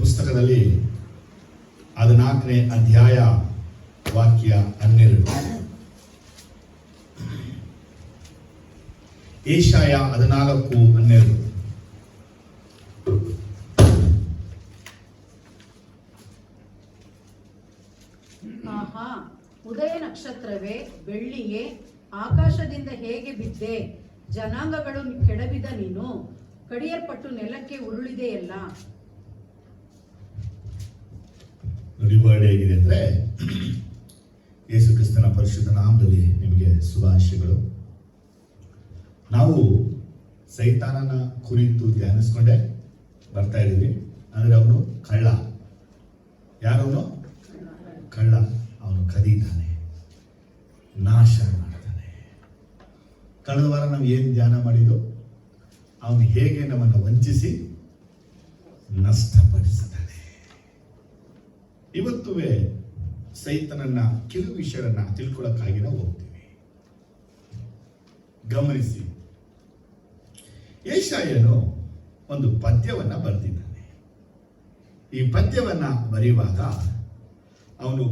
ಪುಸ್ತಕದಲ್ಲಿ 14ನೇ ಅಧ್ಯಾಯ ವಾಕ್ಯ 12, ಏಷಾಯ 14:12. ಆಹಾ, ಉದಯ ನಕ್ಷತ್ರವೇ, ಬೆಳ್ಳಿಯೇ, ಆಕಾಶದಿಂದ ಹೇಗೆ ಬಿದ್ದೆ? ಜನಾಂಗಗಳು ಕೆಡವಿದ ನೀನು ಕಡಿಯಲ್ಪಟ್ಟು ನೆಲಕ್ಕೆ ಉರುಳಿದೆಯಲ್ಲ. ನೋಡಿ, ವರ್ಡ್ ಹೇಗಿದೆ ಅಂದ್ರೆ, ಯೇಸು ಕ್ರಿಸ್ತನ ಪರಿಶುದ್ಧ ನಾಮದಲ್ಲಿ ನಿಮಗೆ ಶುಭಾಶಯಗಳು. ನಾವು ಸೈತಾನನ ಕುರಿತು ಧ್ಯಾನಿಸ್ಕೊಂಡೆ ಬರ್ತಾ ಇದ್ದೀವಿ. ಅಂದ್ರೆ ಅವನು ಕಳ್ಳ. ಯಾರವನು? ಕಳ್ಳ. ಅವನು ಕದೀತಾನೆ, ನಾಶ ಮಾಡ್ತಾನೆ. ಕಳೆದ ವಾರ ನಾವು ಏನು ಧ್ಯಾನ ಮಾಡಿದ್ದು? ಅವನು ಹೇಗೆ ನಮ್ಮನ್ನು ವಂಚಿಸಿ ನಷ್ಟಪಡಿಸ್ತಾನೆ. ಇವತ್ತುವೇ ಸೈತನನ್ನ ಕೆಲವು ವಿಷಯಗಳನ್ನ ತಿಳ್ಕೊಳ್ಳೋಕ್ಕಾಗಿ ನಾವು ಹೋಗ್ತೀವಿ. ಗಮನಿಸಿ, ಏಷಾಯನು ಒಂದು ಪದ್ಯವನ್ನ ಬರೆದಿದ್ದಾನೆ. ಈ ಪದ್ಯವನ್ನ ಬರೆಯುವಾಗ ಅವನು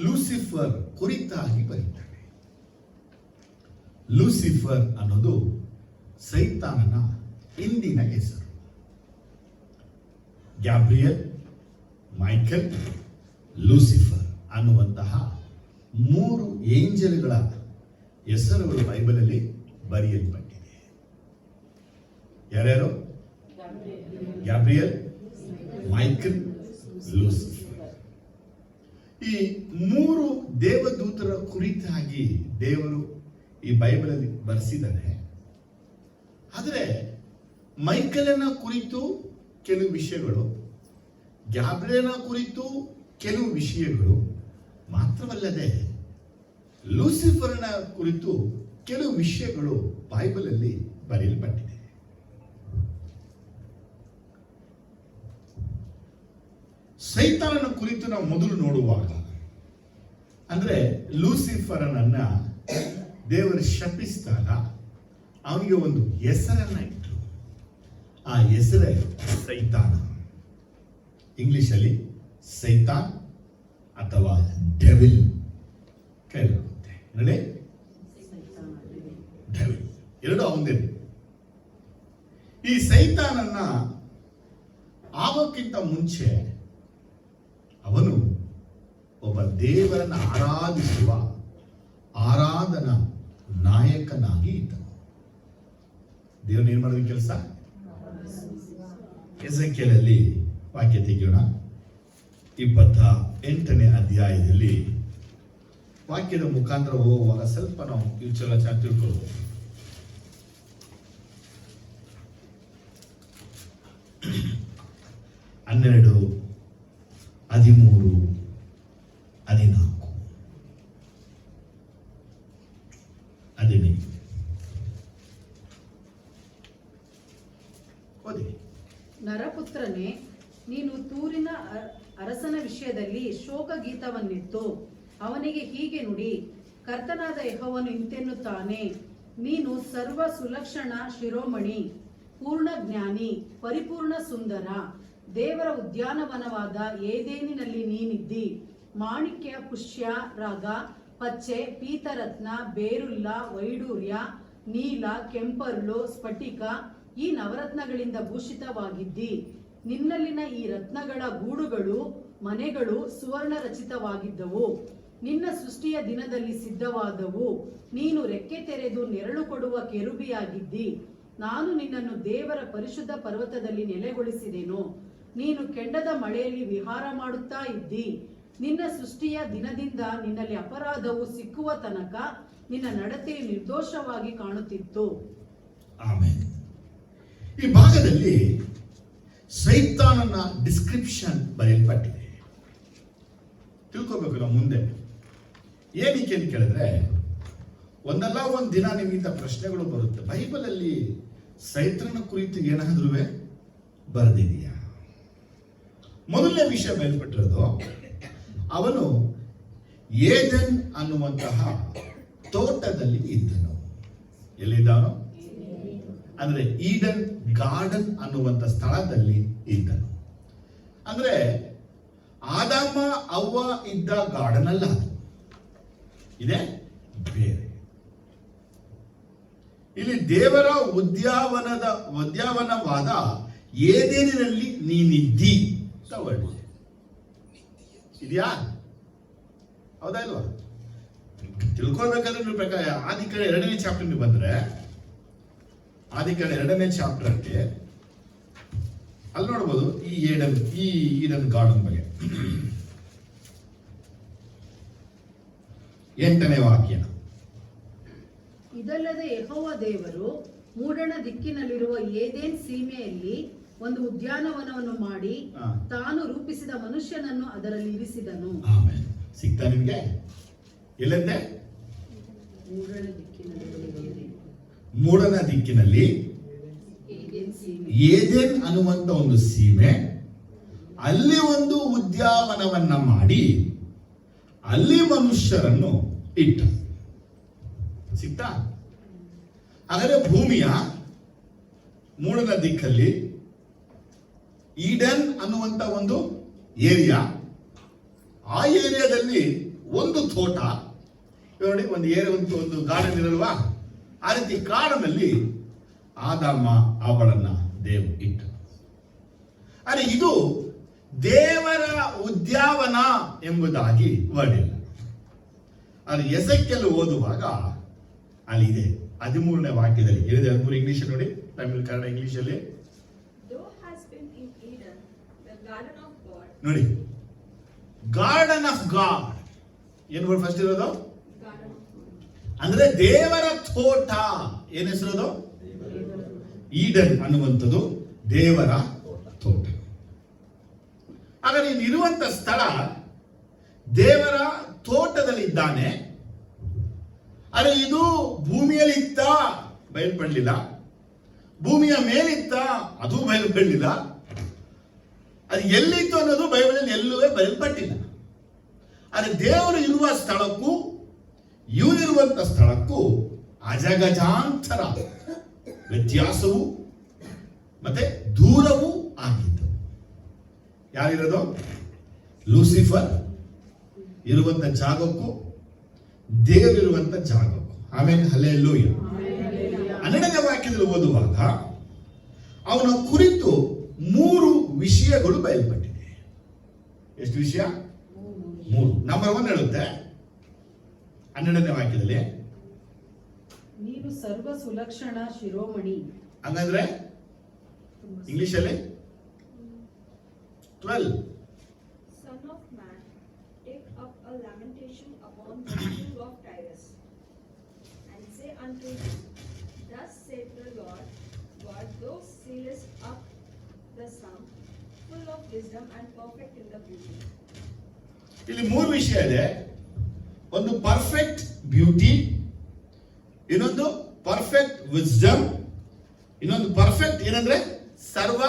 ಲೂಸಿಫರ್ ಕುರಿತಾಗಿ ಬರೀತಾನೆ. ಲೂಸಿಫರ್ ಅನ್ನೋದು ಸೈತಾನನ ಇಂದಿನ ಹೆಸರು. ಗ್ಯಾಬ್ರಿಯಲ್, ಮೈಕಲ್, ಲೂಸಿಫರ್ ಅನ್ನುವಂತಹ 3 ಏಂಜಲ್ಗಳ ಹೆಸರುಗಳು ಬೈಬಲಲ್ಲಿ ಬರೆಯಲ್ಪಟ್ಟಿದೆ. ಯಾರ್ಯಾರು? Gabriel, Michael, Lucifer. ಈ 3 ದೇವದೂತರ ಕುರಿತಾಗಿ ದೇವರು ಈ ಬೈಬಲಲ್ಲಿ ಬರೆಸಿದ್ದಾನೆ. ಆದರೆ ಮೈಕಲನ ಕುರಿತು ಕೆಲವು ವಿಷಯಗಳು, ಗ್ಯಾಬ್ರಿಯಲನ ಕುರಿತು ಕೆಲವು ವಿಷಯಗಳು ಮಾತ್ರವಲ್ಲದೆ ಲೂಸಿಫರ್ನ ಕುರಿತು ಕೆಲವು ವಿಷಯಗಳು ಬೈಬಲಲ್ಲಿ ಬರೆಯಲ್ಪಟ್ಟಿದೆ. ಸೈತಾನನ ಕುರಿತು ನಾವು ಮೊದಲು ನೋಡುವಾಗ, ಅಂದ್ರೆ ಲೂಸಿಫರನನ್ನ ದೇವರು ಶಪಿಸಿದಾಗ ಅವನಿಗೆ ಒಂದು ಹೆಸರನ್ನ ಇಟ್ಟರು. ಆ ಹೆಸರೇ ಸೈತಾನ. ಇಂಗ್ಲಿಷಲ್ಲಿ ಸೈತಾನ್ ಅಥವಾ ಡೆವಿಲ್ ಕರೆಯಲಾಗುತ್ತೆ. ನೋಡಿ, ಡೆವಿಲ್ ಎರಡು ಅವನೇ. ಈ ಸೈತಾನನ್ನ ಆಗೋಕ್ಕಿಂತ ಮುಂಚೆ ಅವನು ಒಬ್ಬ ದೇವರನ್ನು ಆರಾಧಿಸುವ ಆರಾಧನಾ ನಾಯಕನಾಗಿ ಇದ್ದನು. ದೇವರನ್ನ ಏನ್ ಮಾಡೋದು ಕೆಲಸ? ಎಸೆಕಿಯೇಲಲ್ಲಿ ವಾಕ್ಯ ತೆಗೆಯೋಣ. 28ನೇ ಅಧ್ಯಾಯದಲ್ಲಿ ವಾಕ್ಯದ ಮುಖಾಂತರ ಹೋಗುವಾಗ ಸ್ವಲ್ಪ ನಾವು ಫ್ಯೂಚರ್ ತಿಳ್ಕೊಳ್ಬೋದು. 12, 13, 14, 15. ನರಪುತ್ರನೇ, ನೀನು ತೂರಿನ ಅರಸನ ವಿಷಯದಲ್ಲಿ ಶೋಕ ಗೀತವನ್ನಿತ್ತು ಅವನಿಗೆ ಹೀಗೆ ನುಡಿ. ಕರ್ತನಾದ ಯೆಹೋವನು ಇಂತೆನ್ನುತ್ತಾನೆ, ನೀನು ಸರ್ವ ಸುಲಕ್ಷಣ ಶಿರೋಮಣಿ, ಪೂರ್ಣ ಜ್ಞಾನಿ, ಪರಿಪೂರ್ಣ ಸುಂದರ. ದೇವರ ಉದ್ಯಾನವನವಾದ ಏದೇನಿನಲ್ಲಿ ನೀನಿದ್ದಿ. ಮಾಣಿಕ್ಯ, ಪುಷ್ಯ, ರಾಗ, ಪಚ್ಚೆ, ಪೀತರತ್ನ, ಬೇರುಲ್ಲ, ವೈಡೂರ್ಯ, ನೀಲ, ಕೆಂಪರ್ಲು, ಸ್ಫಟಿಕ, ಈ ನವರತ್ನಗಳಿಂದ ಭೂಷಿತವಾಗಿದ್ದಿ. ನಿನ್ನಲ್ಲಿನ ಈ ರತ್ನಗಳ ಗೂಡುಗಳು, ಮನೆಗಳು ಸುವರ್ಣ ರಚಿತವಾಗಿದ್ದವು. ನಿನ್ನ ಸೃಷ್ಟಿಯ ದಿನದಲ್ಲಿ ಸಿದ್ಧವಾದವು. ನೀನು ರೆಕ್ಕೆ ತೆರೆದು ನೆರಳು ಕೊಡುವ ಕೆರೂಬಿಯಾಗಿದ್ದಿ. ನಾನು ನಿನ್ನನ್ನು ದೇವರ ಪರಿಶುದ್ಧ ಪರ್ವತದಲ್ಲಿ ನೆಲೆಗೊಳಿಸಿದೆನು. ನೀನು ಕೆಂಡದ ಮಳೆಯಲ್ಲಿ ವಿಹಾರ ಮಾಡುತ್ತಾ ಇದ್ದಿ. ನಿನ್ನ ಸೃಷ್ಟಿಯ ದಿನದಿಂದ ನಿನ್ನಲ್ಲಿ ಅಪರಾಧವು ಸಿಕ್ಕುವ ತನಕ ನಿನ್ನ ನಡತೆಯು ನಿರ್ದೋಷವಾಗಿ ಕಾಣುತ್ತಿತ್ತು. ಆಮೆನ್. ಈ ಭಾಗದಲ್ಲಿ ಸೈತಾನನ ಡಿಸ್ಕ್ರಿಪ್ಷನ್ ಬರೆಯಲ್ಪಟ್ಟಿದೆ. ತಿಳ್ಕೋಬೇಕು ನಾವು ಮುಂದೆ. ಏನಕ್ಕೆ ಅಂತ ಕೇಳಿದ್ರೆ, ಒಂದಲ್ಲ ಒಂದು ದಿನ ನಿಮ್ಮಿಂದ ಪ್ರಶ್ನೆಗಳು ಬರುತ್ತೆ. ಬೈಬಲಲ್ಲಿ ಸೈತಾನನ ಕುರಿತು ಏನಾದ್ರೂ ಬರೆದಿದೆಯಾ? ಮೊದಲನೇ ವಿಷಯ ಬಯಲ್ಪಟ್ಟಿರೋದು, ಅವನು ಏದೆನ್ ಅನ್ನುವಂತಹ ತೋಟದಲ್ಲಿ ಇದ್ದನು. ಎಲ್ಲಿದ್ದಾನೋ ಅಂದ್ರೆ ಈಡನ್ ಗಾರ್ಡನ್ ಅನ್ನುವಂಥ ಸ್ಥಳದಲ್ಲಿ ಇದ್ದನು. ಅಂದ್ರೆ ಆದಾಮ ಅವ್ವ ಇದ್ದ ಗಾರ್ಡನ್ ಅಲ್ಲ, ಇದೆ ಬೇರೆ. ಇಲ್ಲಿ ದೇವರ ಉದ್ಯಾನವಾದ ಏದೇನಿನಲ್ಲಿ ನೀನಿದ್ದಿ ಅಂತ ವರ್ಡ್ ಇದೆ. ಇದೆಯಾ? ಹೌದಾ ಇಲ್ವಾ? ತಿಳ್ಕೊಳ್ಬೇಕಾದ್ರೆ ನೀವು ಪ್ರಕಾರ ಆದಿಕಾಂಡ 2ನೇ ಚಾಪ್ಟರ್ ನೀವು ಬಂದ್ರೆ, ಆದಿಕಾಂಡ 2ನೇ ಚಾಪ್ಟರ್ಗೆ ಅಲ್ಲಿ ನೋಡ್ಬೋದು ಈ ಈಡನ್ ಗಾರ್ಡನ್ ಬಗ್ಗೆ. 8ನೇ ವಾಕ್ಯ. ಇದಲ್ಲದೆ ಯೆಹೋವ ದೇವರು ಮೂಡಣ ದಿಕ್ಕಿನಲ್ಲಿರುವ ಏದೇನ್ ಸೀಮೆಯಲ್ಲಿ ಒಂದು ಉದ್ಯಾನವನವನ್ನು ಮಾಡಿ ತಾನು ರೂಪಿಸಿದ ಮನುಷ್ಯನನ್ನು ಅದರಲ್ಲಿ ಇರಿಸಿದನು. ಆಮೇಲೆ ಸಿಗ್ತಾ ನಿಮ್ಗೆ? ಎಲ್ಲಂತೆ? ಮೂಡಣ ದಿಕ್ಕಿನಲ್ಲಿ ಏದೇನ್ ಅನ್ನುವಂತ ಒಂದು ಸೀಮೆ, ಅಲ್ಲಿ ಒಂದು ಉದ್ಯಾನವನವನ್ನ ಮಾಡಿ ಅಲ್ಲಿ ಮನುಷ್ಯರನ್ನು ಇಟ್ಟ. ಸಿಗ್ತಾ? ಹಾಗಾದ್ರೆ ಭೂಮಿಯ ಮೂಡಣ ದಿಕ್ಕಲ್ಲಿ ಈಡನ್ ಅನ್ನುವಂತ ಒಂದು ಏರಿಯಾ, ಆ ಏರಿಯಾದಲ್ಲಿ ಒಂದು ತೋಟ ನೋಡಿ, ಒಂದು ಏರಿಯಾ, ಒಂದು ಗಾರ್ಡನ್ ಇರಲ್ವಾ? ಆ ರೀತಿ ಕಾಡಿನಲ್ಲಿ ಆದಾಮ ಅವಳನ್ನ ದೇವರು ಇಟ್ಟು. ಅರೆ ಇದು ದೇವರ ಉದ್ಯಾನವನ ಎಂಬುದಾಗಿ ವರ್ಡ್ ಇಲ್ಲ. ಅದು ಎಸೆಕೆಲ್ ಓದುವಾಗ ಅಲ್ಲಿ ಇದೆ 13ನೇ ವಾಕ್ಯದಲ್ಲಿ ಏನಿದೆ? 13 ಇಂಗ್ಲಿಷ್ ನೋಡಿ, ತಮಿಳು, ಕನ್ನಡ, ಇಂಗ್ಲಿಷ್ ಅಲ್ಲಿ ನೋಡಿ. ಗಾರ್ಡನ್ ಆಫ್ ಗಾಡ್ ಏನ್ ವರ್ಡ್ ಫಸ್ಟ್ ಇರೋದು? ಅಂದ್ರೆ ದೇವರ ತೋಟ. ಏನ್ ಹೆಸರೋದು? ಈಡನ್ ಅನ್ನುವಂಥದ್ದು ದೇವರ ತೋಟ. ಹಾಗಾದ್ರೆ ಇಲ್ಲಿರುವಂತ ಸ್ಥಳ ದೇವರ ತೋಟದಲ್ಲಿ ಇದ್ದಾನೆ. ಅರೆ ಇದು ಭೂಮಿಯಲ್ಲಿ ಇತ್ತ, ಬಯಲ್ಪಡಲಿಲ್ಲ. ಭೂಮಿಯ ಮೇಲಿತ್ತ, ಅದು ಬಯಲ್ಪಡಲಿಲ್ಲ. ಅದು ಎಲ್ಲಿತ್ತು ಅನ್ನೋದು ಬೈಬಲಲ್ಲಿ ಎಲ್ಲೂ ಬಯಲ್ಪಟ್ಟಿಲ್ಲ. ಆದರೆ ದೇವರು ಇರುವ ಸ್ಥಳಕ್ಕೂ ಇವನಿರುವಂತ ಸ್ಥಳಕ್ಕೂ ಅಜಗಜಾಂತರ ವ್ಯತ್ಯಾಸವು ಮತ್ತೆ ದೂರವೂ ಆಗಿತ್ತು. ಯಾರಿರೋದು? ಲೂಸಿಫರ್ ಇರುವಂತ ಜಾಗಕ್ಕೂ ದೇವರಿರುವಂತ ಜಾಗಕ್ಕೂ. ಆಮೇಲೆ ಹಲ್ಲೆಲೂಯ. 12ನೇ ವಾಕ್ಯದಲ್ಲಿ ಓದುವಾಗ ಅವನ ಕುರಿತು 3 ವಿಷಯಗಳು ಬಯಲ್ಪಟ್ಟಿದೆ. ಎಷ್ಟು ವಿಷಯ? 3. ನಂಬರ್ 1 ಹೇಳುತ್ತೆ 12ನೇ ವಾಕ್ಯದಲ್ಲಿ, ನೀನು ಸರ್ವ ಸುಲಕ್ಷಣ ಶಿರೋಮಣಿ. ಹಂಗಂದ್ರೆ ಇಂಗ್ಲಿಷ್ ಅಲ್ಲಿ 12. Son of man, take up a lamentation upon the king of Tyrus, and say unto him, Thus saith the Lord God, thou sealest up the sum, full of wisdom and perfect in the beauty. ಇಲ್ಲಿ 3 ವಿಷಯ ಇದೆ. ಒಂದು perfect beauty, ಇನ್ನೊಂದು perfect wisdom, ಇನ್ನೊಂದು perfect ಏನಂದ್ರೆ ಸರ್ವ.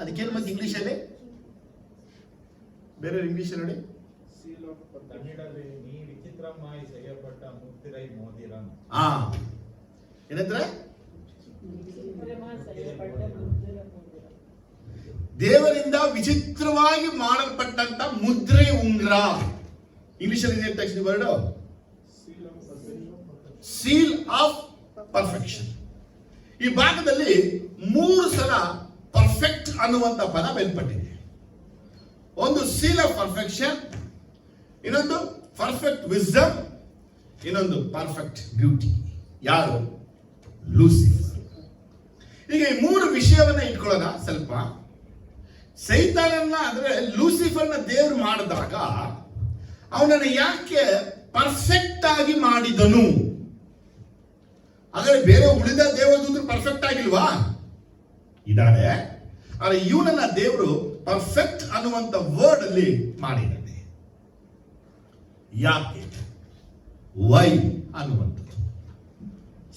ಅದಕ್ಕೇನು ಮತ್ತೆ ಇಂಗ್ಲಿಷ್ ಅಲ್ಲಿ ಬೇರೆ ಇಂಗ್ಲಿಷ್ ನೋಡಿ. ತಮಿಳಲ್ಲಿ ನೀ ವಿಚಿತ್ರಮಾಯಿ செய்யப்பட்ட ಮುದ್ரை ಮೋದಿರಂ. ಏನಂದ್ರೆ ದೇವರಿಂದ ವಿಚಿತ್ರವಾಗಿ ಮಾಡಲ್ಪಟ್ಟಂತ ಮುದ್ರೆ ಉಂಗ್ರ. ಇಂಗ್ಲಿಷ್ ಅಲ್ಲಿ ಇದೆ ತಕ್ಷಣ ವರ್ಡ್ ಸೀಲ್ ಆಫ್ ಪರ್ಫೆಕ್ಷನ್. ಈ ಭಾಗದಲ್ಲಿ 3 ಸಲ ಪರ್ಫೆಕ್ಟ್ ಅನ್ನುವಂತ ಪದ ಬಯಲ್ಪಟ್ಟಿದೆ. ಒಂದು ಸೀಲ್ ಆಫ್ ಪರ್ಫೆಕ್ಷನ್, ಇನ್ನೊಂದು ಪರ್ಫೆಕ್ಟ್ ವಿಸ್ಡಮ್, ಇನ್ನೊಂದು ಪರ್ಫೆಕ್ಟ್ ಬ್ಯೂಟಿ. ಯಾರು? ಲೂಸಿಫರ್. ಈಗ ಈ 3 ವಿಷಯವನ್ನ ಇಟ್ಕೊಳ್ಳೋಣ ಸ್ವಲ್ಪ. ಸೈತಾನನ್ನ ಅಂದ್ರೆ ಲೂಸಿಫರ್ನ ದೇವರು ಮಾಡಿದಾಗ ಅವನನ್ನ ಯಾಕೆ ಪರ್ಫೆಕ್ಟ್ ಆಗಿ ಮಾಡಿದನು? ಹಾಗಾದ್ರೆ ಬೇರೆ ಉಳಿದ ದೇವದೂತರು ಪರ್ಫೆಕ್ಟ್ ಆಗಿಲ್ವಾ? ಇದ್ದಾರೆ. ಆದ್ರೆ ಇವನನ್ನ ದೇವರು ಪರ್ಫೆಕ್ಟ್ ಅನ್ನುವಂತ ವರ್ಡ್ ಅಲ್ಲಿ ಮಾಡಿದ್ದಾನೆ. ಯಾಕೆ? ವೈ ಅನ್ನುವಂಥದ್ದು.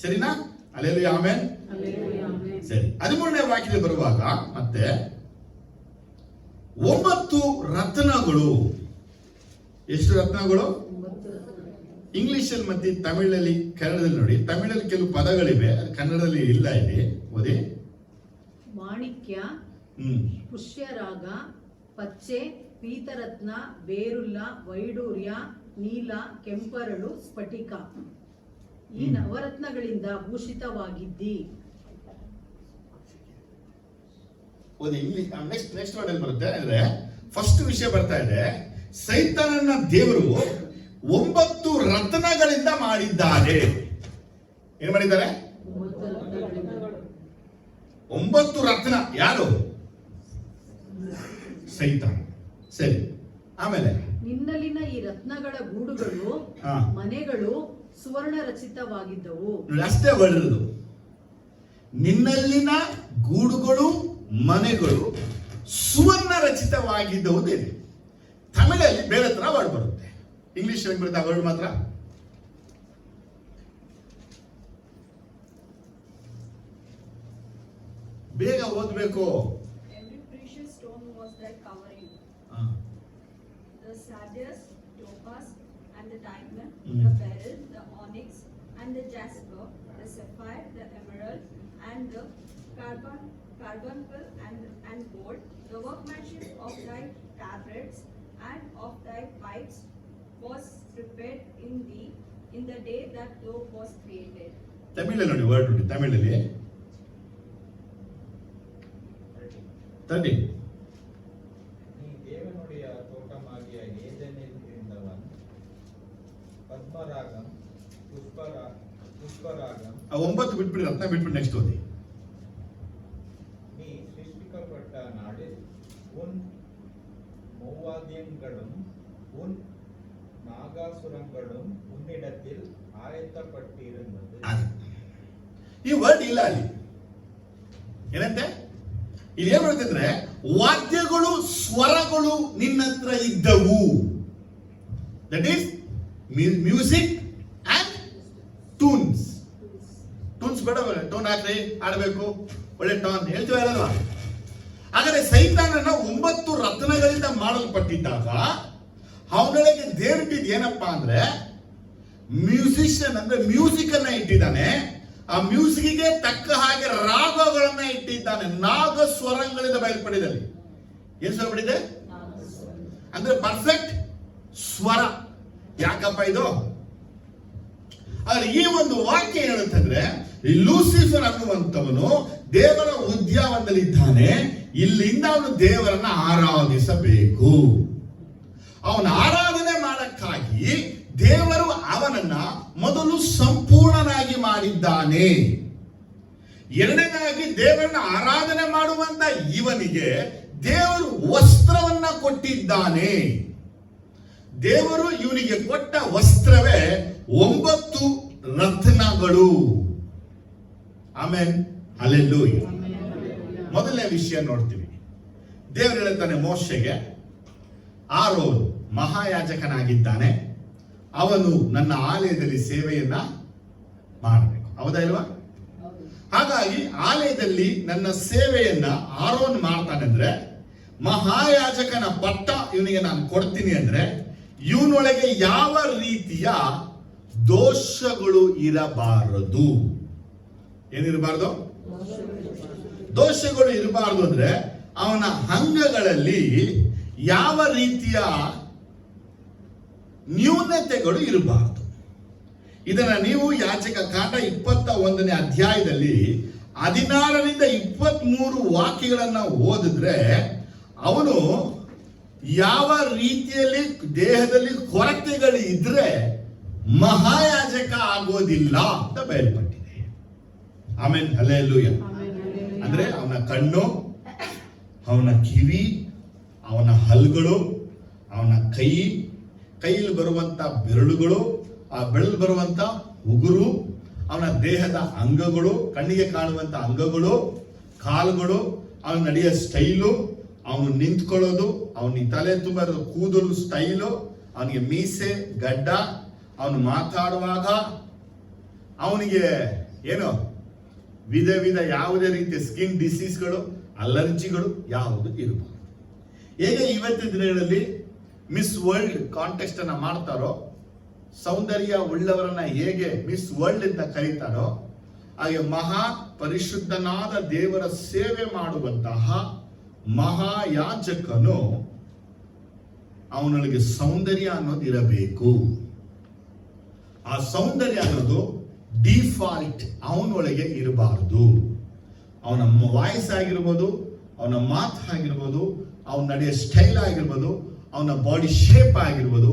ಸರಿನಾ? ಅಲ್ಲೆಲ್ಲ ಆಮೇಲೆ ಸರಿ. 13ನೇ ವಾಕ್ಯದಲ್ಲಿ ಬರುವಾಗ ಮತ್ತೆ 9 ರತ್ನಗಳು. ಎಷ್ಟು ರತ್ನಗಳು? ಇಂಗ್ಲಿಷ್ ಅಲ್ಲಿ ಮತ್ತೆ ತಮಿಳಲ್ಲಿ, ಕನ್ನಡದಲ್ಲಿ ನೋಡಿ. ತಮಿಳಲ್ಲಿ ಕೆಲವು ಪದಗಳಿವೆ, ಕನ್ನಡದಲ್ಲಿ ಇಲ್ಲ. ಇಲ್ಲಿ ಓದಿ. ಮಾಣಿಕ್ಯ, ಪುಷ್ಯರಾಗ, ಪಚ್ಚೆ, ಪೀತರತ್ನ, ಬೇರುಲ್ಲ, ವೈಡೂರ್ಯ, ನೀಲ, ಕೆಂಪರಳು, ಸ್ಫಟಿಕ ಈ ನವರತ್ನಗಳಿಂದ ಭೂಷಿತವಾಗಿದ್ದಿ. ಒಂದು ಇಂಗ್ಲಿಷ್ ನೆಕ್ಸ್ಟ್ ವರ್ಡ್ ಅಲ್ಲಿ ಬರುತ್ತೆ ಅಂದ್ರೆ ಫಸ್ಟ್ ವಿಷಯ ಬರ್ತಾ ಇದೆ, ಸೈತಾನನ ದೇವರು 9 ರತ್ನಗಳಿಂದ ಮಾಡಿದ್ದಾರೆ. ಏನ್ ಮಾಡಿದ್ದಾರೆ? 9 ರತ್ನ. ಯಾರು? ಸೈತಾನ. ಸರಿ, ಆಮೇಲೆ ನಿನ್ನಲ್ಲಿನ ಈ ರತ್ನಗಳ ಗೂಡುಗಳು, ಹಾ. ಮನೆಗಳು ಸುವರ್ಣ ರಚಿತವಾಗಿದ್ದವು. ಅಷ್ಟೇ ವರ್ಡ್ ಇರೋದು. ನಿನ್ನಲ್ಲಿನ ಗೂಡುಗಳು, ಮನೆಗಳು ಸುವರ್ಣ ರಚಿತವಾಗಿದ್ದವು ಇದೆ. ತಮಿಳಲ್ಲಿ ಬೇರೆ ತರ ವರ್ಡ್ ಬರುತ್ತೆ, ಇಂಗ್ಲಿಷ್ ಬರುತ್ತೆ ಆ ವರ್ಡ್ ಮಾತ್ರ. ಬೇಗ ಓದ್ಬೇಕು. Every precious stone was their covering. The sardius, topaz, and the diamond, the beryl, the onyx, and the jasper, the sapphire, the emerald, and the carbuncle, and gold, the workmanship of thy tabrets and of thy pipes was prepared in the day that thou was created. ತಮಿಳಲ್ಲಿ ನೋಡಿ word ನೋಡಿ, ತಮಿಳಲ್ಲಿ 30. நீ தேவனுடைய தோட்டமாகிய ஏதேனில் இருந்தவன். பத்மராகம், புஷ்பராகம். ಆ 9 ಬಿಟ್ಬಿಡಿ, ರತ್ನ ಬಿಟ್ಬಿಡಿ, next ಓದಿ. நீ சிருஷ்டிக்கப்பட்ட நாளில் உன் மௌவாத்தியங்களும் உன் நாகாசுரங்களும் உன்னிடத்தில் ஆயத்தப்பட்டிருந்தது. ಈ ವರ್ಡ್ ಇಲ್ಲ ಅಲ್ಲಿ. ಏನಂತೆ? ಇಲ್ಲಿ ಏನ್ ಹೇಳ್ತಿದ್ರೆ, ವಾದ್ಯಗಳು, ಸ್ವರಗಳು ನಿನ್ನ ಹತ್ರ ಇದ್ದವು. That is music and tunes. Tunes ಬೇಡ, ಟೋನ್ ಹಾಕ್ರಿ, ಆಡಬೇಕು, ಒಳ್ಳೆ ಟೋನ್ ಹೇಳ್ತೀವಿ ಅಲ್ವಾ? ಹಾಗಾದ್ರೆ ಸೈತಾನನ 9 ರತ್ನಗಳಿಂದ ಮಾಡಲ್ಪಟ್ಟಿದ್ದಾಗ ಅವನೊಳಗೆ ದೇವ್ರಿಟ್ಟಿದ್ ಏನಪ್ಪಾ ಅಂದ್ರೆ ಮ್ಯೂಸಿಷಿಯನ್, ಅಂದ್ರೆ ಮ್ಯೂಸಿಕ್ ಅನ್ನ ಇಟ್ಟಿದ್ದಾನೆ. ಆ ಮ್ಯೂಸಿಕ್ಗೆ ತಕ್ಕ ಹಾಗೆ ರಾಗಗಳನ್ನ ಇಟ್ಟಿದ್ದಾನೆ. ನಾಗ ಸ್ವರಗಳಿಂದ ಬಯಲ್ಪಡಿದಲ್ಲಿ. ಏನ್ ಸ್ವರ ಪಡಿದೆ? ಅಂದ್ರೆ ಪರ್ಫೆಕ್ಟ್ ಸ್ವರ. ಯಾಕಪ್ಪ ಇದು? ಆದ್ರೆ ಈ ಒಂದು ವಾಕ್ಯ ಹೇಳುತ್ತಂದ್ರೆ, ಲೂಸಿಫರ್ ಅನ್ನುವಂಥವನು ದೇವರ ಉದ್ಯಾನದಲ್ಲಿದ್ದಾನೆ. ಇಲ್ಲಿಂದ ಅವನು ದೇವರನ್ನ ಆರಾಧಿಸಬೇಕು. ಅವನ ಆರಾಧನೆ ಮಾಡಕ್ಕಾಗಿ ದೇವರು ಅವನನ್ನ ಮೊದಲು ಸಂಪೂರ್ಣನಾಗಿ ಮಾಡಿದ್ದಾನೆ. ಎರಡನೇದಾಗಿ ದೇವರನ್ನ ಆರಾಧನೆ ಮಾಡುವಂತ ಇವನಿಗೆ ದೇವರು ವಸ್ತ್ರವನ್ನ ಕೊಟ್ಟಿದ್ದಾನೆ. ದೇವರು ಇವನಿಗೆ ಕೊಟ್ಟ ವಸ್ತ್ರವೇ 9 ರತ್ನಗಳು. ಆಮೇನ್, ಹಲ್ಲೆಲೂಯಾ. ಮೊದಲನೇ ವಿಷಯ ನೋಡ್ತೀವಿ. ದೇವರು ಹೇಳ್ತಾನೆ ಮೋಶೆಗೆ, ಆರೋನ್ ಮಹಾಯಾಜಕನಾಗಿದ್ದಾನೆ, ಅವನು ನನ್ನ ಆಲಯದಲ್ಲಿ ಸೇವೆಯನ್ನ ಮಾಡಬೇಕು. ಹೌದಾ ಇಲ್ವಾ? ಹಾಗಾಗಿ ಆಲಯದಲ್ಲಿ ನನ್ನ ಸೇವೆಯನ್ನ ಆರೋನ್ ಮಾಡ್ತಾನೆ ಅಂದ್ರೆ, ಮಹಾಯಾಜಕನ ಪಟ್ಟ ಇವನಿಗೆ ನಾನು ಕೊಡ್ತೀನಿ ಅಂದ್ರೆ, ಇವನೊಳಗೆ ಯಾವ ರೀತಿಯ ದೋಷಗಳು ಇರಬಾರದು. ಏನಿರಬಾರದು? ದೋಷಗಳು ಇರಬಾರದು ಅಂದ್ರೆ ಅವನ ಅಂಗಗಳಲ್ಲಿ ಯಾವ ರೀತಿಯ ನ್ಯೂನತೆಗಳು ಇರಬಾರದು. ಇದನ್ನ ನೀವು ಯಾಜಕ ಕಾಂಡ 21ನೇ ಅಧ್ಯಾಯದಲ್ಲಿ 16ರಿಂದ 23 ವಾಕ್ಯಗಳನ್ನ ಓದಿದ್ರೆ ಅವನು ಯಾವ ರೀತಿಯಲ್ಲಿ ದೇಹದಲ್ಲಿ ಕೊರತೆಗಳು ಇದ್ರೆ ಮಹಾಯಾಜಕ ಆಗೋದಿಲ್ಲ ಅಂತ ಬಯಲ್ಪಟ್ಟಿದೆ. ಆಮೇನ್, ಹಲ್ಲೆಲೂಯಾ. ಅಂದ್ರೆ ಅವನ ಕಣ್ಣು, ಅವನ ಕಿವಿ, ಅವನ ಹಲ್ಗಳು, ಅವನ ಕೈಯಲ್ಲಿ ಬರುವಂತ ಬೆರಳುಗಳು, ಆ ಬೆರಳು ಬರುವಂತ ಉಗುರು, ಅವನ ದೇಹದ ಅಂಗಗಳು, ಕಣ್ಣಿಗೆ ಕಾಣುವಂತ ಅಂಗಗಳು, ಕಾಲುಗಳು, ಅವನ ನಡೆಯೋ ಸ್ಟೈಲು, ಅವನು ನಿಂತ್ಕೊಳ್ಳೋದು, ಅವನಿಗೆ ತಲೆ ತುಂಬ ಕೂದಲು ಸ್ಟೈಲು, ಅವನಿಗೆ ಮೀಸೆ ಗಡ್ಡ, ಅವನು ಮಾತಾಡುವಾಗ ಅವನಿಗೆ ಏನು ವಿಧ ಯಾವುದೇ ರೀತಿಯ ಸ್ಕಿನ್ ಡಿಸೀಸ್ಗಳು, ಅಲರ್ಜಿಗಳು ಯಾವುದು ಇರಬಾರದು. ಹೇಗೆ ಇವತ್ತಿನ ದಿನಗಳಲ್ಲಿ ಮಿಸ್ ವರ್ಲ್ಡ್ ಕಾಂಟೆಸ್ಟ್ ಅನ್ನ ಮಾಡ್ತಾರೋ, ಸೌಂದರ್ಯ ಉಳ್ಳವರನ್ನ ಹೇಗೆ ಮಿಸ್ ವರ್ಲ್ಡ್ ಅಂತ ಕರೀತಾರೋ, ಹಾಗೆ ಮಹಾ ಪರಿಶುದ್ಧನಾದ ದೇವರ ಸೇವೆ ಮಾಡುವಂತಹ ಮಹಾಯಾಜಕನು ಅವನೊಳಗೆ ಸೌಂದರ್ಯ ಅನ್ನೋದು ಇರಬೇಕು. ಆ ಸೌಂದರ್ಯ ಅನ್ನೋದು ಡಿಫಾಲ್ಟ್ ಅವನೊಳಗೆ ಇರಬಾರದು. ಅವನ ವಾಯ್ಸ್ ಆಗಿರ್ಬೋದು, ಅವನ ಮಾತು ಆಗಿರ್ಬೋದು, ಅವನ ನಡೆಯೋ ಸ್ಟೈಲ್ ಆಗಿರ್ಬೋದು, ಅವನ ಬಾಡಿ ಶೇಪ್ ಆಗಿರ್ಬೋದು,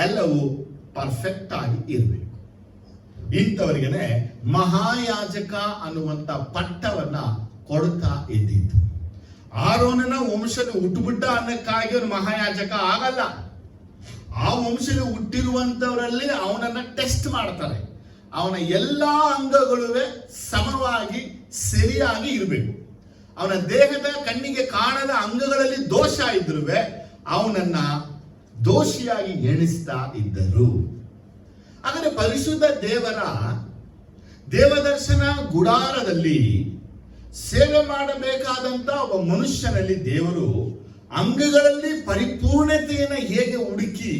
ಎಲ್ಲವೂ ಪರ್ಫೆಕ್ಟ್ ಆಗಿ ಇರಬೇಕು. ಇಂಥವರಿಗೇನೆ ಮಹಾಯಾಜಕ ಅನ್ನುವಂಥ ಪಟ್ಟವನ್ನ ಕೊಡ್ತಾ ಇದ್ದಿದ್ದು. ಆರೋನನ ವಂಶದ ಹುಟ್ಟುಬಿಟ್ಟ ಅನ್ನಕ್ಕಾಗಿ ಅವನು ಮಹಾಯಾಜಕ ಆಗಲ್ಲ. ಆ ವಂಶದ ಹುಟ್ಟಿರುವಂತವರಲ್ಲಿ ಅವನನ್ನ ಟೆಸ್ಟ್ ಮಾಡ್ತಾರೆ. ಅವನ ಎಲ್ಲಾ ಅಂಗಗಳು ಸಮವಾಗಿ ಸರಿಯಾಗಿ ಇರಬೇಕು. ಅವನ ದೇಹದ ಕಣ್ಣಿಗೆ ಕಾಣದ ಅಂಗಗಳಲ್ಲಿ ದೋಷ ಇದ್ರೂ ಅವನನ್ನ ದೋಷಿಯಾಗಿ ಎಣಿಸ್ತಾ ಇದ್ದರು. ಆದರೆ ಪರಿಶುದ್ಧ ದೇವರ ದೇವದರ್ಶನ ಗುಡಾರದಲ್ಲಿ ಸೇವೆ ಮಾಡಬೇಕಾದಂತ ಒಬ್ಬ ಮನುಷ್ಯನಲ್ಲಿ ದೇವರು ಅಂಗಗಳಲ್ಲಿ ಪರಿಪೂರ್ಣತೆಯನ್ನು ಹೇಗೆ ಹುಡುಕಿ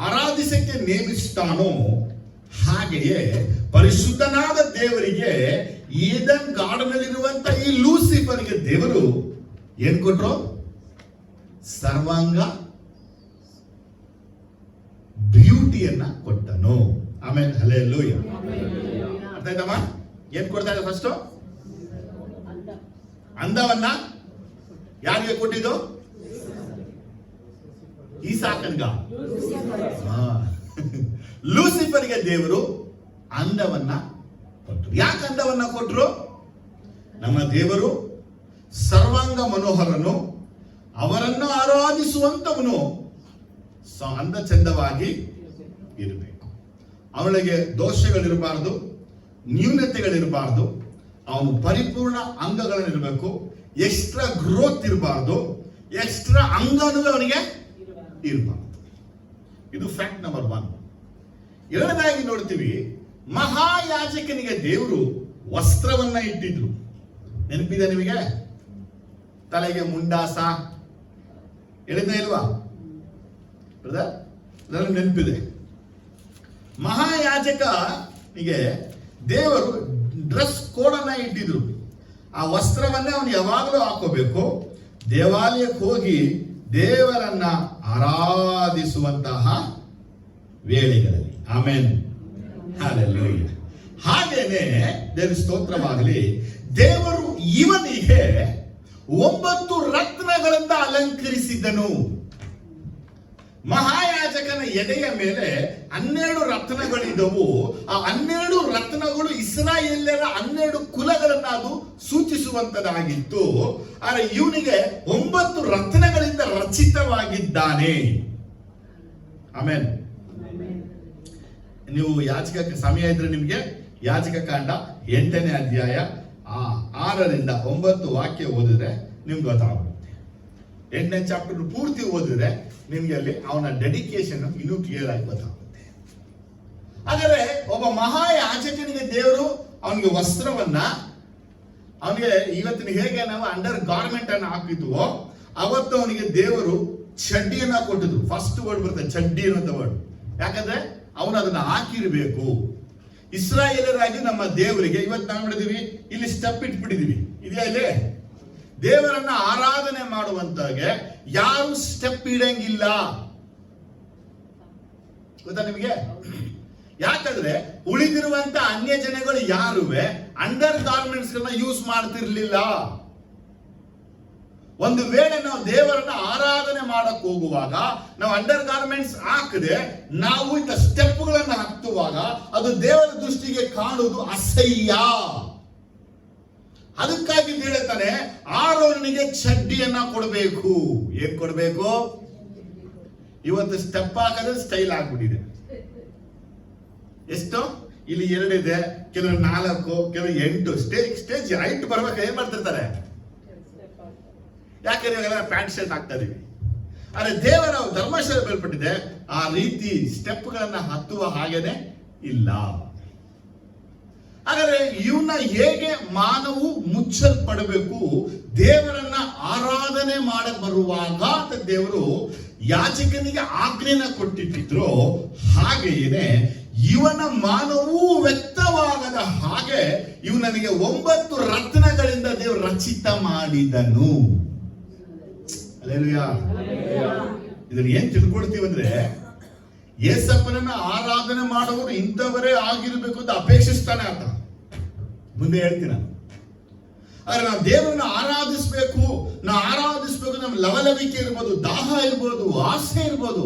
ಆರಾಧಿಸಕ್ಕೆ ನೇಮಿಸ್ತಾನೋ ಹಾಗೆಯೇ ಪರಿಶುದ್ಧನಾದ ದೇವರಿಗೆ ಈಡನ್ ಗಾರ್ಡನ್ ಅಲ್ಲಿರುವಂತ ಈ ಲೂಸಿಫರ್ಗೆ ದೇವರು ಏನ್ ಕೊಟ್ರು? ಸರ್ವಾಂಗ ಬ್ಯೂಟಿಯನ್ನ ಕೊಟ್ಟನು. ಆಮೇಲೆ ಹಲ್ಲೆಲೂಯ. ಅರ್ಥ ಆಯ್ತಮ್ಮ? ಏನ್ ಕೊಡ್ತಾರೆ? ಫಸ್ಟ್ ಅಂದವನ್ನ ಯಾರಿಗೆ ಕೊಟ್ಟಿದ್ದು? ಈಸಾಕನ್ಗ. ಲೂಸಿಫರ್ಗೆ ದೇವರು ಅಂದವನ್ನ ಕೊಟ್ಟರು. ಯಾಕೆ ಅಂದವನ್ನ ಕೊಟ್ಟರು? ನಮ್ಮ ದೇವರು ಸರ್ವಾಂಗ ಮನೋಹರನು, ಅವರನ್ನು ಆರಾಧಿಸುವಂತವನು ಅಂದ ಚಂದವಾಗಿ ಇರಬೇಕು. ಅವಳಿಗೆ ದೋಷಗಳಿರಬಾರದು, ನ್ಯೂನತೆಗಳಿರಬಾರದು. ಅವನು ಪರಿಪೂರ್ಣ ಅಂಗಗಳಿರಬೇಕು. ಎಕ್ಸ್ಟ್ರಾ ಗ್ರೋತ್ ಇರಬಾರ್ದು, ಎಕ್ಸ್ಟ್ರಾ ಅಂಗನೂ ಅವನಿಗೆ ಇರಬಾರ್ದು. ಇದು ಫ್ಯಾಕ್ಟ್ ನಂಬರ್ 1. ಎರಡನೇದಾಗಿ ನೋಡ್ತೀವಿ, ಮಹಾಯಾಜಕನಿಗೆ ದೇವರು ವಸ್ತ್ರವನ್ನ ಇಟ್ಟಿದ್ರು. ನೆನಪಿದೆ ನಿಮಗೆ? ತಲೆಗೆ ಮುಂಡಾಸ ಹೇಳಿದ್ನ ಇಲ್ವಾ? ನನಗೆ ನೆನಪಿದೆ. ಮಹಾಯಾಜಕನಿಗೆ ದೇವರು ಡ್ರೆಸ್ ಕೋಡನ್ನ ಇಟ್ಟಿದ್ರು. ಆ ವಸ್ತ್ರವನ್ನೇ ಅವನು ಯಾವಾಗಲೂ ಹಾಕೋಬೇಕು. ದೇವಾಲಯಕ್ಕೆ ಹೋಗಿ ದೇವರನ್ನ ಆರಾಧಿಸುವಂತಹ ವೇಳೆಗಳಲ್ಲಿ. Amen, hallelujah. ಹಾಗೇನೆ ದೇವರ ಸ್ತೋತ್ರವಾಗಲಿ. ದೇವರು ಇವನಿಗೆ 9 ರತ್ನಗಳಿಂದ ಅಲಂಕರಿಸಿದ್ದನು. ಮಹಾಯಾಜಕನ ಎದೆಯ ಮೇಲೆ 12 ರತ್ನಗಳಿದ್ದವು. ಆ 12 ರತ್ನಗಳು ಇಸ್ರಾಯೇಲ್ಯರ 12 ಕುಲಗಳನ್ನ ಅದು ಸೂಚಿಸುವಂತದಾಗಿತ್ತು. ಆದರೆ ಇವನಿಗೆ 9 ರತ್ನಗಳಿಂದ ರಚಿತವಾಗಿದ್ದಾನೆ. ಆಮೇನ್. ನೀವು ಯಾಜಕ ಸಮಯ ಇದ್ರೆ ನಿಮಗೆ ಯಾಜಕ ಕಾಂಡ 8ನೇ ಅಧ್ಯಾಯ 6ರಿಂದ 9 ವಾಕ್ಯ ಓದಿದ್ರೆ ನಿಮ್ಗೆ ಗೊತ್ತಾಗುತ್ತೆ. 8ನೇ ಚಾಪ್ಟರ್ ಪೂರ್ತಿ ಓದಿದ್ರೆ ನಿಮ್ಗೆ ಅಲ್ಲಿ ಅವನ ಡೆಡಿಕೇಶನ್ ಇನ್ನೂ ಕ್ಲಿಯರ್ ಆಗಿ ಗೊತ್ತಾಗುತ್ತೆ. ಆದರೆ ಒಬ್ಬ ಮಹಾಯಾಜಕನಿಗೆ ದೇವರು ಅವನಿಗೆ ವಸ್ತ್ರವನ್ನ, ಅವನಿಗೆ ಇವತ್ತಿನ ಹೇಗೆ ನಾವು ಅಂಡರ್ ಗಾರ್ಮೆಂಟ್ ಅನ್ನು ಹಾಕಿದ್ವೋ ಅವತ್ತು ಅವನಿಗೆ ದೇವರು ಚಡ್ಡಿಯನ್ನ ಕೊಟ್ಟಿದ್ರು. ಫಸ್ಟ್ ವರ್ಡ್ ಬರುತ್ತೆ ಚಡ್ಡಿ ಅನ್ನೋ ವರ್ಡ್. ಯಾಕಂದ್ರೆ ಅವನು ಅದನ್ನ ಹಾಕಿರ್ಬೇಕು. ಇಸ್ರಾಯೇಲರಾಗಿ ನಮ್ಮ ದೇವರಿಗೆ ಇವತ್ತು ನಾವು ನೋಡಿದೀವಿ, ಇಲ್ಲಿ ಸ್ಟೆಪ್ ಇಟ್ಬಿಟ್ಟಿದೀವಿ. ಇದೆಯಾ ಇಲ್ಲಿ? ದೇವರನ್ನ ಆರಾಧನೆ ಮಾಡುವಂತಾಗೆ ಯಾರು ಸ್ಟೆಪ್ ಇಡಂಗಿಲ್ಲ. ಗೊತ್ತಾ ನಿಮಗೆ? ಯಾಕಂದ್ರೆ ಉಳಿದಿರುವಂತ ಅನ್ಯ ಜನಗಳು ಯಾರುವೆ ಅಂಡರ್ ಗಾರ್ಮೆಂಟ್ಸ್ ಯೂಸ್ ಮಾಡ್ತಿರ್ಲಿಲ್ಲ. ಒಂದು ವೇಳೆ ನಾವು ದೇವರನ್ನ ಆರಾಧನೆ ಮಾಡಕ್ ಹೋಗುವಾಗ ನಾವು ಅಂಡರ್ ಗಾರ್ಮೆಂಟ್ಸ್ ಹಾಕದೆ ನಾವು ಇಂಥ ಸ್ಟೆಪ್ಗಳನ್ನ ಹತ್ತುವಾಗ ಅದು ದೇವರ ದೃಷ್ಟಿಗೆ ಕಾಣುವುದು ಅಸಹ್ಯ. ಅದಕ್ಕಾಗಿ ಹೇಳ್ತಾನೆ ಆರೋನಿಗೆ ಚಡ್ಡಿಯನ್ನ ಕೊಡಬೇಕು. ಏನ್ ಕೊಡಬೇಕು? ಇವತ್ತು ಸ್ಟೆಪ್ ಹಾಕಿದ್ರೆ ಸ್ಟೈಲ್ ಆಗ್ಬಿಟ್ಟಿದೆ. ಎಷ್ಟು? ಇಲ್ಲಿ 2 ಇದೆ, ಕೆಲವರು 4, ಕೆಲವರು 8. ಸ್ಟೇಜ್ ಹೈಟ್ ಬರ್ಬೇಕು ಏನ್ ಮಾಡ್ತಿರ್ತಾರೆ? ಯಾಕಂದ್ರೆ ಇವಾಗೆಲ್ಲ ಪ್ಯಾಂಟ್ ಶರ್ಟ್ ಹಾಕ್ತಾ ಇದೀವಿ. ಆದ್ರೆ ದೇವರ ಧರ್ಮಶಾಲೆ ಬಲ್ಪಟ್ಟಿದೆ, ಆ ರೀತಿ ಸ್ಟೆಪ್ಗಳನ್ನ ಹತ್ತುವ ಹಾಗೇನೆ ಇಲ್ಲ. ಹಾಗಾದ್ರೆ ಇವನ್ನ ಹೇಗೆ ಮಾನವು ಮುಚ್ಚಲ್ಪಡಬೇಕು? ದೇವರನ್ನ ಆರಾಧನೆ ಮಾಡ ಬರುವಾಗ ದೇವರು ಯಾಜಕನಿಗೆ ಆಜ್ಞೆನ ಕೊಟ್ಟಿಟ್ಟಿದ್ರು, ಹಾಗೆಯೇ ಇವನ ಮಾನವೂ ವ್ಯಕ್ತವಾಗದ ಹಾಗೆ ಇವನಿಗೆ 9 ರತ್ನಗಳಿಂದ ದೇವರು ರಚಿತ ಮಾಡಿದನು. ಹಲ್ಲೆಲೂಯಾ. ಇದನ್ನ ಏನ್ ತಿಳ್ಕೊಳ್ತೀವಿ ಅಂದ್ರೆ, ಯೇಸಪ್ಪನನ್ನ ಆರಾಧನೆ ಮಾಡುವವರು ಇಂಥವರೇ ಆಗಿರ್ಬೇಕು ಅಂತ ಅಪೇಕ್ಷಿಸ್ತಾನೆ ಆತ. ಮುಂದೆ ಹೇಳ್ತೀನಿ ನಾನು. ಆದ್ರೆ ನಾವು ದೇವರನ್ನ ಆರಾಧಿಸ್ಬೇಕು ನಮ್ಮ ಲವಲವಿಕೆ ಇರ್ಬೋದು, ದಾಹ ಇರ್ಬೋದು, ಆಸೆ ಇರ್ಬೋದು.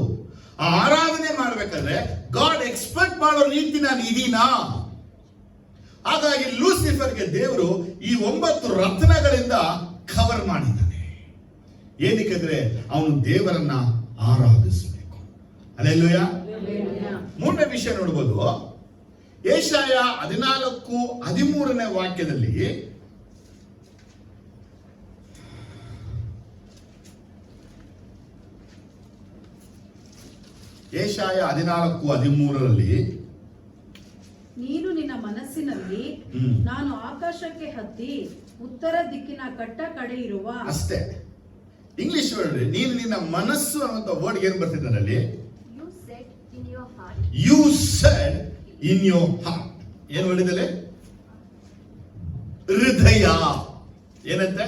ಆ ಆರಾಧನೆ ಮಾಡ್ಬೇಕಾದ್ರೆ ಗಾಡ್ ಎಕ್ಸ್ಪೆಕ್ಟ್ ಮಾಡೋ ರೀತಿ ನಾನು ಇದೀನಾ? ಹಾಗಾಗಿ ಲೂಸಿಫರ್ಗೆ ದೇವರು ಈ 9 ರತ್ನಗಳಿಂದ ಕವರ್ ಮಾಡಿದ್ದಾನೆ. ಏನಕ್ಕೆ? ಅವನು ದೇವರನ್ನ ಆರಾಧಿಸಬೇಕು. ಹಲ್ಲೆಲೂಯಾ. ಮೂರನೇ ವಿಷಯ ನೋಡ್ಬೋದು, ಯೆಶಾಯ 14:13 ವಾಕ್ಯದಲ್ಲಿ ಯೆಶಾಯ 14:13 ನೀನು ನಿನ್ನ ಮನಸ್ಸಿನಲ್ಲಿ ನಾನು ಆಕಾಶಕ್ಕೆ ಹತ್ತಿ ಉತ್ತರ ದಿಕ್ಕಿನ ಕಟ್ಟ ಕಡೆ ಇರುವ, ಅಷ್ಟೇ. ಇಂಗ್ಲಿಷ್ ವರ್ಡ್, ನೀನು ನಿನ್ನ ಮನಸ್ಸು ಅನ್ನುವಂತ ವರ್ಡ್ ಏನ್ ಬರ್ತಿದೆ ಅದರಲ್ಲಿ? You said in your heart. ಏನ್ ಹೇಳಿದಲ್ಲಿ? ಹೃದಯ. ಏನಂತೆ?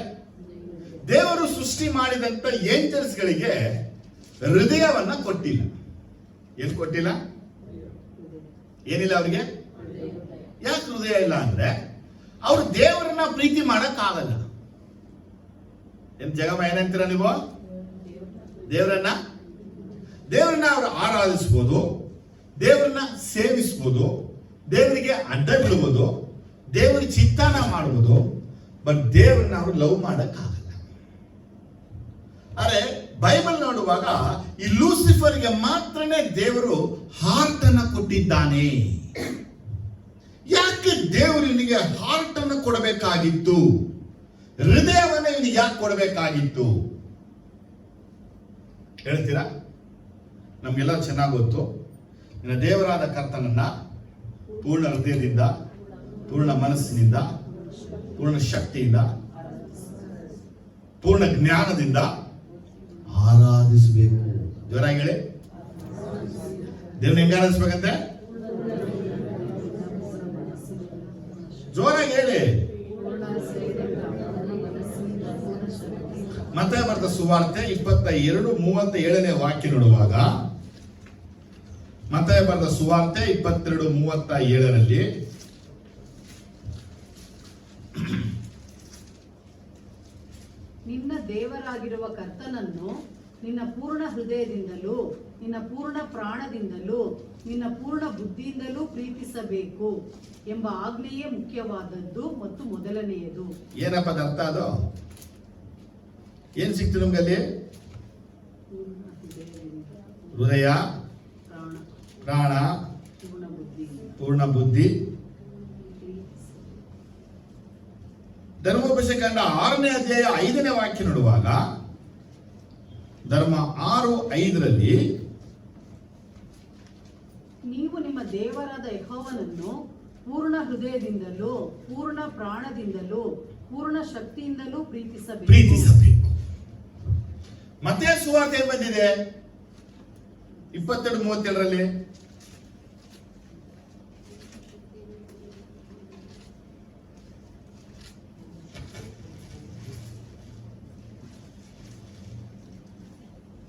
ದೇವರು ಸೃಷ್ಟಿ ಮಾಡಿದಂತ ಏಂಜಲ್ಸ್ ಗಳಿಗೆ ಹೃದಯವನ್ನ ಕೊಟ್ಟಿಲ್ಲ. ಏನ್ ಕೊಟ್ಟಿಲ್ಲ? ಏನಿಲ್ಲ ಅವರಿಗೆ. ಯಾಕೆ ಹೃದಯ ಇಲ್ಲ ಅಂದ್ರೆ, ಅವರು ದೇವರನ್ನ ಪ್ರೀತಿ ಮಾಡಕ್ ಆಗಲ್ಲ. ಏನ್ ಜಗಮ ಏನಂತೀರ ನೀವು? ದೇವರನ್ನ ಅವರು ಆರಾಧಿಸ್ಬೋದು, ದೇವರನ್ನ ಸೇವಿಸ್ಬೋದು, ದೇವರಿಗೆ ಅಡ್ಡ ಬಿಡ್ಬೋದು, ದೇವರ ಚಿತ್ತಾನ ಮಾಡ್ಬೋದು, ಬಟ್ ದೇವರನ್ನ ಅವರು ಲವ್ ಮಾಡಕ್ ಆಗಲ್ಲ. ಅರೆ ಬೈಬಲ್ ನೋಡುವಾಗ ಈ ಲೂಸಿಫರ್ಗೆ ಮಾತ್ರನೇ ದೇವರು ಹಾರ್ಟ್ ಅನ್ನ ಕೊಟ್ಟಿದ್ದಾನೆ. ಯಾಕೆ ದೇವರು ಇವನಿಗೆ ಹಾರ್ಟ್ ಅನ್ನು ಕೊಡಬೇಕಾಗಿತ್ತು? ಹೃದಯವನ್ನ ಇವನಿಗೆ ಯಾಕೆ ಕೊಡಬೇಕಾಗಿತ್ತು ಹೇಳ್ತೀರಾ? ನಮ್ಗೆಲ್ಲ ಚೆನ್ನಾಗಿ ಗೊತ್ತು. ನಿನ್ನ ದೇವರಾದ ಕರ್ತನನ್ನ ಪೂರ್ಣ ಹೃದಯದಿಂದ, ಪೂರ್ಣ ಮನಸ್ಸಿನಿಂದ, ಪೂರ್ಣ ಶಕ್ತಿಯಿಂದ, ಪೂರ್ಣ ಜ್ಞಾನದಿಂದ ಆರಾಧಿಸಬೇಕು. ಜೋರಾಗಿ ಹೇಳಿ. ದೇವ್ರನ್ನ ಹೆಂಗ ಆರಾಧಿಸ್ಬೇಕಂತೆ? ಜೋರಾಗಿ ಹೇಳಿ. ಮತ್ತಾಯ ಬರೆದ ಸುವಾರ್ತೆ 22:37 ವಾಕ್ಯ ನೋಡುವಾಗ, ಮತ್ತಾಯ ಬರೆದ ಸುವಾರ್ತೆ 22:37 ನಿನ್ನ ದೇವರಾಗಿರುವ ಕರ್ತನನ್ನು ನಿನ್ನ ಪೂರ್ಣ ಹೃದಯದಿಂದಲೂ, ನಿನ್ನ ಪೂರ್ಣ ಪ್ರಾಣದಿಂದಲೂ, ನಿನ್ನ ಪೂರ್ಣ ಬುದ್ಧಿಯಿಂದಲೂ ಪ್ರೀತಿಸಬೇಕು ಎಂಬ ಆಜ್ಞೆಯೇ ಮುಖ್ಯವಾದದ್ದು ಮತ್ತು ಮೊದಲನೆಯದು. ಏನಪ್ಪ ಅರ್ಥ? ಅದು ಏನ್ ಸಿಕ್ತು ನಮ್ಗಲ್ಲಿ? ಹೃದಯ, ಪ್ರಾಣ, ಪೂರ್ಣ ಬುದ್ಧಿ. ಧರ್ಮೋಪದೇಶಕಾಂಡ 6ನೇ ಅಧ್ಯಾಯ 5ನೇ ವಾಕ್ಯ ನೋಡುವಾಗ, ಧರ್ಮ 6:5 ನೀವು ನಿಮ್ಮ ದೇವರಾದ ಯೆಹೋವನನ್ನು ಪೂರ್ಣ ಹೃದಯದಿಂದಲೂ, ಪೂರ್ಣ ಪ್ರಾಣದಿಂದಲೂ, ಪೂರ್ಣ ಶಕ್ತಿಯಿಂದಲೂ ಪ್ರೀತಿಸಬೇಕು. ಮತ್ತೆ ಸುವಾರ್ತೆ ಏನ್ ಬಂದಿದೆ? 22:37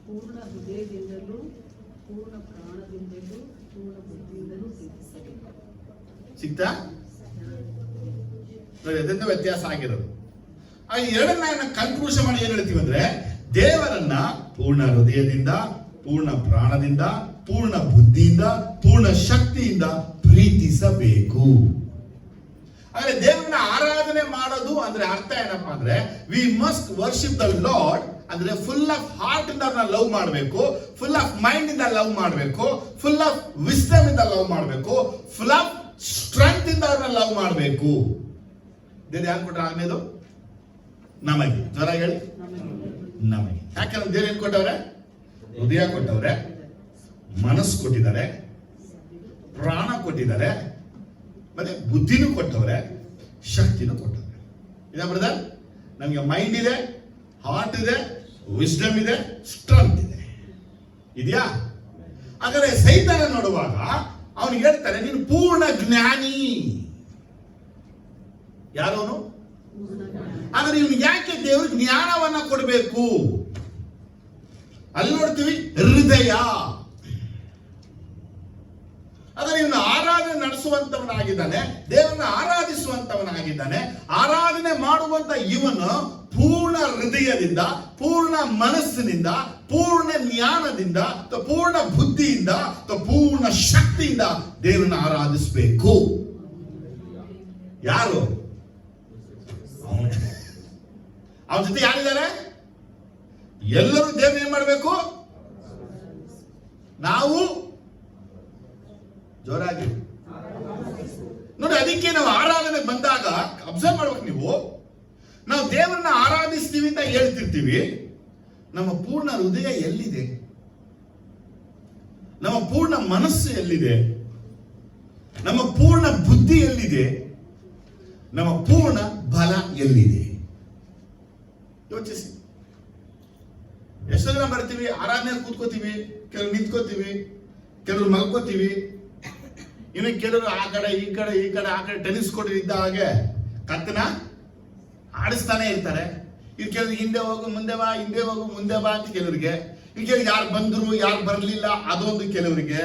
ಪೂರ್ಣ ಹೃದಯದಿಂದಲೂ, ಪೂರ್ಣ ಪ್ರಾಣದಿಂದಲೂ, ಪೂರ್ಣ ಬುದ್ಧಿಯಿಂದಲೂ ಪ್ರೀತಿಸಬೇಕು. ಸಿಕ್ತಾ? ಅದರಿಂದ ವ್ಯತ್ಯಾಸ ಆಗಿರೋದು. ಆ ಎರಡನ್ನ ಕನ್ಕ್ಲೂಷನ್ ಮಾಡಿ ಏನ್ ಹೇಳ್ತೀವಿ ಅಂದ್ರೆ, ದೇವರನ್ನ ಪೂರ್ಣ ಹೃದಯದಿಂದ, ಪೂರ್ಣ ಪ್ರಾಣದಿಂದ, ಪೂರ್ಣ ಬುದ್ಧಿಯಿಂದ, ಪೂರ್ಣ ಶಕ್ತಿಯಿಂದ ಪ್ರೀತಿಸಬೇಕು. ಆದ್ರೆ ದೇವರನ್ನ ಆರಾಧನೆ ಮಾಡೋದು ಅಂದ್ರೆ ಅರ್ಥ ಏನಪ್ಪಾ ಅಂದ್ರೆ, we must worship the lord ಅಂದ್ರೆ ಫುಲ್ ಆಫ್ ಹಾರ್ಟ್ ಇಂದ ಲವ್ ಮಾಡಬೇಕು, ಫುಲ್ ಆಫ್ ಮೈಂಡ್ ಇಂದ ಲವ್ ಮಾಡಬೇಕು, ಫುಲ್ ಆಫ್ ವಿಸ್ಡಮ್ ಇಂದ ಲವ್ ಮಾಡಬೇಕು, ಫುಲ್ ಆಫ್ ಸ್ಟ್ರೆಂತ್ ಇಂದ ಅವ್ರನ್ನ ಲವ್ ಮಾಡಬೇಕು. ದೇವ್ರು ಯಾರು ಕೊಟ್ಟ ಆಗ್ನೇದು? ನಮಗೆ. ಜ್ವರ ಹೇಳಿ. ನಮಗೆ. ಯಾಕಂದ್ರೆ ದೇವ್ರು ಏನ್ ಕೊಟ್ಟವ್ರೆ? ಹೃದಯ ಕೊಟ್ಟವ್ರೆ, ಮನಸ್ಸು ಕೊಟ್ಟಿದ್ದಾರೆ, ಪ್ರಾಣ ಕೊಟ್ಟಿದ್ದಾರೆ, ಮತ್ತೆ ಬುದ್ಧಿನೂ ಕೊಟ್ಟವ್ರೆ, ಶಕ್ತಿನೂ ಕೊಟ್ಟವ್ರೆ. ಇದ ಬ್ರದರ್, ನಮಗೆ ಮೈಂಡ್ ಇದೆ, ಹಾರ್ಟ್ ಇದೆ, ವಿಸ್ಡಮ್ ಇದೆ, ಸ್ಟ್ರೆಂತ್ ಇದೆ. ಇದೆಯಾ? ಹಾಗಾದ್ರೆ ಸೈತಾನ ನೋಡುವಾಗ ಅವನಿಗೆ ಹೇಳ್ತಾರೆ, ನೀನು ಪೂರ್ಣ ಜ್ಞಾನಿ. ಯಾರವನು? ಹಾಗಾದ್ರೆ ಇವನಿಗೆ ಯಾಕೆ ದೇವರು ಜ್ಞಾನವನ್ನ ಕೊಡಬೇಕು? ಅಲ್ಲಿ ನೋಡ್ತೀವಿ ಹೃದಯ. ಆದರೆ ಇವನು ಆರಾಧನೆ ನಡೆಸುವಂತವನಾಗಿದ್ದಾನೆ, ದೇವರನ್ನ ಆರಾಧಿಸುವಂತವನಾಗಿದ್ದಾನೆ. ಆರಾಧನೆ ಮಾಡುವಂತ ಇವನು ಪೂರ್ಣ ಹೃದಯದಿಂದ, ಪೂರ್ಣ ಮನಸ್ಸಿನಿಂದ, ಪೂರ್ಣ ಜ್ಞಾನದಿಂದ, ಪೂರ್ಣ ಬುದ್ಧಿಯಿಂದ, ಪೂರ್ಣ ಶಕ್ತಿಯಿಂದ ದೇವರನ್ನ ಆರಾಧಿಸಬೇಕು. ಯಾರು? ಅವನ ಜೊತೆ ಯಾರಿದ್ದಾರೆ? ಎಲ್ಲರೂ ದೇವ್ರ ಏನ್ ಮಾಡಬೇಕು? ನಾವು ಜೋರಾಗಿ ನೋಡಿ. ಅದಕ್ಕೆ ನಾವು ಆರಾಧನೆಗೆ ಬಂದಾಗ ಅಬ್ಸರ್ವ್ ಮಾಡ್ಬೇಕು ನೀವು. ನಾವು ದೇವರನ್ನ ಆರಾಧಿಸ್ತೀವಿ ಅಂತ ಹೇಳ್ತಿರ್ತೀವಿ, ನಮ್ಮ ಪೂರ್ಣ ಹೃದಯ ಎಲ್ಲಿದೆ? ನಮ್ಮ ಪೂರ್ಣ ಮನಸ್ಸು ಎಲ್ಲಿದೆ? ನಮ್ಮ ಪೂರ್ಣ ಬುದ್ಧಿ ಎಲ್ಲಿದೆ? ನಮ್ಮ ಪೂರ್ಣ ಬಲ ಎಲ್ಲಿದೆ? ಯೋಚಿಸಿ. ಎಷ್ಟೋ ಜನ ಬರ್ತೀವಿ, ಆರಾಧನೆ ಕೂತ್ಕೋತೀವಿ, ಕೆಲವರು ನಿಂತ್ಕೋತೀವಿ, ಕೆಲವರು ಮಲ್ಕೋತೀವಿ, ಇನ್ನು ಕೆಲವರು ಆ ಕಡೆ ಈ ಕಡೆ ಆ ಕಡೆ ಟೆನಿಸ್ ಕೋರ್ಟ್ ಇದ್ದ ಹಾಗೆ ಕತ್ತನ ಆಡಿಸ್ತಾನೆ ಇರ್ತಾರೆ. ಇನ್ನು ಕೆಲವರು ಹಿಂದೆ ಹೋಗು ಮುಂದೆ ಬಾ, ಹಿಂದೆ ಹೋಗು ಮುಂದೆ ಬಾ ಅಂತ ಕೆಲವರಿಗೆ. ಇನ್ನು ಕೆಲವರು ಯಾರು ಬಂದ್ರು ಯಾರು ಬರಲಿಲ್ಲ ಅದೊಂದು ಕೆಲವರಿಗೆ.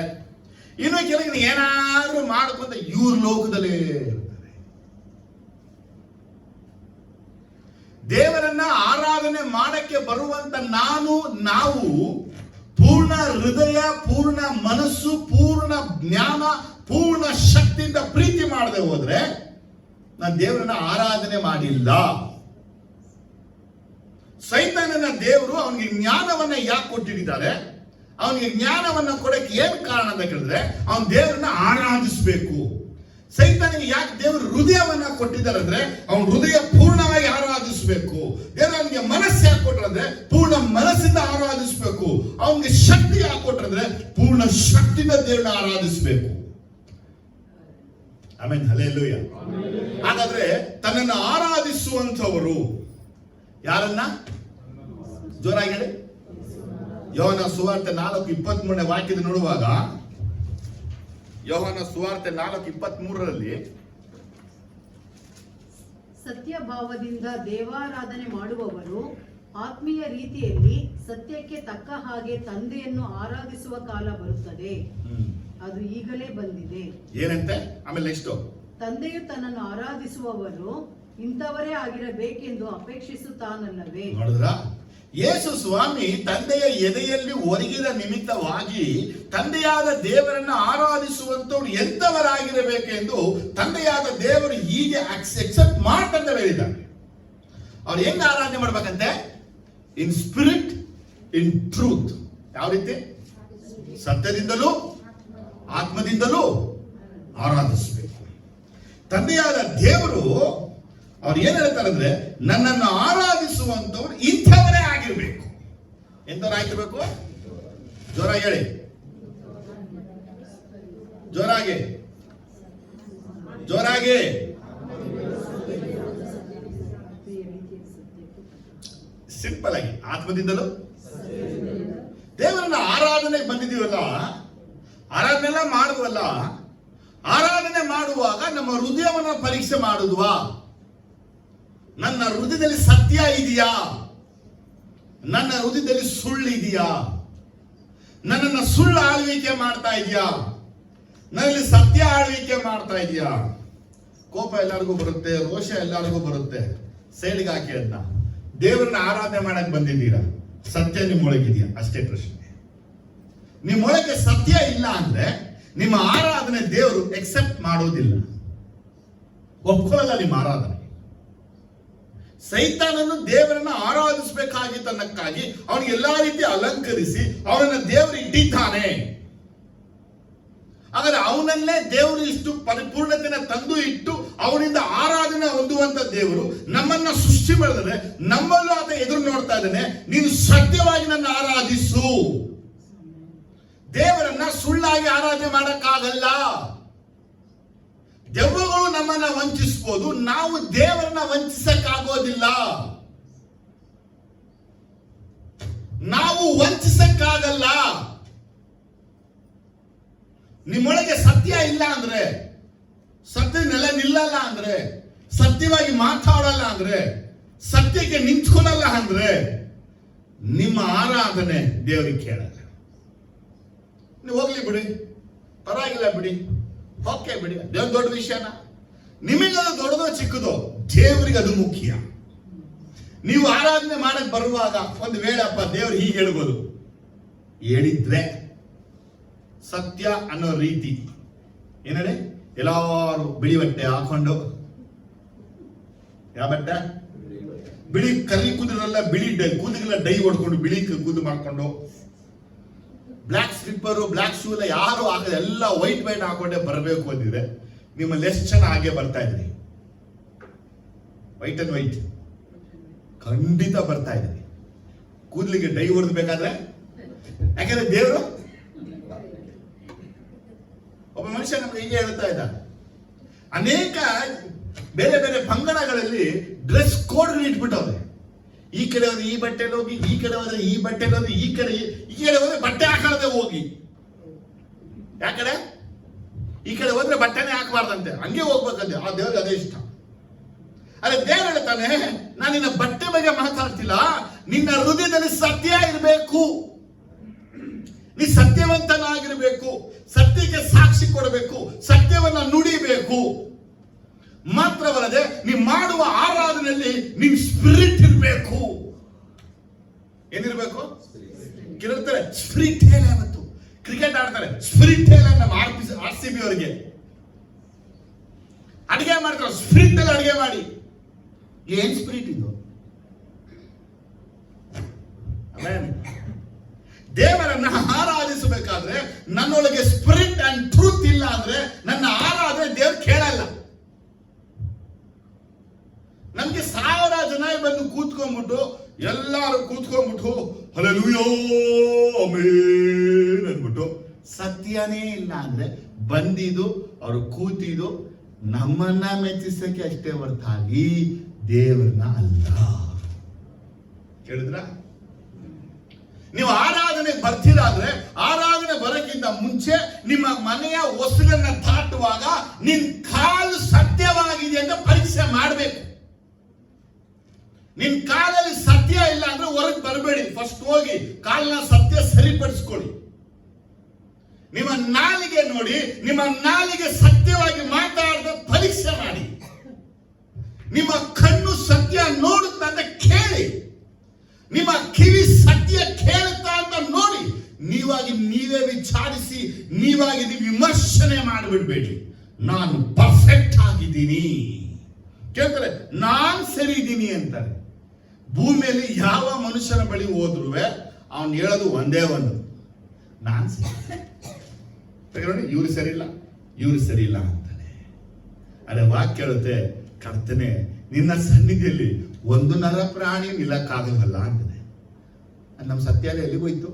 ಇನ್ನು ಕೆಲವರಿಗೆ ಏನಾದ್ರೂ ಮಾಡ್ಕೊಂತ ಇವ್ರ ಲೋಕದಲ್ಲೇ ಇರ್ತಾರೆ. ದೇವರನ್ನ ಆರಾಧನೆ ಮಾಡಕ್ಕೆ ಬರುವಂತ ನಾವು ಪೂರ್ಣ ಹೃದಯ, ಪೂರ್ಣ ಮನಸ್ಸು, ಪೂರ್ಣ ಜ್ಞಾನ, ಪೂರ್ಣ ಶಕ್ತಿಯಿಂದ ಪ್ರೀತಿ ಮಾಡದೆ ಹೋದ್ರೆ ನಾನು ದೇವರನ್ನ ಆರಾಧನೆ ಮಾಡಿಲ್ಲ. ಸೈತಾನನ ದೇವರು ಅವನಿಗೆ ಜ್ಞಾನವನ್ನ ಯಾಕೆ ಕೊಟ್ಟಿದ್ದಾರೆ? ಅವನಿಗೆ ಜ್ಞಾನವನ್ನ ಕೊಡಕ್ಕೆ ಏನ್ ಕಾರಣ ಅಂತ ಕೇಳಿದ್ರೆ ಅವನ ದೇವರನ್ನ ಆರಾಧಿಸಬೇಕು. ಸೈತಾನಿಗೆ ಯಾಕೆ ದೇವರು ಹೃದಯವನ್ನ ಕೊಟ್ಟಿದ್ದಾರೆ ಅಂದ್ರೆ ಅವನ ಹೃದಯ ಪೂರ್ಣವಾಗಿ ಆರಾಧಿಸಬೇಕು. ದೇವರು ಅವನಿಗೆ ಮನಸ್ಸು ಯಾಕೆ ಕೊಟ್ಟರಂದ್ರೆ ಪೂರ್ಣ ಮನಸ್ಸಿಂದ ಆರಾಧಿಸಬೇಕು. ಅವನಿಗೆ ಶಕ್ತಿ ಯಾಕೆ ಕೊಟ್ಟರಂದ್ರೆ ಪೂರ್ಣ ಶಕ್ತಿಯಿಂದ ದೇವರನ್ನ ಆರಾಧಿಸಬೇಕು. ಆಮೇಲೆ ಹಲ್ಲೆಲೂಯಾ. ಹಾಗಾದ್ರೆ ತನ್ನನ್ನು ಆರಾಧಿಸುವಂತವರು ಯಾರನ್ನ? ಜೋರಾಗಿ ಹೇಳಿ. ಯೋಹಾನ ಸುವಾರ್ತೆ 4:23 ವಾಕ್ಯದ ನೋಡುವಾಗ, ಯೋಹಾನ ಸುವಾರ್ತೆ 4:23 ಸತ್ಯಭಾವದಿಂದ ದೇವಾರಾಧನೆ ಮಾಡುವವರು ಆತ್ಮೀಯ ರೀತಿಯಲ್ಲಿ ಸತ್ಯಕ್ಕೆ ತಕ್ಕ ಹಾಗೆ ತಂದೆಯನ್ನು ಆರಾಧಿಸುವ ಕಾಲ ಬರುತ್ತದೆ, ಅದು ಈಗಲೇ ಬಂದಿದೆ. ಏನಂತೆ? ಆಮೇಲೆ ನೆಕ್ಸ್ಟ್, ತಂದೆಯು ತನ್ನನ್ನು ಆರಾಧಿಸುವವರು ಇಂಥವರೇ ಆಗಿರಬೇಕೆಂದು ಅಪೇಕ್ಷಿಸುತ್ತಾನಲ್ಲವೇ? ನೋಡಿದ್ರ? ಯೇಸು ಸ್ವಾಮಿ ತಂದೆಯ ಎದೆಯಲ್ಲಿ ಒರಗಿದ ನಿಮಿತ್ತವಾಗಿ ತಂದೆಯಾದ ದೇವರನ್ನ ಆರಾಧಿಸುವಂತವ್ರು ಎಂತವರಾಗಿರಬೇಕೆಂದು ತಂದೆಯಾದ ದೇವರು ಹೀಗೆ ಅಕ್ಸೆಪ್ಟ್ ಮಾಡ್ತಂತ ಹೇಳಿದ್ದಾರೆ. ಅವ್ರು ಹೆಂಗ ಆರಾಧನೆ ಮಾಡ್ಬೇಕಂತೆ? ಇನ್ ಸ್ಪಿರಿಟ್, ಇನ್ ಟ್ರೂತ್. ಯಾವ ರೀತಿ? ಸತ್ಯದಿಂದಲೂ ಆತ್ಮದಿಂದಲೂ ಆರಾಧಿಸಬೇಕು. ತಂದೆಯಾದ ದೇವರು ಅವ್ರು ಏನ್ ಹೇಳ್ತಾರೆ ಅಂದ್ರೆ ನನ್ನನ್ನು ಆರಾಧಿಸುವಂತವ್ರು ಇಂಥವರೇ ಆಗಿರ್ಬೇಕು. ಎಂತವರಾಗಿರ್ಬೇಕು? ಜೋರಾಗಿ ಹೇಳಿ, ಜೋರಾಗಿ ಜೋರಾಗಿ. ಸಿಂಪಲ್ ಆಗಿ ಆತ್ಮದಿಂದಲೂ ದೇವರನ್ನ ಆರಾಧನೆಗೆ ಬಂದಿದ್ದೀವಲ್ಲ, ಆರಾಧನೆ ಮಾಡುವಲ್ಲ, ಆರಾಧನೆ ಮಾಡುವಾಗ ನಮ್ಮ ಹೃದಯವನ್ನ ಪರೀಕ್ಷೆ ಮಾಡುದುವಾ? ನನ್ನ ಹೃದಯದಲ್ಲಿ ಸತ್ಯ ಇದೆಯಾ? ನನ್ನ ಹೃದಯದಲ್ಲಿ ಸುಳ್ಳು ಇದೆಯಾ? ನನ್ನನ್ನು ಸುಳ್ಳು ಆಳ್ವಿಕೆ ಮಾಡ್ತಾ ಇದೆಯಾ? ನನ್ನಲ್ಲಿ ಸತ್ಯ ಆಳ್ವಿಕೆ ಮಾಡ್ತಾ ಇದೆಯಾ? ಕೋಪ ಎಲ್ಲರಿಗೂ ಬರುತ್ತೆ, ರೋಷ ಎಲ್ಲರಿಗೂ ಬರುತ್ತೆ. ಸೈಡ್ಗೆ ಹಾಕಿ ಅಂತ ದೇವರನ್ನ ಆರಾಧನೆ ಮಾಡಕ್ ಬಂದಿದ್ದೀರಾ? ಸತ್ಯ ನಿಮ್ಮೊಳಗಿದೆಯಾ? ಅಷ್ಟೇ ಪ್ರಶ್ನೆ. ನಿಮ್ಮೊಳಗೆ ಸತ್ಯ ಇಲ್ಲ ಅಂದ್ರೆ ನಿಮ್ಮ ಆರಾಧನೆ ದೇವರು ಎಕ್ಸೆಪ್ಟ್ ಮಾಡೋದಿಲ್ಲ, ಒಪ್ಕೊಳ್ಳಲ್ಲ ನಿಮ್ಮ ಆರಾಧನೆ. ಸೈತಾನನ್ನು ದೇವರನ್ನ ಆರಾಧಿಸಬೇಕಾಗಿದ್ದನ್ನಕ್ಕಾಗಿ ಅವನಿಗೆ ಎಲ್ಲಾ ರೀತಿ ಅಲಂಕರಿಸಿ ಅವನನ್ನ ದೇವರು ಇಟ್ಟಿದ್ದಾನೆ. ಆದರೆ ಅವನನ್ನೇ ದೇವರು ಇಷ್ಟು ಪರಿಪೂರ್ಣತೆನ ತಂದು ಇಟ್ಟು ಅವನಿಂದ ಆರಾಧನೆ ಹೊಂದುವಂತ ದೇವರು ನಮ್ಮನ್ನ ಸೃಷ್ಟಿ ಮಾಡಿದ್ರೆ ನಮ್ಮಲ್ಲೂ ಆತ ಎದುರು ನೋಡ್ತಾ ಇದ್ದಾನೆ. ನೀನು ಸತ್ಯವಾಗಿ ನನ್ನ ಆರಾಧಿಸು. ದೇವರನ್ನ ಸುಳ್ಳಾಗಿ ಆರಾಧನೆ ಮಾಡಕ್ಕಾಗಲ್ಲ. ದೆವ್ವಗಳು ನಮ್ಮನ್ನ ವಂಚಿಸಬಹುದು, ನಾವು ದೇವರನ್ನ ವಂಚಿಸಕ್ಕಾಗೋದಿಲ್ಲ. ನಾವು ವಂಚಿಸಕ್ಕಾಗಲ್ಲ. ನಿಮ್ಮೊಳಗೆ ಸತ್ಯ ಇಲ್ಲ ಅಂದ್ರೆ, ಸತ್ಯ ನೆಲೆ ನಿಲ್ಲಲ್ಲ ಅಂದ್ರೆ, ಸತ್ಯವಾಗಿ ಮಾತಾಡಲ್ಲ ಅಂದ್ರೆ, ಸತ್ಯಕ್ಕೆ ನಿಂತ್ಕೊಳ್ಳಲ್ಲ ಅಂದ್ರೆ ನಿಮ್ಮ ಆರಾಧನೆ ದೇವರಿಗೆ ಕೇಳಲ್ಲ. ನೀವು ಹೋಗ್ಲಿ ಬಿಡಿ, ಪರವಾಗಿಲ್ಲ ಬಿಡಿ, ಓಕೆ ಬಿಡಿ, ದೇವ್ರ ದೊಡ್ಡ ವಿಷಯನ. ನಿಮಗದು ದೊಡ್ಡದೋ ಚಿಕ್ಕದೋ, ದೇವರಿಗೆ ಅದು ಮುಖ್ಯ. ನೀವು ಆರಾಧನೆ ಮಾಡಕ್ ಬರುವಾಗ ಒಂದು ವೇಳೆ ಅಪ್ಪ ದೇವ್ರು ಹೀಗೆ ಹೇಳ್ಬೋದು, ಹೇಳಿದ್ರೆ ಸತ್ಯ ಅನ್ನೋ ರೀತಿ ಏನೇ, ಎಲ್ಲಾರು ಬಿಳಿ ಬಟ್ಟೆ ಹಾಕೊಂಡು, ಯಾವ ಬಟ್ಟೆ, ಬಿಳಿ ಕರಿ ಕೂದಲೆಲ್ಲ ಬಿಳಿ ಕೂದಲೆಲ್ಲ ಡೈ ಹೊಡ್ಕೊಂಡು ಬಿಳಿ ಕೂದಲು ಮಾಡ್ಕೊಂಡು, ಬ್ಲ್ಯಾಕ್ ಸ್ಲಿಪ್ಪರು ಬ್ಲ್ಯಾಕ್ ಶೂ ಎಲ್ಲ ಯಾರು ಹಾಕದೆ ಎಲ್ಲ ವೈಟ್ ಹಾಕೊಂಡೆ ಬರಬೇಕು ಅಂದಿದ್ರೆ ನಿಮ್ಮಲ್ಲಿ ಎಷ್ಟು ಜನ ಹಾಗೆ ಬರ್ತಾ ಇದ್ರಿ? ವೈಟ್ ಅಂಡ್ ವೈಟ್ ಖಂಡಿತ ಬರ್ತಾ ಇದ್ರಿ. ಕೂದಲಿಗೆ ಡೈ ಹೊಡೆದ್ಬೇಕಾದ್ರೆ, ಯಾಕಂದ್ರೆ ದೇವರು ಒಬ್ಬ ಮನುಷ್ಯ ನಮ್ಗೆ ಹೀಗೆ ಹೇಳ್ತಾ ಇದ್ದ. ಅನೇಕ ಬೇರೆ ಬೇರೆ ಪಂಗಡಗಳಲ್ಲಿ ಡ್ರೆಸ್ ಕೋಡ್ ಇಟ್ಬಿಟ್ಟವ್ರೆ. ಈ ಕಡೆ ಹೋದ್ರೆ ಈ ಬಟ್ಟೆಲಿ ಹೋಗಿ, ಈ ಕಡೆ ಹೋದ್ರೆ ಈ ಬಟ್ಟೆಲಿ ಹೋಗಿ, ಈ ಕಡೆ ಹೋದ್ರೆ ಬಟ್ಟೆ ಹಾಕೊಳ್ಳದೆ ಹೋಗಿ. ಯಾಕಡೆ ಈ ಕಡೆ ಹೋದ್ರೆ ಬಟ್ಟೆನೇ ಹಾಕಬಾರ್ದಂತೆ, ಹಂಗೆ ಹೋಗ್ಬೇಕಂತೆ. ಆ ದೇವ್ರಿಗೆ ಅದೇ ಇಷ್ಟ. ಅದೇ ದೇವ್ರು ಹೇಳ್ತಾನೆ, ನಾನು ನಿನ್ನ ಬಟ್ಟೆ ಬಗ್ಗೆ ಮಾತಾಡ್ತಿಲ್ಲ, ನಿನ್ನ ಹೃದಯದಲ್ಲಿ ಸತ್ಯ ಇರಬೇಕು. ನೀ ಸತ್ಯವಂತನಾಗಿರ್ಬೇಕು, ಸತ್ಯಕ್ಕೆ ಸಾಕ್ಷಿ ಕೊಡಬೇಕು, ಸತ್ಯವನ್ನ ನುಡಿಬೇಕು. ಮಾತ್ರವಲ್ಲದೆ ನೀ ಮಾಡುವ ಆರಾಧನೆಯಲ್ಲಿ ನಿನ್ ಸ್ಪಿರಿಟ್ ಇರಬೇಕು. ಏನಿರ್ಬೇಕು? ಕೇಳ್ತಾರೆ ಸ್ಪಿರಿಟ್ ಹೇಳ. ಇವತ್ತು ಕ್ರಿಕೆಟ್ ಆಡ್ತಾರೆ, ಸ್ಪಿರಿಟ್ ಹೇಳ. ನಮ್ಮ RCB ಅವರಿಗೆ ಅಡಿಗೆ ಮಾಡ್ತಾರೆ, ಸ್ಪಿರಿಟ್ ಅಲ್ಲಿ ಅಡಿಗೆ ಮಾಡಿ. ಏನ್ ಸ್ಪಿರಿಟ್ ಇದು? ದೇವರನ್ನ ಆರಾಧಿಸಬೇಕಾದ್ರೆ ನನ್ನೊಳಗೆ ಸ್ಪಿರಿಟ್ ಅಂಡ್ ಟ್ರೂತ್ ಇಲ್ಲ ಅಂದ್ರೆ ನನ್ನ ಆರಾಧನೆ ದೇವ್ರು ಕೇಳಲ್ಲ. ನಮ್ಗೆ 1000 ಜನ ಬಂದು ಕೂತ್ಕೊಂಡ್ಬಿಟ್ಟು ಎಲ್ಲಾರು ಕೂತ್ಕೊಂಡ್ಬಿಟ್ಟು ಹಲ್ಲೆಲೂಯಾ ಆಮೆನ್ ಅಂದ್ಬಿಟ್ಟು ಸತ್ಯನೇ ಇಲ್ಲ ಅಂದ್ರೆ ಬಂದಿದ್ದು ಅವರು ಕೂತಿದ್ದು ನಮ್ಮನ್ನ ಮೆಚ್ಚಿಸಕ್ಕೆ ಅಷ್ಟೇ ಹೊರತಾಗಿ ದೇವರನ್ನ ಅಲ್ಲ. ಕೇಳಿದ್ರ? ನೀವು ಆರಾಧನೆಗೆ ಬರ್ತೀರಾದ್ರೆ ಆರಾಧನೆ ಬರೋಕ್ಕಿಂತ ಮುಂಚೆ ನಿಮ್ಮ ಮನೆಯ ಹೊಸಲನ್ನ ದಾಟುವಾಗ ನಿನ್ ಕಾಲು ಸತ್ಯವಾಗಿದೆ ಅಂತ ಪರೀಕ್ಷೆ ಮಾಡಬೇಕು. ನಿನ್ ಕಾಲಲ್ಲಿ ಸತ್ಯ ಇಲ್ಲ ಅಂದ್ರೆ ಹೊರಗೆ ಬರಬೇಡಿ. ಫಸ್ಟ್ ಹೋಗಿ ಕಾಲನ್ನ ಸತ್ಯ ಸರಿಪಡಿಸ್ಕೊಳ್ಳಿ. ನಿಮ್ಮ ನಾಲಿಗೆ ನೋಡಿ, ನಿಮ್ಮ ನಾಲಿಗೆ ಸತ್ಯವಾಗಿ ಮಾತಾಡದ ಪರೀಕ್ಷೆ ಮಾಡಿ. ನಿಮ್ಮ ಕಣ್ಣು ಸತ್ಯ ನೋಡುತ್ತಾ ಅಂತ ಕೇಳಿ, ನಿಮ್ಮ ಕಿವಿ ಸತ್ಯ ಕೇಳುತ್ತಾ ಅಂತ ನೋಡಿ. ನೀವಾಗಿ ನೀವೇ ವಿಚಾರಿಸಿ, ನೀವಾಗಿ ನೀವು ವಿಮರ್ಶನೆ ಮಾಡಿಬಿಡ್ಬೇಡಿ. ನಾನು ಪರ್ಫೆಕ್ಟ್ ಆಗಿದ್ದೀನಿ ಕೇಳ್ತಾರೆ, ನಾನ್ ಸರಿ ಇದ್ದೀನಿ ಅಂತಾರೆ. ಭೂಮಿಯಲ್ಲಿ ಯಾವ ಮನುಷ್ಯನ ಬಳಿ ಹೋದ್ರು ಅವನು ಹೇಳೋದು ಒಂದೇ ಒಂದು, ನಾನ್ ಸರಿ ನೋಡಿ, ಇವ್ರು ಸರಿ ಇಲ್ಲ, ಇವ್ರು ಸರಿ ಇಲ್ಲ ಅಂತಾನೆ. ಅದೇ ವಾಕ್ಯ ಹೇಳುತ್ತೆ, ಕರ್ತನೆ ನಿನ್ನ ಸನ್ನಿಧಿಯಲ್ಲಿ ಒಂದು ನರ ಪ್ರಾಣಿ ನಿಲ್ಲಕ್ಕಾಗಲ್ಲ ಅಂತಾನೆ. ನಮ್ಮ ಸತ್ಯಾಲಯ ಎಲ್ಲಿಗೋಯ್ತು?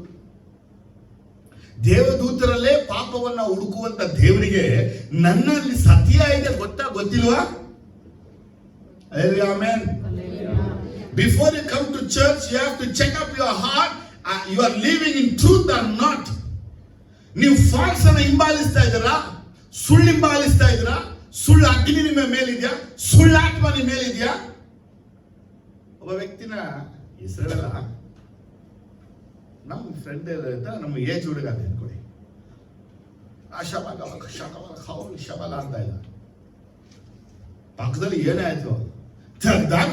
ದೇವದೂತರಲ್ಲೇ ಪಾಪವನ್ನ ಹುಡುಕುವಂತ ದೇವರಿಗೆ ನನ್ನಲ್ಲಿ ಸತ್ಯ ಇದೆ ಗೊತ್ತಿಲ್ವಾ? Amen. Before you come to church, you have to check up your heart. You are living in truth or not. ನೀವು ಫಾಲ್ಸ್ ಅನ್ನ ಹಿಂಬಾಲಿಸ್ತಾ ಇದ್ದೀರಾ, ಸುಳ್ಳು ಹಿಂಬಾಲಿಸ್ತಾ ಇದ್ದೀರಾ? ಸುಳ್ಳು ಅಗ್ನಿ ನಿಮ್ಮ ಮೇಲಿದ್ಯಾ? ಸುಳ್ಳಾತ್ಮ ನಿಮ್ಮ ಮೇಲಿದ್ಯಾ? ಒಬ್ಬ ವ್ಯಕ್ತಿನ ಹೆಸರಲ್ಲ, ನಮ್ಮ ಫ್ರೆಂಡ್ ನಮ್ಮ ಏಜ್ ಹುಡುಗ ಅಂತ ಅನ್ಕೊಳ್ಳಿ. ಶಬಲ ಅಂತ ಇಲ್ಲ, ಪಕ್ಕದಲ್ಲಿ ಏನೇ ಆಯ್ತು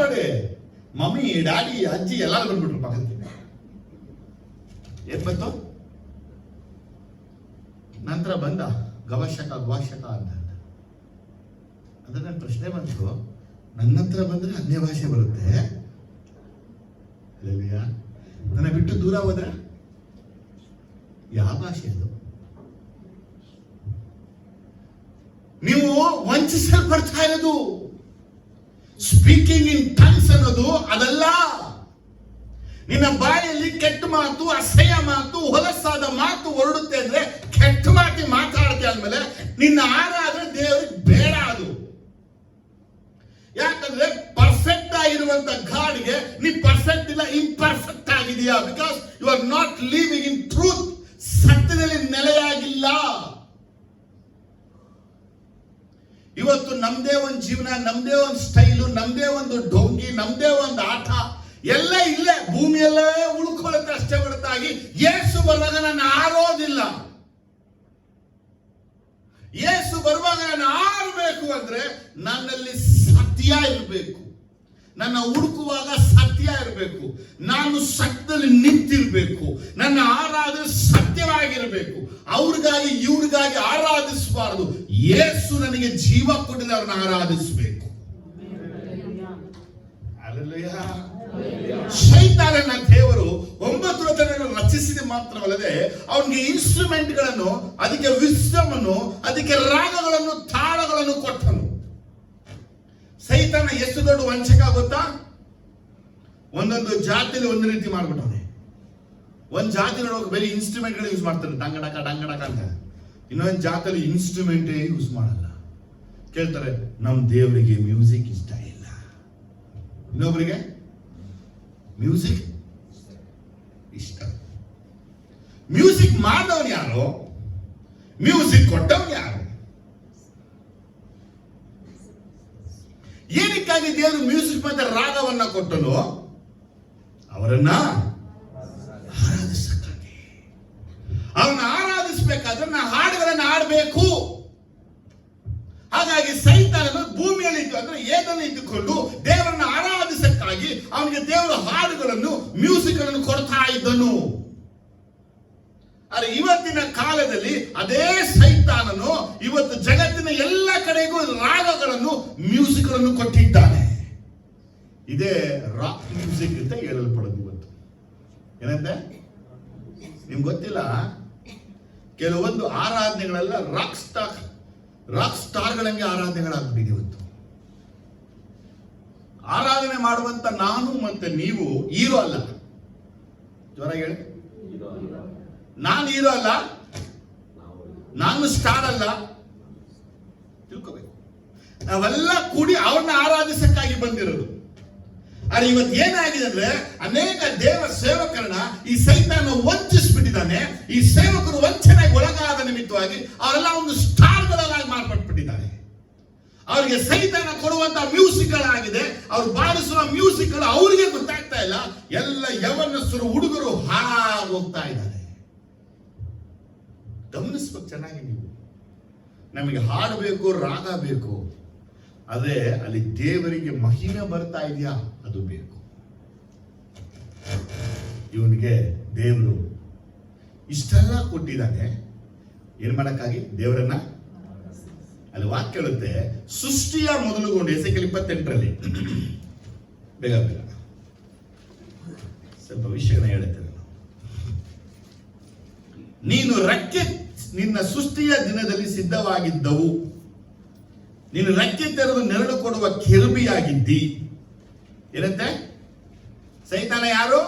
ನೋಡಿ, ಮಮ್ಮಿ ಡ್ಯಾಡಿ ಅಜ್ಜಿ ಎಲ್ಲರೂ ಬಂದ್ಬಿಟ್ರು ಪಕ್ಕಕ್ಕೆ. ಏನ್ ಬಂತು? ನಂತರ ಬಂದ ಗವಶಕ ಅಂತ. ಅಂದ್ರೆ ನನ್ನ ಪ್ರಶ್ನೆ ಬಂತು, ನನ್ನ ಹತ್ರ ಬಂದ್ರೆ ಅನ್ಯ ಭಾಷೆ ಬರುತ್ತೆ, ನನ್ನ ಬಿಟ್ಟು ದೂರ ಹೋದ್ರೆ ಯಾವ ಭಾಷೆ ಅದು? ನೀವು ವಂಚಿಸಲ್ಪಡ್ತಾ ಇರೋದು. ಸ್ಪೀಕಿಂಗ್ ಇನ್ ಟಂಗ್ಸ್ ಅನ್ನೋದು ಅದಲ್ಲ. ನಿನ್ನ ಬಾಯಲ್ಲಿ ಕೆಟ್ಟ ಮಾತು, ಅಸಹ್ಯ ಮಾತು, ಹೊಲಸಾದ ಮಾತು ಹೊರಡುತ್ತೆ ಅಂದ್ರೆ, ಕೆಟ್ಟ ಮಾತಿ ಮಾತಾಡ್ತೆ ಅಂದ್ಮೇಲೆ ನಿನ್ನ ಆರಾಧನೆ ದೇವರಿಗೆ ಬೇಡ. ಅದು ಯಾಕಂದ್ರೆ ಪರ್ಫೆಕ್ಟ್ ಆಗಿರುವಂತ ಗಾಡಿಗೆ ನೀ ಪರ್ಫೆಕ್ಟ್ ಇಲ್ಲ, ಇಂಪರ್ಫೆಕ್ಟ್ ಆಗಿದೆಯಾ? Because you are not living in truth. ಸತ್ಯದಲ್ಲಿ ನೆಲೆಯಾಗಿಲ್ಲ. ಇವತ್ತು ನಮ್ದೇ ಒಂದು ಜೀವನ, ನಮ್ದೇ ಒಂದು ಸ್ಟೈಲು, ನಮ್ದೇ ಒಂದು ಡೊಂಗಿ, ನಮ್ದೇ ಒಂದು ಆಟ, ಎಲ್ಲ ಇಲ್ಲೇ ಭೂಮಿಯಲ್ಲೇ ಉಳ್ಕೊಳ್ಳುತ್ತೆ ಅಷ್ಟೇ ಹೊರತಾಗಿ ಯೇಸು ಬರುವಾಗ ನಾನು ಆರೋದಿಲ್ಲ. ಯೇಸು ಬರುವಾಗ ನಾನು ಆರಬೇಕು ಅಂದ್ರೆ ನನ್ನಲ್ಲಿ ಸತ್ಯ ಇರಬೇಕು. ನನ್ನ ಹುಡುಕುವಾಗ ಸತ್ಯ ಇರಬೇಕು. ನಾನು ಸತ್ಯದಲ್ಲಿ ನಿಂತಿರ್ಬೇಕು. ನನ್ನ ಆರಾಧನೆ ಸತ್ಯವಾಗಿರಬೇಕು. ಅವ್ರಿಗಾಗಿ ಇವ್ರಿಗಾಗಿ ಆರಾಧಿಸಬಾರದು. ಯೇಸು ನನಗೆ ಜೀವ ಕೊಟ್ಟಿದೆ, ಅವ್ರನ್ನ ಆರಾಧಿಸಬೇಕು. ಶೈತಾನನ ದೇವರು 9 ರಥಗಳನ್ನು ರಚಿಸಿದ ಮಾತ್ರವಲ್ಲದೆ ಅವನಿಗೆ ಇನ್ಸ್ಟ್ರೂಮೆಂಟ್ ಗಳನ್ನು, ಅದಕ್ಕೆ ವಿಸ್ಡಮ್ ಅನ್ನು, ಅದಕ್ಕೆ ರಾಗಗಳನ್ನು, ತಾಳಗಳನ್ನು ಕೊಟ್ಟನು. ಸೈತಾನ ಎಷ್ಟು ದೊಡ್ಡ ವಂಚಕ ಗೊತ್ತಾ? ಒಂದೊಂದು ಜಾತಿಯಲ್ಲಿ ಒಂದು ರೀತಿ ಮಾಡ್ಬಿಟ್ಟವನೆ. ಒಂದ್ ಜಾತಿ ನೋಡುವಾಗ ಬೇರೆ ಇನ್ಸ್ಟ್ರೂಮೆಂಟ್ ಗಳು ಯೂಸ್ ಮಾಡ್ತಾರೆ, ಡಂಗಡಕ ಡಂಗಡಕ ಅಂತ. ಇನ್ನೊಂದು ಜಾತಿಯಲ್ಲಿ ಇನ್ಸ್ಟ್ರೂಮೆಂಟೇ ಯೂಸ್ ಮಾಡಲ್ಲ. ಕೇಳ್ತಾರೆ, ನಮ್ ದೇವರಿಗೆ ಮ್ಯೂಸಿಕ್ ಇಷ್ಟ ಇಲ್ಲ. ಇನ್ನೊಬ್ಬರಿಗೆ ಮ್ಯೂಸಿಕ್ ಇಷ್ಟ. ಮ್ಯೂಸಿಕ್ ಮಾಡಿದವನು ಯಾರು? ಮ್ಯೂಸಿಕ್ ಕೊಟ್ಟವನು ಯಾರು? ಏನಕ್ಕಾಗಿ ದೇವರು ಮ್ಯೂಸಿಕ್ ಮತ್ತೆ ರಾಗವನ್ನ ಕೊಟ್ಟನು? ಅವರನ್ನ ಆರಾಧಿಸಕ್ಕಾಗಿ. ಅವನ್ನ ಆರಾಧಿಸಬೇಕಾದ್ರೆ ನಾ ಹಾಡುಗಳನ್ನ ಆಡಬೇಕು. ಹಾಗಾಗಿ ಸೈತಾನನು ಭೂಮಿಯಲ್ಲಿ ಇದ್ದು, ಅಂದ್ರೆ ಏದಲ್ಲಿ ಇದ್ದುಕೊಂಡು ದೇವರನ್ನ ಆರಾಧಿಸಕ್ಕಾಗಿ ಅವನಿಗೆ ದೇವರ ಹಾಡುಗಳನ್ನು, ಮ್ಯೂಸಿಕ್ ಅನ್ನು ಕೊಡ್ತಾ ಇದ್ದನು. ಆದರೆ ಇವತ್ತಿನ ಕಾಲದಲ್ಲಿ ಅದೇ ಸೈತಾನನು ಇವತ್ತು ಜಗತ್ತಿನ ಎಲ್ಲ ಕಡೆಗೂ ರಾಗಗಳನ್ನು, ಮ್ಯೂಸಿಕ್ ಗಳನ್ನು ಕೊಟ್ಟಿದ್ದಾನೆ. ಇದೇ ರಾಕ್ ಮ್ಯೂಸಿಕ್ ಅಂತ ಹೇಳಲ್ಪಡೋದು ಇವತ್ತು. ಏನಂತೆ ನಿಮ್ಗೆ ಗೊತ್ತಿಲ್ಲ, ಕೆಲವೊಂದು ಆರಾಧನೆಗಳೆಲ್ಲ ರಾಕ್ ಸ್ಟಾರ್ಗಳಂಗೆ ಆರಾಧನೆಗಳಾಗ್ಬಿಟ್ಟಿದೆ ಇವತ್ತು. ಆರಾಧನೆ ಮಾಡುವಂತ ನಾನು ಮತ್ತೆ ನೀವು ಹೀರೋ ಅಲ್ಲ. ಜ್ವರ ಹೇಳಿ, ನಾನು ಹೀರೋ ಅಲ್ಲ, ನಾನು ಸ್ಟಾರ್ ಅಲ್ಲ. ತಿಳ್ಕೋಬೇಕು. ನಾವೆಲ್ಲ ಕೂಡಿ ಅವ್ರನ್ನ ಆರಾಧಿಸಕ್ಕಾಗಿ ಬಂದಿರೋದು. ಆದ್ರೆ ಇವತ್ತು ಏನಾಗಿದೆ ಅಂದ್ರೆ ಅನೇಕ ದೇವ ಸೇವಕರನ್ನ ಈ ಸೈತಾನ ವಂಚಿಸ್ಬಿಟ್ಟಿದ್ದಾನೆ. ಈ ಸೇವಕರು ವಂಚನೆಗೆ ಒಳಗಾದ ನಿಮಿತ್ತವಾಗಿ ಅವರೆಲ್ಲ ಒಂದು ಸ್ಟಾರ್ಗಳಾಗಿ ಮಾರ್ಪಟ್ಬಿಟ್ಟಿದ್ದಾರೆ. ಅವರಿಗೆ ಸೈತಾನ ಕೊಡುವಂತಹ ಮ್ಯೂಸಿಕ್ ಗಳಾಗಿದೆ. ಅವ್ರು ಬಾರಿಸುವ ಮ್ಯೂಸಿಕ್ ಗಳು ಅವರಿಗೆ ಗೊತ್ತಾಗ್ತಾ ಇಲ್ಲ. ಎಲ್ಲ ಯವನಸ್ಸರು, ಹುಡುಗರು ಹಾಳಾಗಿ ಹೋಗ್ತಾ ಇದ್ದಾರೆ. ಗಮನಿಸ್ಬೇಕು ಚೆನ್ನಾಗಿ ನೀವು. ನಮಗೆ ಹಾಡಬೇಕು, ರಾಗ ಬೇಕು, ಆದ್ರೆ ಅಲ್ಲಿ ದೇವರಿಗೆ ಮಹಿಮೆ ಬರ್ತಾ ಇದೆಯಾ ಅದು ಬೇಕು. ಇವನಿಗೆ ದೇವರು ಇಷ್ಟೆಲ್ಲ ಕೊಟ್ಟಿದ್ದಾನೆ. ಏನ್ ಮಾಡಕ್ಕಾಗಿ? ದೇವರನ್ನ. ಅಲ್ಲಿ ವಾಕ್ಯ ಹೇಳುತ್ತೆ, ಸೃಷ್ಟಿಯ ಮೊದಲುಗೊಂಡು ಎಸೆಕೆಲ್ 28ರಲ್ಲಿ ಬೇಗ ಬೇಗ ಸ್ವಲ್ಪ ವಿಷಯನ ಹೇಳುತ್ತೇನೆ. ನೀನು ರೆಕ್ಕೆ ನಿನ್ನ ಸೃಷ್ಟಿಯ ದಿನದಲ್ಲಿ ಸಿದ್ಧವಾಗಿದ್ದವು. ನೀನು ರೆಕ್ಕೆ ತೆರೆದು ನೆರಳು ಕೊಡುವ ಕೆರುಬಿಯಾಗಿದ್ದಿ. ಏನಂತೆ? ಸೈತಾನ ಯಾರು?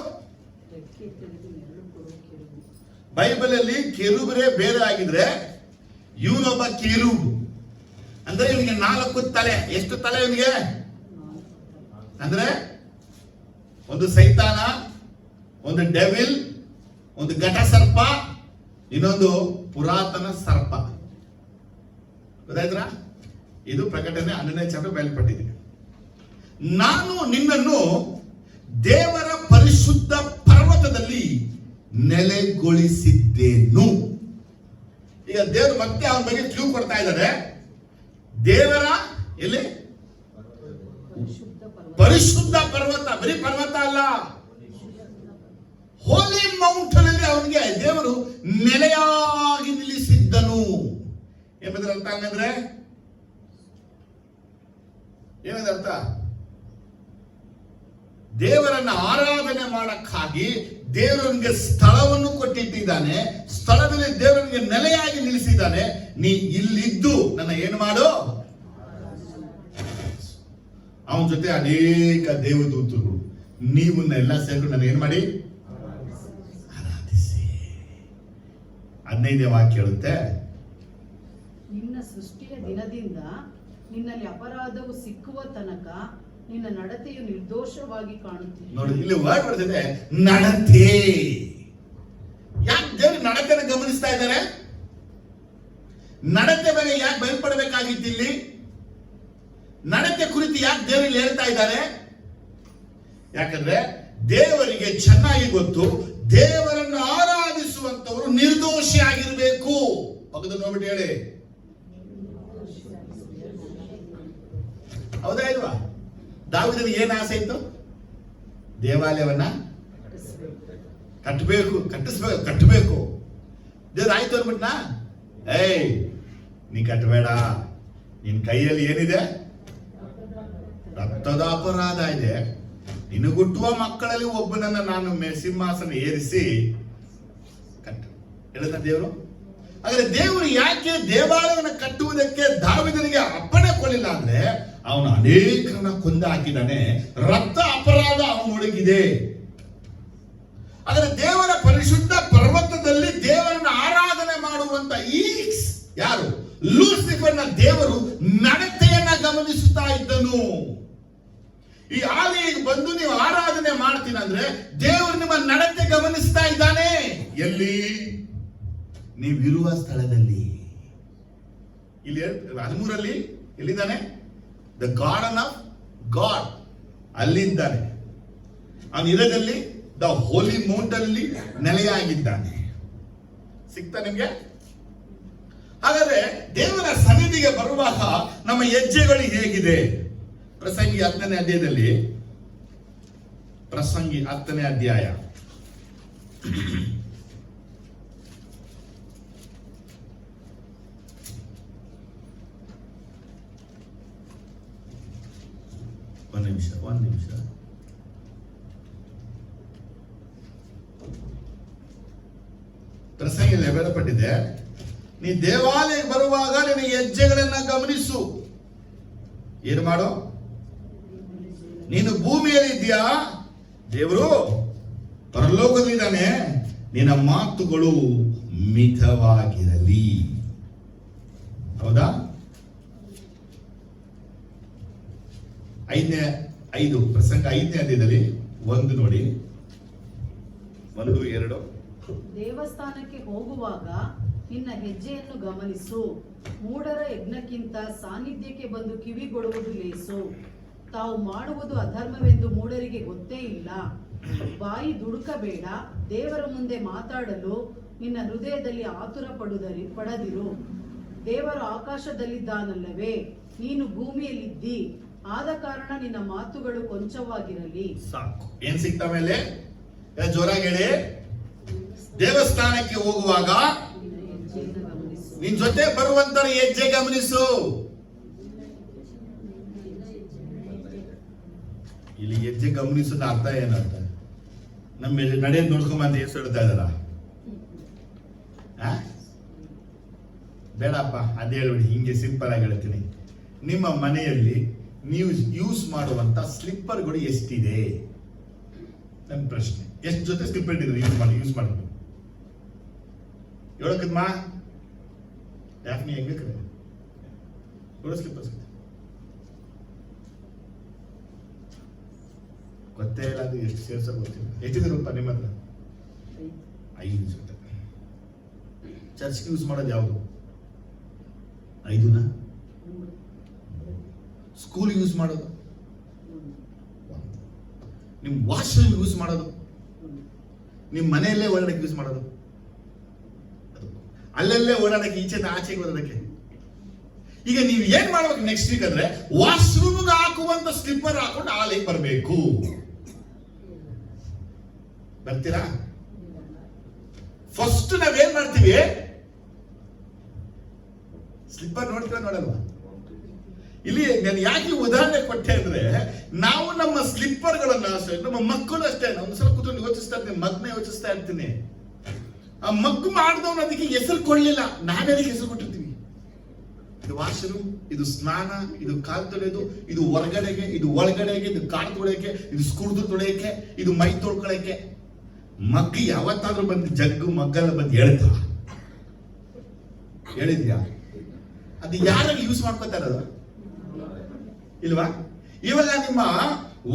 ಬೈಬಲ್ ಅಲ್ಲಿ ಕೆರುಬರೇ ಬೇರೆ ಆಗಿದ್ರೆ ಇವನೊಬ್ಬ ಕೆರೂಬ್. ಅಂದ್ರೆ ಇವನಿಗೆ 4 ತಲೆ. ಎಷ್ಟು ತಲೆ ಇವನಿಗೆ? ಅಂದ್ರೆ ಒಂದು ಸೈತಾನ, ಒಂದು ಡೆವಿಲ್, ಒಂದು ಘಟ ಸರ್ಪ, ಇನ್ನೊಂದು ಪುರಾತನ ಸರ್ಪ. ಗೊತ್ತಾಯ್ತಾ? ಇದು ಪ್ರಕಟಣೆ 12ನೇ ಚಾಪ್ಟರ್ ಬಯಲ್ಪಟ್ಟಿದೆ. ನಾನು ನಿನ್ನನ್ನು ದೇವರ ಪರಿಶುದ್ಧ ಪರ್ವತದಲ್ಲಿ ನೆಲೆಗೊಳಿಸಿದ್ದೇನು. ಈಗ ದೇವರು ಮತ್ತೆ ಅವನ ಬಗ್ಗೆ ಕ್ಲೂ ಕೊಡ್ತಾ ಇದ್ದಾರೆ. ದೇವರ ಎಲ್ಲಿ? ಪರಿಶುದ್ಧ ಪರ್ವತ. ಬರೀ ಪರ್ವತ ಅಲ್ಲ, ಹೋಲಿ ಮೌಂಟನ್ ಅಲ್ಲಿ ಅವನಿಗೆ ದೇವರು ನೆಲೆಯಾಗಿ ನಿಲ್ಲಿಸಿದ್ದನು. ಎಂಬುದರ ಅರ್ಥ ಹಂಗಂದ್ರೆ ಏನದ ಅರ್ಥ? ದೇವರನ್ನ ಆರಾಧನೆ ಮಾಡಕ್ಕಾಗಿ ದೇವರನಿಗೆ ಸ್ಥಳವನ್ನು ಕೊಟ್ಟಿದ್ದಾನೆ. ಸ್ಥಳದಲ್ಲಿ ದೇವರನಿಗೆ ನೆಲೆಯಾಗಿ ನಿಲ್ಲಿಸಿದ್ದಾನೆ. ನೀ ಇಲ್ಲಿದ್ದು ನನ್ನ ಏನು ಮಾಡು? ಅವನ ಜೊತೆ ಅನೇಕ ದೇವದೂತರು, ನೀವನ್ನೆಲ್ಲ ಸೇರಿಕೊಂಡು ನನ್ನ ಏನು ಮಾಡಿ? ಆರಾಧಿಸಿ. 15ನೇ ವಾಕ್ಯ ಹೇಳುತ್ತೆ, ನಿನ್ನ ಸೃಷ್ಟಿಯ ದಿನದಿಂದ ನಿನ್ನಲ್ಲಿ ಅಪರಾಧವು ಸಿಕ್ಕುವ ತನಕ ನಿನ್ನ ನಡತೆಯು ನಿರ್ದೋಷವಾಗಿ ಕಾಣುತ್ತಿದೆ. ನೋಡಿ, ಇಲ್ಲಿ ವರ್ಡ್ ಬರ್ತಿದೆ ನಡತೆ. ಯಾಕೆ ದೇವರು ನಡತೆನ ಗಮನಿಸ್ತಾ ಇದ್ದಾರೆ? ನಡತೆ ಬಗ್ಗೆ ಯಾಕೆ ಬಯಲ್ಪಡಬೇಕಾಗಿತ್ತು? ಇಲ್ಲಿ ನಡತೆ ಕುರಿತು ಯಾಕೆ ದೇವರು ಹೇಳ್ತಾ ಇದ್ದಾರೆ? ಯಾಕಂದ್ರೆ ದೇವರಿಗೆ ಚೆನ್ನಾಗಿ ಗೊತ್ತು, ದೇವರನ್ನು ಆರಾಧಿಸುವಂತವರು ನಿರ್ದೋಷಿಯಾಗಿರ್ಬೇಕು. ಪಕ್ಕದ ನೋಡ್ಬಿಟ್ಟು ಹೇಳಿ, ಹೌದಾ ಇಲ್ವಾ? ದಾವೀದನಿಗೆ ಏನ್ ಆಸೆ ಇತ್ತು? ದೇವಾಲಯವನ್ನ ಕಟ್ಟಬೇಕು. ದೇವ್ರು ಆಯ್ತು ಅನ್ಬಿಟ್ನಾ? ಏಯ್, ನೀ ಕಟ್ಟಬೇಡ, ನಿನ್ ಕೈಯಲ್ಲಿ ಏನಿದೆ? ರಕ್ತದ ಅಪರಾಧ ಇದೆ. ನಿನಗುಟ್ಟುವ ಮಕ್ಕಳಲ್ಲಿ ಒಬ್ಬನನ್ನ ನಾನು ಸಿಂಹಾಸನ ಏರಿಸಿ ಕಟ್ಟು ಹೇಳಿದ ದೇವರು. ಆದರೆ ದೇವರು ಯಾಕೆ ದೇವಾಲಯವನ್ನು ಕಟ್ಟುವುದಕ್ಕೆ ದಾವೀದನಿಗೆ ಅಪ್ಪಣೆ ಕೊಡಲಿಲ್ಲ ಅಂದ್ರೆ, ಅವನು ಅನೇಕರನ್ನ ಕೊಂದು ಹಾಕಿದ್ದಾನೆ, ರಕ್ತ ಅಪರಾಧ ಅವನೊಳಗಿದೆ. ಆದರೆ ದೇವರ ಪರಿಶುದ್ಧ ಪರ್ವತದಲ್ಲಿ ದೇವರನ್ನ ಆರಾಧನೆ ಮಾಡುವಂತ ಯಾರು? ಲೂಸಿಫರ್ನ ದೇವರು ನಡತೆಯನ್ನ ಗಮನಿಸುತ್ತಾ ಇದ್ದನು. ಈ ಆಲಯಕ್ಕೆ ಬಂದು ನೀವು ಆರಾಧನೆ ಮಾಡ್ತೀನಂದ್ರೆ ದೇವರು ನಿಮ್ಮ ನಡತೆ ಗಮನಿಸ್ತಾ ಇದ್ದಾನೆ. ಎಲ್ಲಿ? ನೀವಿರುವ ಸ್ಥಳದಲ್ಲಿ. ಇಲ್ಲಿ 13 ಎಲ್ಲಿದ್ದಾನೆ? ದ ಗಾರ್ಡನ್ ಆಫ್ ಗಾಡ್, ಅಲ್ಲಿದ್ದಾನೆ. ಅವನ ಇರದಲ್ಲಿ ದ ಹೋಲಿ ಮೌಂಟ್ ಅಲ್ಲಿ ನೆಲೆಯಾಗಿದ್ದಾನೆ. ಸಿಗ್ತಾ ನಿಮ್ಗೆ? ಹಾಗಾದ್ರೆ ದೇವರ ಸನ್ನಿಧಿಗೆ ಬರುವಾಗ ನಮ್ಮ ಹೆಜ್ಜೆಗಳು ಹೇಗಿದೆ? ಪ್ರಸಂಗಿ 10ನೇ ಅಧ್ಯಾಯದಲ್ಲಿ, ಪ್ರಸಂಗಿ 10ನೇ ಅಧ್ಯಾಯ ಒಂದು ನಿಮಿಷ. ಪ್ರಸಂಗಿಯಲ್ಲಿ ಹೇಳಲ್ಪಟ್ಟಿದೆ, ನೀ ದೇವಾಲಯಕ್ಕೆ ಬರುವಾಗ ನಿನ್ನ ಹೆಜ್ಜೆಗಳನ್ನ ಗಮನಿಸು. ಏನು ಮಾಡು? ನೀನು ಭೂಮಿಯಲ್ಲಿ ಇದೆಯಾ? ದೇವರು ಪರಲೋಕದಲ್ಲಿದ್ದಾನೆ. ನಿನ್ನ ಮಾತುಗಳು ಮಿತವಾಗಿರಲಿ. ಹೌದಾ? 5 ಪ್ರಸಂಗ 5ನೇ ಅಧ್ಯಾಯದಲ್ಲಿ 1 ನೋಡಿ, 1, 2. ದೇವಸ್ಥಾನಕ್ಕೆ ಹೋಗುವಾಗ ನಿನ್ನ ಹೆಜ್ಜೆಯನ್ನು ಗಮನಿಸು. ಮೂಢರ ಯಜ್ಞಕ್ಕಿಂತ ಸಾನ್ನಿಧ್ಯಕ್ಕೆ ಬಂದು ಕಿವಿಗೊಡುವುದು ಲೇಸು. ತಾವು ಮಾಡುವುದು ಅಧರ್ಮವೆಂದು ಮೂಢರಿಗೆ ಗೊತ್ತೇ ಇಲ್ಲ. ಬಾಯಿ ದುಡುಕಬೇಡ. ದೇವರ ಮುಂದೆ ಮಾತಾಡಲು ನಿನ್ನ ಹೃದಯದಲ್ಲಿ ಆತುರ ಪಡದಿರು. ದೇವರು ಆಕಾಶದಲ್ಲಿದ್ದಾನಲ್ಲವೇ? ನೀನು ಭೂಮಿಯಲ್ಲಿದ್ದಿ. ಆದ ಕಾರಣ ನಿನ್ನ ಮಾತುಗಳು ಕೊಂಚವಾಗಿರಲಿ. ಸಾಕು. ಏನ್ ಸಿಗ್ತಾ ಮೇಲೆ? ಜೋರಾಗಿ ಹೇಳಿ. ದೇವಸ್ಥಾನಕ್ಕೆ ಹೋಗುವಾಗ ನಿನ್ ಜೊತೆ ಬರುವಂತರ ಹೆಜ್ಜೆ ಗಮನಿಸು. ಇಲ್ಲಿ ಹೆಜ್ಜೆ ಗಮನಿಸೋದ ಅರ್ಥ ಏನಂತ? ನಮ್ಮ ನಡೆಯೋದು ನೋಡ್ಕೊಂಬಂದು ಎಷ್ಟು ಹೇಳ್ತಾ ಇದಾರ? ಬೇಡಪ್ಪ, ಅದೇ ಹೇಳ್ಬಿಡಿ. ಹಿಂಗೆ ಸಿಂಪಲ್ ಆಗಿ ಹೇಳ್ತೀನಿ. ನಿಮ್ಮ ಮನೆಯಲ್ಲಿ ನೀವು ಯೂಸ್ ಮಾಡುವಂತ ಸ್ಲಿಪ್ಪರ್ಗಳು ಎಷ್ಟಿದೆ? ನನ್ನ ಪ್ರಶ್ನೆ. ಎಷ್ಟು ಜೊತೆ ಸ್ಲಿಪ್ಪರ್ ಇಟ್ಟಿದ್ರು ಯೂಸ್ ಮಾಡಿದ್ರು? ಹೇಳೋಕದ್ಮಾ ಯಾಕೆ ಹೆಂಗೆ ಕರೆ ಏಳು ಸ್ಲಿಪ್ಪರ್ಸ್ ಗೊತ್ತೇ ಇಲ್ಲ. ಅದು ಎಷ್ಟು ಸೇರ್ಸ ಗೊತ್ತಿಲ್ಲ. ಎಷ್ಟಿದೆ ರೂಪಾಯಿ ನಿಮ್ಮ ಹತ್ರ? 5 ಜೊತೆ. ಚರ್ಚ್ಗೆ ಯೂಸ್ ಮಾಡೋದು ಯಾವುದು? 5ನ? ಸ್ಕೂಲ್ ಯೂಸ್ ಮಾಡೋದು? ನಿಮ್ ವಾಶ್ರೂಮ್ ಯೂಸ್ ಮಾಡೋದು? ನಿಮ್ ಮನೆಯಲ್ಲೇ ಓಡಾಡಕ್ಕೆ ಯೂಸ್ ಮಾಡೋದು? ಅಲ್ಲಲ್ಲೇ ಓಡಾಡಕ್ಕೆ, ಈಚೆನ ಆಚೆಗೆ ಓಡಾಡಕ್ಕೆ. ಈಗ ನೀವು ಏನ್ ಮಾಡ್ಬೇಕು ನೆಕ್ಸ್ಟ್ ವೀಕ್ ಅಂದ್ರೆ, ವಾಶ್ರೂಮ್ಗೆ ಹಾಕುವಂತ ಸ್ಲಿಪ್ಪರ್ ಹಾಕೊಂಡು ಆಲಯಕ್ಕೆ ಬರಬೇಕು. ಬರ್ತೀರಾ? ಫಸ್ಟ್ ನಾವೇನ್ ಮಾಡ್ತೀವಿ? ಸ್ಲಿಪ್ಪರ್ ನೋಡ್ತೀರಾ ನೋಡಲ್ವಾ? ಇಲ್ಲಿ ನಾನು ಯಾಕೆ ಉದಾಹರಣೆ ಕೊಟ್ಟೆ ಅಂದ್ರೆ, ನಾವು ನಮ್ಮ ಸ್ಲಿಪ್ಪರ್ಗಳನ್ನ, ನಮ್ಮ ಮಕ್ಕಳು ಅಷ್ಟೇ, ಒಂದ್ಸಲ ಕೂತ್ಕೊಂಡು ಯೋಚಿಸ್ತಾ ಇರ್ತೀನಿ, ಮಗ್ನ ಯೋಚಿಸ್ತಾ ಇರ್ತೀನಿ. ಆ ಮಗ್ಗು ಮಾಡಿದವನು ಅದಕ್ಕೆ ಹೆಸರು ಕೊಡ್ಲಿಲ್ಲ, ನಾವೇ ಅದಕ್ಕೆ ಹೆಸರು ಕೊಟ್ಟಿರ್ತೀವಿ. ಇದು ವಾಶ್ರೂಮ್, ಇದು ಸ್ನಾನ, ಇದು ಕಾಲು ತೊಳೆಯೋದು, ಇದು ಹೊರಗಡೆಗೆ, ಇದು ಒಳಗಡೆಗೆ, ಇದು ಕಾಲು ತೊಳೆಯಕ್ಕೆ, ಇದು ಸ್ಕೂರ್ದು ತೊಳೆಯಕ್ಕೆ, ಇದು ಮೈ ತೊಳ್ಕೊಳಕ್ಕೆ. ಮಗ್ಗಿ ಯಾವತ್ತಾದ್ರೂ ಬಂದು ಜಗ್ಗು ಮಗ್ಗಲ್ಲ ಬಂದು ಹೇಳಿದ್ಯಾ? ಅದು ಯಾರಾಗಿ ಯೂಸ್ ಮಾಡ್ಕೊತಾ ಇರೋದು ಇಲ್ವಾ? ಇವಾಗ ನಿಮ್ಮ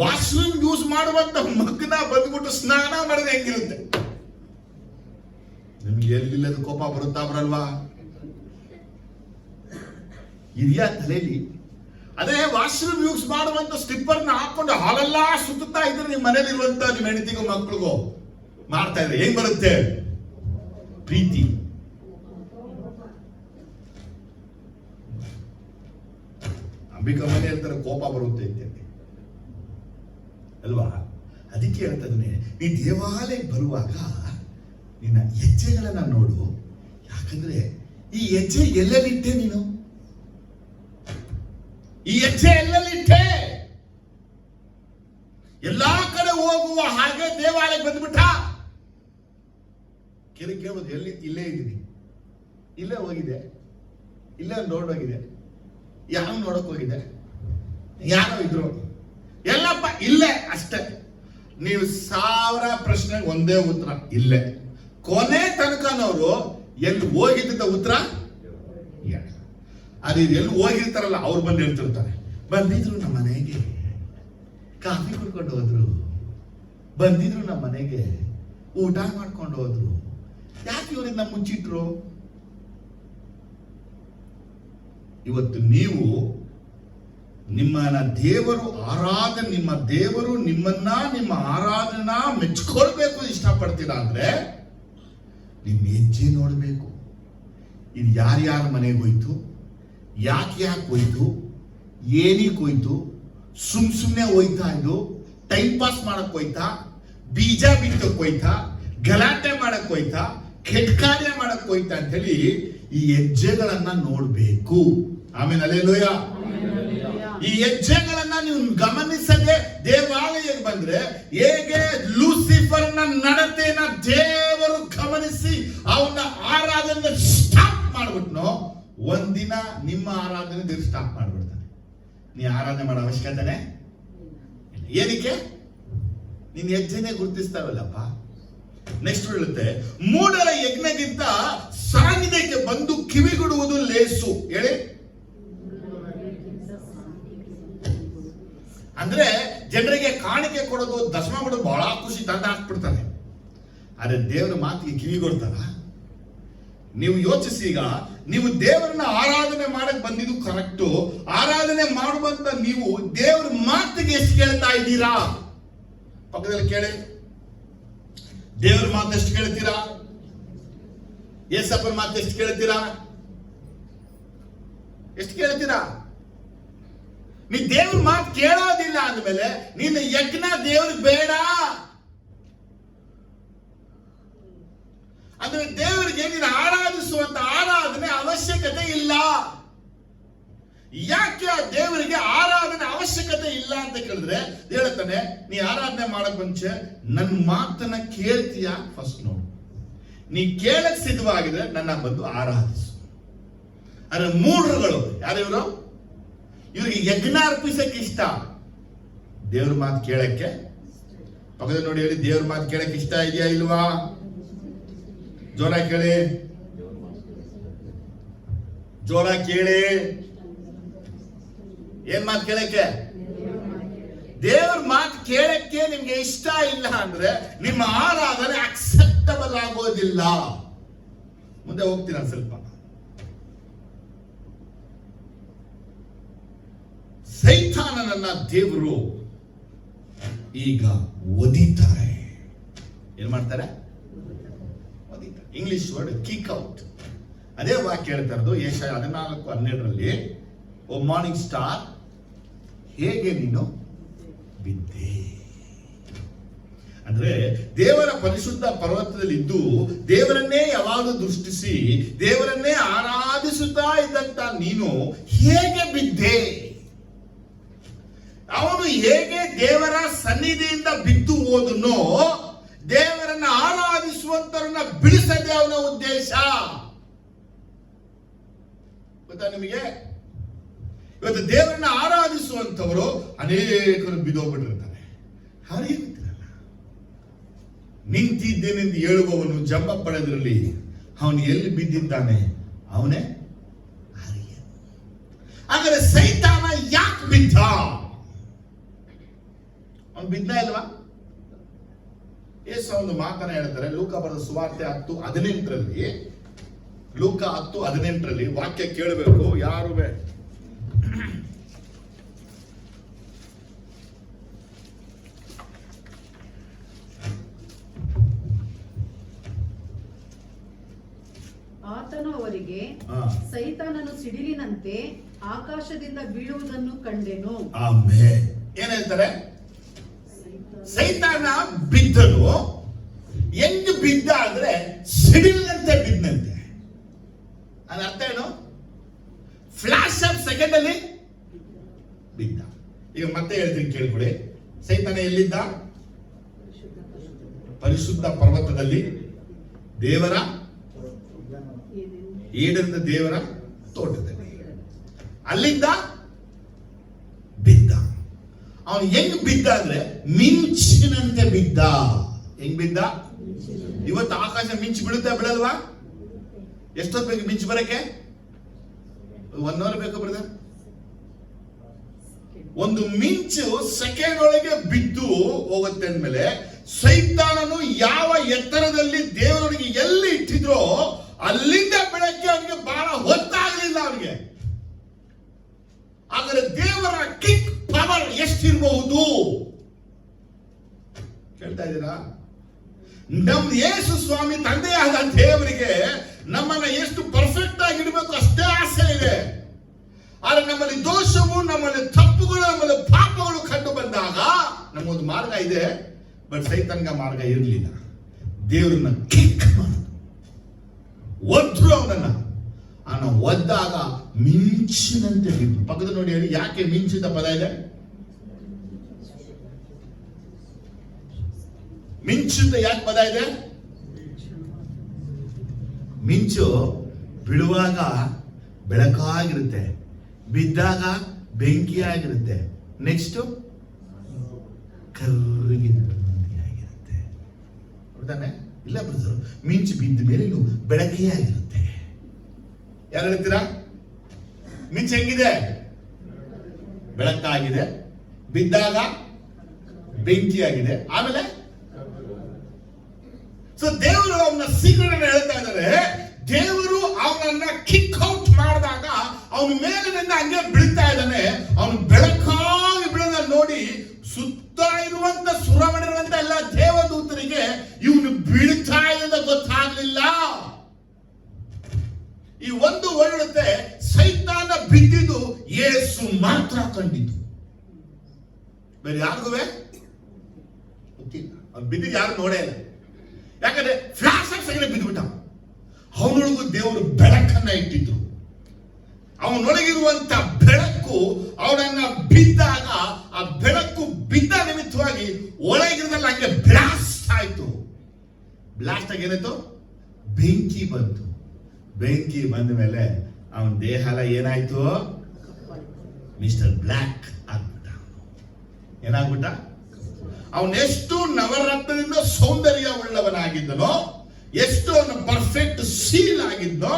ವಾಶ್ರೂಮ್ ಯೂಸ್ ಮಾಡುವಂತ ಮಗ್ಗನ ಬಂದ್ಬಿಟ್ಟು ಸ್ನಾನ ಮಾಡಿದ್ರೆ ಹೆಂಗಿರುತ್ತೆ? ನಿಮ್ಗೆ ಎಲ್ಲಿಲ್ಲದ ಕೋಪ ಬರುತ್ತಾ ಬರಲ್ವಾ? ಇದೆಯಾ ತಲೆಯಲ್ಲಿ? ಅದೇ ವಾಶ್ರೂಮ್ ಯೂಸ್ ಮಾಡುವಂತ ಸ್ಲಿಪ್ಪರ್ನ ಹಾಕೊಂಡು ಹಾಲೆಲ್ಲ ಸುತ್ತಾ ಇದ್ರೆ ನಿಮ್ಮ ಮನೇಲಿರುವಂತ ನಿಮ್ಮ ಹೆಂಡತಿಗೂ ಮಕ್ಕಳಿಗೂ ಮಾಡ್ತಾ ಇದ್ರೆ ಏನ್ ಬರುತ್ತೆ? ಪ್ರೀತಿ. ಅಂಬಿಕಾ ಮನೆ ಹೇಳ್ತಾರೆ ಕೋಪ ಬರುತ್ತೆ ಅಂತ ಅಲ್ವಾ? ಅದಕ್ಕೆ ಹೇಳ್ತದನೆ, ನೀ ದೇವಾಲಯಕ್ಕೆ ಬರುವಾಗ ನಿನ್ನ ಹೆಜ್ಜೆಗಳನ್ನ ನೋಡು. ಯಾಕಂದ್ರೆ ಈ ಹೆಜ್ಜೆ ಎಲ್ಲೆಲ್ಲಿಟ್ಟೆ ನೀನು? ಈ ಹೆಜ್ಜೆ ಎಲ್ಲೆಲ್ಲಿಟ್ಟೆ? ಎಲ್ಲಾ ಕಡೆ ಹೋಗುವ ಹಾಗೆ ದೇವಾಲಯಕ್ಕೆ ಬಂದ್ಬಿಟ್ಟ. ಕೇಳೋದು ಎಲ್ಲಿ? ಇಲ್ಲೇ ಇದ್ದೀನಿ, ಇಲ್ಲೇ ಹೋಗಿದೆ, ಇಲ್ಲೇ ನೋಡೋಗಿದೆ. ಯಾರು ನೋಡಕ್ ಹೋಗಿದೆ? ಯಾರೋ ಇದ್ರು, ಎಲ್ಲಪ್ಪ ಇಲ್ಲೇ ಅಷ್ಟೇ. ನೀವು 1000 ಪ್ರಶ್ನೆಗೆ ಒಂದೇ ಉತ್ತರ ಇಲ್ಲೇ. ಕೊನೆ ತನಕನವರು ಎಲ್ಲಿ ಹೋಗಿದ್ದ ಉತ್ತರ ಅದು ಎಲ್ಲಿ ಹೋಗಿರ್ತಾರಲ್ಲ ಅವ್ರು ಬಂದು ಹೇಳ್ತಿರ್ತಾರೆ, ಬಂದಿದ್ರು ನಮ್ಮ ಮನೆಗೆ ಕಾಫಿ ಕುಡ್ಕೊಂಡು ಹೋದ್ರು, ಬಂದಿದ್ರು ನಮ್ಮ ಮನೆಗೆ ಊಟ ಮಾಡ್ಕೊಂಡು ಹೋದ್ರು. ಯಾಕೆ ಇವರಿಂದ ಮುಚ್ಚಿಟ್ರು? ಇವತ್ತು ನೀವು ನಿಮ್ಮನ್ನ ದೇವರು ಆರಾಧನೆ, ನಿಮ್ಮ ದೇವರು ನಿಮ್ಮನ್ನ ನಿಮ್ಮ ಆರಾಧನಾ ಮೆಚ್ಕೊಳ್ಬೇಕು ಇಷ್ಟಪಡ್ತೀರಾ ಅಂದ್ರೆ ನಿಮ್ಮ ಹೆಜ್ಜೆ ನೋಡಬೇಕು. ಇದು ಯಾರ್ಯಾರ ಮನೆಗೆ ಹೋಯ್ತು, ಯಾಕೆ ಹೋಯ್ತು, ಏನಕ್ಕೆ ಹೋಯ್ತು, ಸುಮ್ನೆ ಹೋಯ್ತಾ, ಇದು ಟೈಮ್ ಪಾಸ್ ಮಾಡಕ್ ಹೋಯ್ತಾ, ಬೀಜ ಬಿತ್ತಕ್ ಹೋಯ್ತಾ, ಗಲಾಟೆ ಮಾಡಕ್ ಹೋಯ್ತಾ, ಕೆಟ್ಟ ಕಾರ್ಯ ಮಾಡಕ್ ಹೋಯ್ತಾ ಅಂತ ಹೇಳಿ ಈ ಹೆಜ್ಜೆಗಳನ್ನ ನೋಡ್ಬೇಕು. ಆಮೇಲೆ ಅಲ್ಲೇಲೂಯ. ಈ ಹೆಜ್ಜೆಗಳನ್ನ ನೀವು ಗಮನಿಸದೆ ದೇವಾಲಯಕ್ಕೆ ಬಂದ್ರೆ ಹೇಗೆ ಲೂಸಿಫರ್ನ ನಡತೆನ ದೇವರು ಗಮನಿಸಿ ಅವನ ಆರಾಧನೆ ಸ್ಟಾಪ್ ಮಾಡ್ಬಿಟ್ನೋ, ಒಂದಿನ ನಿಮ್ಮ ಆರಾಧನೆ ದೇವ್ರು ಸ್ಟಾಪ್ ಮಾಡ್ಬಿಡ್ತಾನೆ. ನೀ ಆರಾಧನೆ ಮಾಡೋ ಅವಶ್ಯಕತೆನೆ ಏನಕ್ಕೆ? ನಿನ್ನ ಹೆಜ್ಜೆನೆ ಗುರುತಿಸ್ತಾವಲ್ಲಪ್ಪ. ನೆಕ್ಸ್ಟ್ ಹೇಳುತ್ತೆ, ಮೂಢರ ಯಜ್ಞಗಿಂತ ಸಾನ್ನಿಧ್ಯಕ್ಕೆ ಬಂದು ಕಿವಿಗೊಡುವುದು ಲೇಸು. ಹೇಳಿ. ಅಂದ್ರೆ ಜನರಿಗೆ ಕಾಣಿಕೆ ಕೊಡೋದು, ದಶಮ ಮಾಡೋದು ಬಹಳ ಖುಷಿ, ತಂಡ ಹಾಕ್ಬಿಡ್ತಾನೆ. ಆದ್ರೆ ದೇವರ ಮಾತಿಗೆ ಕಿವಿಗೊಡ್ತಾರ? ನೀವು ಯೋಚಿಸಿ. ಈಗ ನೀವು ದೇವರನ್ನ ಆರಾಧನೆ ಮಾಡಕ್ ಬಂದಿದ್ದು ಕರೆಕ್ಟು. ಆರಾಧನೆ ಮಾಡುವಂತ ನೀವು ದೇವರ ಮಾತಿಗೆ ಎಷ್ಟು ಕೇಳ್ತಾ ಇದ್ದೀರಾ? ಪಕ್ಕದಲ್ಲಿ ಕೇಳಿ. ದೇವರ ಮಾತು ಎಷ್ಟು ಕೇಳ್ತೀರಾ? ಯೇಸಪ್ಪನ ಮಾತು ಎಷ್ಟು ಕೇಳ್ತೀರಾ? ಎಷ್ಟು ಕೇಳ್ತೀರಾ? ನೀ ದೇವ್ರ ಮಾತು ಕೇಳೋದಿಲ್ಲ ಅಂದ್ಮೇಲೆ ನಿನ್ನ ಯಜ್ಞ ದೇವ್ರಿಗೆ ಬೇಡ. ಅಂದ್ರೆ ದೇವರಿಗೆ ನೀನು ಆರಾಧಿಸುವಂತ ಆರಾಧನೆ ಅವಶ್ಯಕತೆ ಇಲ್ಲ. ಯಾಕೆ ದೇವರಿಗೆ ಆರಾಧನೆ ಅವಶ್ಯಕತೆ ಇಲ್ಲ ಅಂತ ಕೇಳಿದ್ರೆ ಹೇಳ್ತಾನೆ, ನೀ ಆರಾಧನೆ ಮಾಡಕ್ ಮುಂಚೆ ನನ್ನ ಮಾತನ್ನ ಕೇಳ್ತೀಯಾ ಫಸ್ಟ್ ನೋಡು. ನೀ ಕೇಳಕ್ ಸಿದ್ಧವಾಗಿದ್ರೆ ನನ್ನ ಬಂದು ಆರಾಧಿಸು. ಅಂದ್ರೆ ಮೂಢರುಗಳು ಯಾರು ಇವರು? ಇವ್ರಿಗೆ ಯಜ್ಞ ಅರ್ಪಿಸಕ್ಕೆ ಇಷ್ಟ, ದೇವ್ರ ಮಾತು ಕೇಳಕ್ಕೆ. ಪಕ್ಕದಲ್ಲಿ ನೋಡಿ ಹೇಳಿ, ದೇವ್ರ ಮಾತು ಕೇಳಕ್ಕೆ ಇಷ್ಟ ಇದೆಯಾ ಇಲ್ವಾ? ಜೋರ ಕೇಳಿ, ಜೋರ ಕೇಳಿ. ಏನ್ ಮಾತು ಕೇಳಕ್ಕೆ? ದೇವ್ರ ಮಾತು ಕೇಳಕ್ಕೆ ನಿಮ್ಗೆ ಇಷ್ಟ ಇಲ್ಲ ಅಂದ್ರೆ ನಿಮ್ಮ ಆರಾಧನೆ ಅಕ್ಸೆಪ್ಟಬಲ್ ಆಗೋದಿಲ್ಲ. ಮುಂದೆ ಹೋಗ್ತೀರ ಸ್ವಲ್ಪ. ಸೈತಾನನನ್ನ ದೇವರು ಈಗ ಒದಿತಾರೆ. ಏನ್ ಮಾಡ್ತಾರೆ? ಒದಿತಾರೆ. English word kick out. ಅದೇ ವಾಕ್ಯ ಹೇಳ್ತಾ ಇರೋದು ಯೆಶಾಯ 14:12. ಓ ಮಾರ್ನಿಂಗ್ ಸ್ಟಾರ್, ಹೇಗೆ ನೀನು ಬಿದ್ದೆ. ಅಂದ್ರೆ ದೇವರ ಪರಿಶುದ್ಧ ಪರ್ವತದಲ್ಲಿ ಇದ್ದು ದೇವರನ್ನೇ ಯಾವಾಗಲೂ ದೃಷ್ಟಿಸಿ ದೇವರನ್ನೇ ಆರಾಧಿಸುತ್ತಾ ಇದ್ದಂತ ನೀನು ಹೇಗೆ ಬಿದ್ದೆ? ಅವನು ಹೇಗೆ ದೇವರ ಸನ್ನಿಧಿಯಿಂದ ಬಿದ್ದು ಹೋದನೋ, ದೇವರನ್ನ ಆರಾಧಿಸುವಂತರನ್ನ ಬಿಡಿಸದೆ ಅವನ ಉದ್ದೇಶ. ಗೊತ್ತಾ ನಿಮಗೆ? ಇವತ್ತು ದೇವರನ್ನ ಆರಾಧಿಸುವಂತವರು ಅನೇಕರು ಬಿದ್ದೋಗ್ಬಿಟ್ಟಿರ್ತಾರೆ. ಅವರಿಗೆ ಗೊತ್ತಿರಲ್ಲ. ನಿಂತಿದ್ದೇನೆಂದು ಹೇಳುವವನು ಜಂಬ ಪಡೆದ್ರಲ್ಲಿ ಅವನು ಎಲ್ಲಿ ಬಿದ್ದಿದ್ದಾನೆ ಅವನೇ ಅರಿಯ. ಹಾಗಾದ್ರೆ ಸೈತಾನ ಯಾಕೆ ಬಿದ್ದ? ಅವನು ಬಿದ್ದ ಇಲ್ವಾ? ಯೇಸು ಒಂದು ಮಾತನ್ನ ಹೇಳ್ತಾರೆ, ಲೂಕ ಬರೆದ ಸುವಾರ್ತೆ 10:18. ಲೂಕ 10:18 ವಾಕ್ಯ ಕೇಳಬೇಕು ಯಾರು. ಆತನು ಅವರಿಗೆ, ಹಾ. ಸೈತಾನನು ಸಿಡಿಲಿನಂತೆ ಆಕಾಶದಿಂದ ಬೀಳುವುದನ್ನು ಕಂಡೆನು. ಆಮೇಲೆ ಏನ್ ಹೇಳ್ತಾರೆ? ಸೈತಾನ ಬಿದ್ದನು. ಹೆಂಗ್ ಬಿದ್ದ ಅಂದ್ರೆ ಸಿಡಿಲಿನಂತೆ ಬಿದ್ದಂತೆ. ಅದ ಅರ್ಥ ಏನು? ಫ್ಲಾಶ್ ಆಫ್ ಸೆಕೆಂಡ್ ಅಲ್ಲಿ ಬಿದ್ದ. ಈಗ ಮತ್ತೆ ಹೇಳ್ತೀನಿ ಕೇಳ್ಕೊಳ್ಳಿ. ಸೈತಾನ ಎಲ್ಲಿದ್ದ? ಪರಿಶುದ್ಧ ಪರ್ವತದಲ್ಲಿ, ದೇವರ ಏಡನ ದೇವರ ತೋಟದಲ್ಲಿ. ಅಲ್ಲಿಂದ ಬಿದ್ದ. ಅವನು ಹೆಂಗ್ ಬಿದ್ದ ಅಂದ್ರೆ ಮಿಂಚಿನಂತೆ ಬಿದ್ದ. ಹೆಂಗ್ ಬಿದ್ದ? ಇವತ್ತು ಆಕಾಶ ಮಿಂಚು ಬೀಳುತ್ತಾ ಬೀಳಲ್ವಾ? ಎಷ್ಟೊತ್ತು ಬೇಕು ಮಿಂಚು ಬರಕ್ಕೆ? 1 ಅವರ್ ಬೇಕು ಬ್ರದರ್. ಒಂದು ಮಿಂಚು ಸೆಕೆಂಡ್ ಒಳಗೆ ಬಿದ್ದು ಹೋಗುತ್ತೆ ಅಂದ್ಮೇಲೆ ಸೈತಾನನು ಯಾವ ಎತ್ತರದಲ್ಲಿ ದೇವರೊಳಗೆ ಎಲ್ಲಿ ಇಟ್ಟಿದ್ರೋ ಅಲ್ಲಿಂದ ಬೆಳಗ್ಗೆ ಅವನಿಗೆ ಬಹಳ ಹೊತ್ತಾಗಲಿಲ್ಲ ಅವನಿಗೆ. ಆದರೆ ದೇವರ ಕಿಕ್ ಪವರ್ ಎಷ್ಟಿರಬಹುದು ಕೇಳ್ತಾ ಇದ್ದೀರಾ? ನಮ್ ಯೇಸು ಸ್ವಾಮಿ ತಂದೆಯಾದ ದೇವರಿಗೆ ನಮ್ಮನ್ನ ಎಷ್ಟು ಪರ್ಫೆಕ್ಟ್ ಆಗಿ ಇಡಬೇಕು ಅಷ್ಟೇ ಆಸೆ ಇದೆ. ಆದ್ರೆ ನಮ್ಮಲ್ಲಿ ದೋಷವು, ನಮ್ಮಲ್ಲಿ ತಪ್ಪುಗಳು, ನಮ್ಮಲ್ಲಿ ಪಾಪಗಳು ಕಂಡು ಬಂದಾಗ ನಮಗೊಂದು ಮಾರ್ಗ ಇದೆ. ಬಟ್ ಸೈತಾನ್ಗ ಮಾರ್ಗ ಇರಲಿಲ್ಲ. ದೇವರನ್ನ ಕಿಕ್ ಮಾಡೋದು, ಒದ್ರು ಅವನನ್ನ. ಒದ್ದಾಗ ಮಿಂಚಿನಂತೆ ಬಿದ್ದು. ಪಕ್ಕದ ನೋಡಿ ಹೇಳಿ, ಯಾಕೆ ಮಿಂಚಿದ ಪದ ಇದೆ? ಮಿಂಚಿಂದ ಯಾಕೆ ಪದ ಇದೆ? ಮಿಂಚು ಬೀಳುವಾಗ ಬೆಳಕಾಗಿರುತ್ತೆ, ಬಿದ್ದಾಗ ಬೆಂಕಿಯಾಗಿರುತ್ತೆ, ನೆಕ್ಸ್ಟ್ ಕರ್ರಗಿರುತ್ತೆ. ಹೌದಾನೆ? ಇಲ್ಲ ಬ್ರದರ್, ಮಿಂಚು ಬಿದ್ದ ಮೇಲೆ ನೀವು ಬೆಳಕೇ ಆಗಿರುತ್ತೆ. ಯಾರು ಹೇಳ್ತೀರಾ? ಮಿಂಚು ಹೆಂಗಿದೆ? ಬೆಳಕಾಗಿದೆ, ಬಿದ್ದಾಗ ಬೆಂಕಿಯಾಗಿದೆ, ಆಮೇಲೆ ಸೊ ದೇವರು ಅವನ ಸೀಕ್ರೆಟ್ ಹೇಳ್ತಾ ಇದ್ದಾರೆ. ದೇವರು ಅವನನ್ನ ಕಿಕ್ ಔಟ್ ಮಾಡಿದಾಗ ಅವನ ಮೇಲಿನಿಂದ ಹಂಗೆ ಬೀಳ್ತಾ ಇದ್ದಾನೆ. ಅವನು ಬೆಳಕಾಗಿ ಬೀಳೋದ ನೋಡಿ ಸುತ್ತ ಇರುವಂತ ಸುರಮಣಿರುವಂತ ಎಲ್ಲ ದೇವದೂತರಿಗೆ ಇವನು ಬೀಳ್ತಾ ಇದ್ದ ಗೊತ್ತಾಗ್ಲಿಲ್ಲ. ಈ ಒಂದು ಹೊರಡುತ್ತೆ, ಸೈತಾನ ಬಿದ್ದಿದ್ದು ಯೇಸು ಮಾತ್ರ ಕಂಡಿದ್ದು, ಬೇರೆ ಯಾರಿಗೂ ಗೊತ್ತಿಲ್ಲ. ಅವ್ನು ಬಿದ್ದಿದ್ದು ಯಾರು ನೋಡೇ ಇಲ್ಲ. ಯಾಕಂದ್ರೆ ಫ್ಲಾಶ್ ಆಫ್ ಸೆಕೆಂಡ್ ಬಿದ್ದುಬಿಟ್ಟ. ಅವನೊಳಗೂ ದೇವರು ಬೆಳಕನ್ನ ಇಟ್ಟಿದ್ರು. ಅವನೊಳಗಿರುವಂತ ಬೆಳಕು ಅವನನ್ನ ಬಿದ್ದಾಗ ಆ ಬೆಳಕು ಬಿದ್ದ ನಿಮಿತ್ತವಾಗಿ ಒಳಗಿರದಲ್ಲಿ ಹಂಗೆ ಬ್ಲಾಸ್ಟ್ ಆಯ್ತು. ಬ್ಲಾಸ್ಟ್ ಆಗಿ ಏನಾಯ್ತು? ಬೆಂಕಿ ಬಂತು. ಬೆಂಕಿ ಬಂದ ಮೇಲೆ ಅವನ ದೇಹ ಎಲ್ಲ ಏನಾಯ್ತು? ಮಿಸ್ಟರ್ ಬ್ಲ್ಯಾಕ್ ಆಗ್ಬಿಟ್ಟ. ಏನಾಗ್ಬಿಟ್ಟ? ಅವನೆಷ್ಟು ನವರತ್ನದಿಂದ ಸೌಂದರ್ಯ ಉಳ್ಳವನಾಗಿದ್ದನೋ, ಎಷ್ಟು ಅವನ ಪರ್ಫೆಕ್ಟ್ ಸೀಲ್ ಆಗಿದ್ದೋ,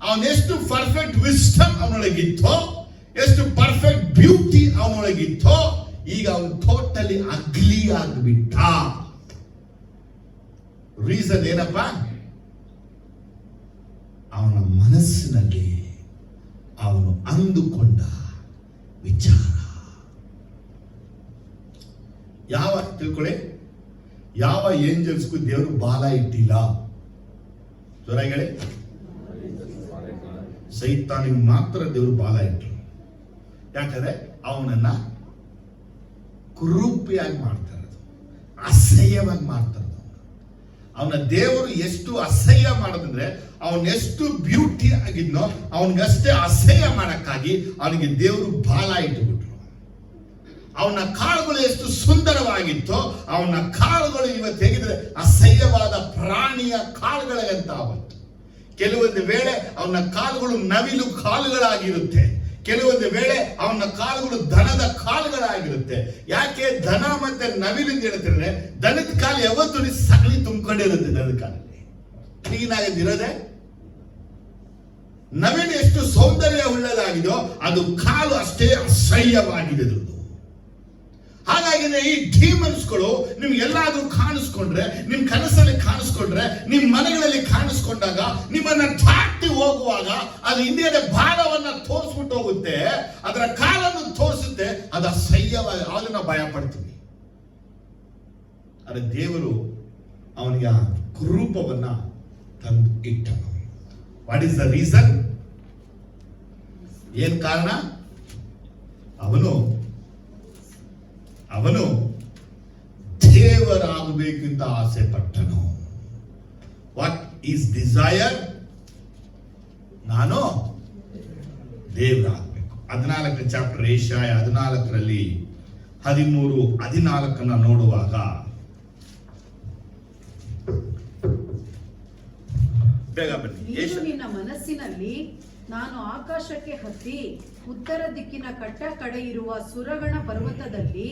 ಅವನೆಷ್ಟು ಪರ್ಫೆಕ್ಟ್ ವಿಸ್ಡಮ್ ಅವನೊಳಗಿತ್ತೋ, ಎಷ್ಟು ಪರ್ಫೆಕ್ಟ್ ಬ್ಯೂಟಿ ಅವನೊಳಗಿತ್ತೋ, ಈಗ ಅವನು ಟೋಟಲಿ ಅಗ್ಲಿ ಆಗಿಬಿಟ್ಟ. ರೀಸನ್ ಏನಪ್ಪ? ಅವನ ಮನಸ್ಸಿನಲ್ಲಿ ಅವನು ಅಂದುಕೊಂಡ ವಿಚಾರ. ಯಾವ ತಿಳ್ಕೊಳ್ಳಿ, ಯಾವ ಏಂಜಲ್ಸ್ಗೂ ದೇವರು ಬಾಲ ಇಟ್ಟಿಲ್ಲ. ಜೋರಾಗಿ ಹೇಳಿ. ಸೈತಾನಿಗೆ ಮಾತ್ರ ದೇವರು ಬಾಲ ಇಟ್ಟರು. ಯಾಕಂದ್ರೆ ಅವನನ್ನ ಕುರೂಪಿಯಾಗಿ ಮಾಡ್ತಾ ಇರೋದು, ಅಸಹ್ಯವಾಗಿ ಮಾಡ್ತಾ ಇರೋದು. ಅವನ ದೇವರು ಎಷ್ಟು ಅಸಹ್ಯ ಮಾಡೋದಂದ್ರೆ, ಅವನೆಷ್ಟು ಬ್ಯೂಟಿ ಆಗಿದ್ನೋ ಅವನಿಗಷ್ಟೇ ಅಸಹ್ಯ ಮಾಡಕ್ಕಾಗಿ ಅವನಿಗೆ ದೇವರು ಬಾಲ ಇಟ್ಟುಬಿಟ್ರು. ಅವನ ಕಾಳುಗಳು ಎಷ್ಟು ಸುಂದರವಾಗಿತ್ತೋ ಅವನ ಕಾಳುಗಳು ಇವತ್ತು ಹೇಗಿದ್ರೆ ಅಸಹ್ಯವಾದ ಪ್ರಾಣಿಯ ಕಾಳುಗಳಂತ ಆವತ್ತು. ಕೆಲವೊಂದು ವೇಳೆ ಅವನ ಕಾಲುಗಳು ನವಿಲು ಕಾಲುಗಳಾಗಿರುತ್ತೆ, ಕೆಲವೊಂದು ವೇಳೆ ಅವನ ಕಾಲುಗಳು ದನದ ಕಾಲುಗಳಾಗಿರುತ್ತೆ. ಯಾಕೆ ದನ ಮತ್ತೆ ನವಿಲು ಅಂತ ಹೇಳ್ತಿದ್ರೆ, ದನದ ಕಾಲು ಯಾವತ್ತೂ ಸಗಣಿ ತುಂಬಿಕೊಂಡಿರುತ್ತೆ. ದನದ ಕಾಲಲ್ಲಿ ಕ್ಲೀನ್ ಆಗಿರೋದೆ. ನವಿಲು ಎಷ್ಟು ಸೌಂದರ್ಯ ಉಳ್ಳದಾಗಿದೋ ಅದು ಕಾಲು ಅಷ್ಟೇ ಅಸಹ್ಯವಾಗಿದೆ. ಹಾಗಾಗಿನೇ ಈ ಡಿಮನ್ಸ್ಗಳು ನಿಮ್ಗೆ ಎಲ್ಲಾದ್ರೂ ಕಾಣಿಸ್ಕೊಂಡ್ರೆ, ನಿಮ್ ಕನಸಲ್ಲಿ ಕಾಣಿಸ್ಕೊಂಡ್ರೆ, ನಿಮ್ ಮನೆಗಳಲ್ಲಿ ಕಾಣಿಸ್ಕೊಂಡಾಗ, ನಿಮ್ಮನ್ನ ದಾಟಿ ಹೋಗುವಾಗ ಅದು ಹಿಂದಿನ ಭಾಗವನ್ನ ತೋರಿಸ್ಬಿಟ್ಟು ಹೋಗುತ್ತೆ, ಅದರ ಕಾಲನ್ನು ತೋರಿಸುತ್ತೆ. ಅದು ಅಸಹ್ಯವಾಗಿ ಆಗ ನಾವು ಭಯ ಪಡ್ತೀವಿ. ಆದರೆ ದೇವರು ಅವನಿಗೆ ಆ ಕುರೂಪವನ್ನ ತಂದು ಇಟ್ಟನು. What is the reason? ಏನ್ ಕಾರಣ? ಅವನು ದೇವರಾಗಬೇಕೆಂದು ಆಸೆ ಪಟ್ಟನು. What is desire? ನಾನು ದೇವರಾಗಬೇಕು. 14ನೇ ಚಾಪ್ಟರ್ ಏಷಾಯ 14ರಲ್ಲಿ 13, 14 ನೋಡುವಾಗ ಬೇಗ ಬನ್ನಿ. ನೀನು ನಿನ್ನ ಮನಸ್ಸಿನಲ್ಲಿ ನಾನು ಆಕಾಶಕ್ಕೆ ಹತ್ತಿ ಉತ್ತರ ದಿಕ್ಕಿನ ಕಟ್ಟ ಕಡೆ ಇರುವ ಸುರಗಣ ಪರ್ವತದಲ್ಲಿ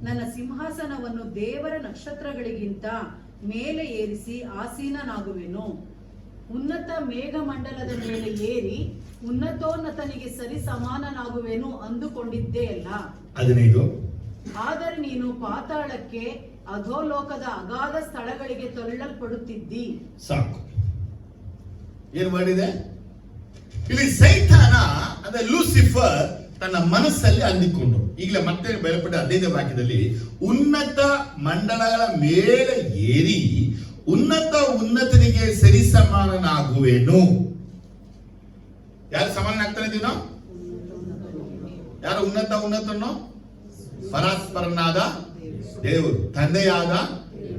ನನ್ನ ಸಿಂಹಾಸನವನ್ನು ದೇವರ ನಕ್ಷತ್ರಗಳಿಗಿಂತ ಮೇಲೆ ಏರಿಸಿ ಆಸೀನನಾಗುವೆನು. ಉನ್ನತ ಮೇಘಮಂಡಲದ ಮೇಲೆ ಏರಿ ಉನ್ನತೋನ್ನತನಿಗೆ ಸರಿ ಸಮಾನನಾಗುವೆನು ಅಂದುಕೊಂಡಿದ್ದೇ ಅಲ್ಲ. 15 ಆದರೆ ನೀನು ಪಾತಾಳಕ್ಕೆ ಅಧೋಲೋಕದ ಅಗಾಧ ಸ್ಥಳಗಳಿಗೆ ತಳ್ಳಲ್ಪಡುತ್ತಿದ್ದಿ. ಸಾಕು. ಏನ್ ಮಾಡಿದೆ ಇಲ್ಲಿ? ಸೈತಾನ ಅಂದ್ರೆ ಲೂಸಿಫರ್ ತನ್ನ ಮನಸ್ಸಲ್ಲಿ ಅಂದಿಕೊಂಡು, ಈಗಲೇ ಮತ್ತೆ ಬೆಳಪಟ್ಟ 15ನೇ ವಾಕ್ಯದಲ್ಲಿ ಉನ್ನತ ಮಂಡಲಗಳ ಮೇಲೆ ಏರಿ ಉನ್ನತನಿಗೆ ಸರಿ ಸಮಾನನಾಗುವೆನು. ಯಾರು ಸಮಾನನಾಗ್ತಾನೆ ಇದೀವಿ ನಾವು? ಯಾರು ಉನ್ನತನೋ? ಪರಸ್ಪರನಾದ ದೇವರು, ತಂದೆಯಾದ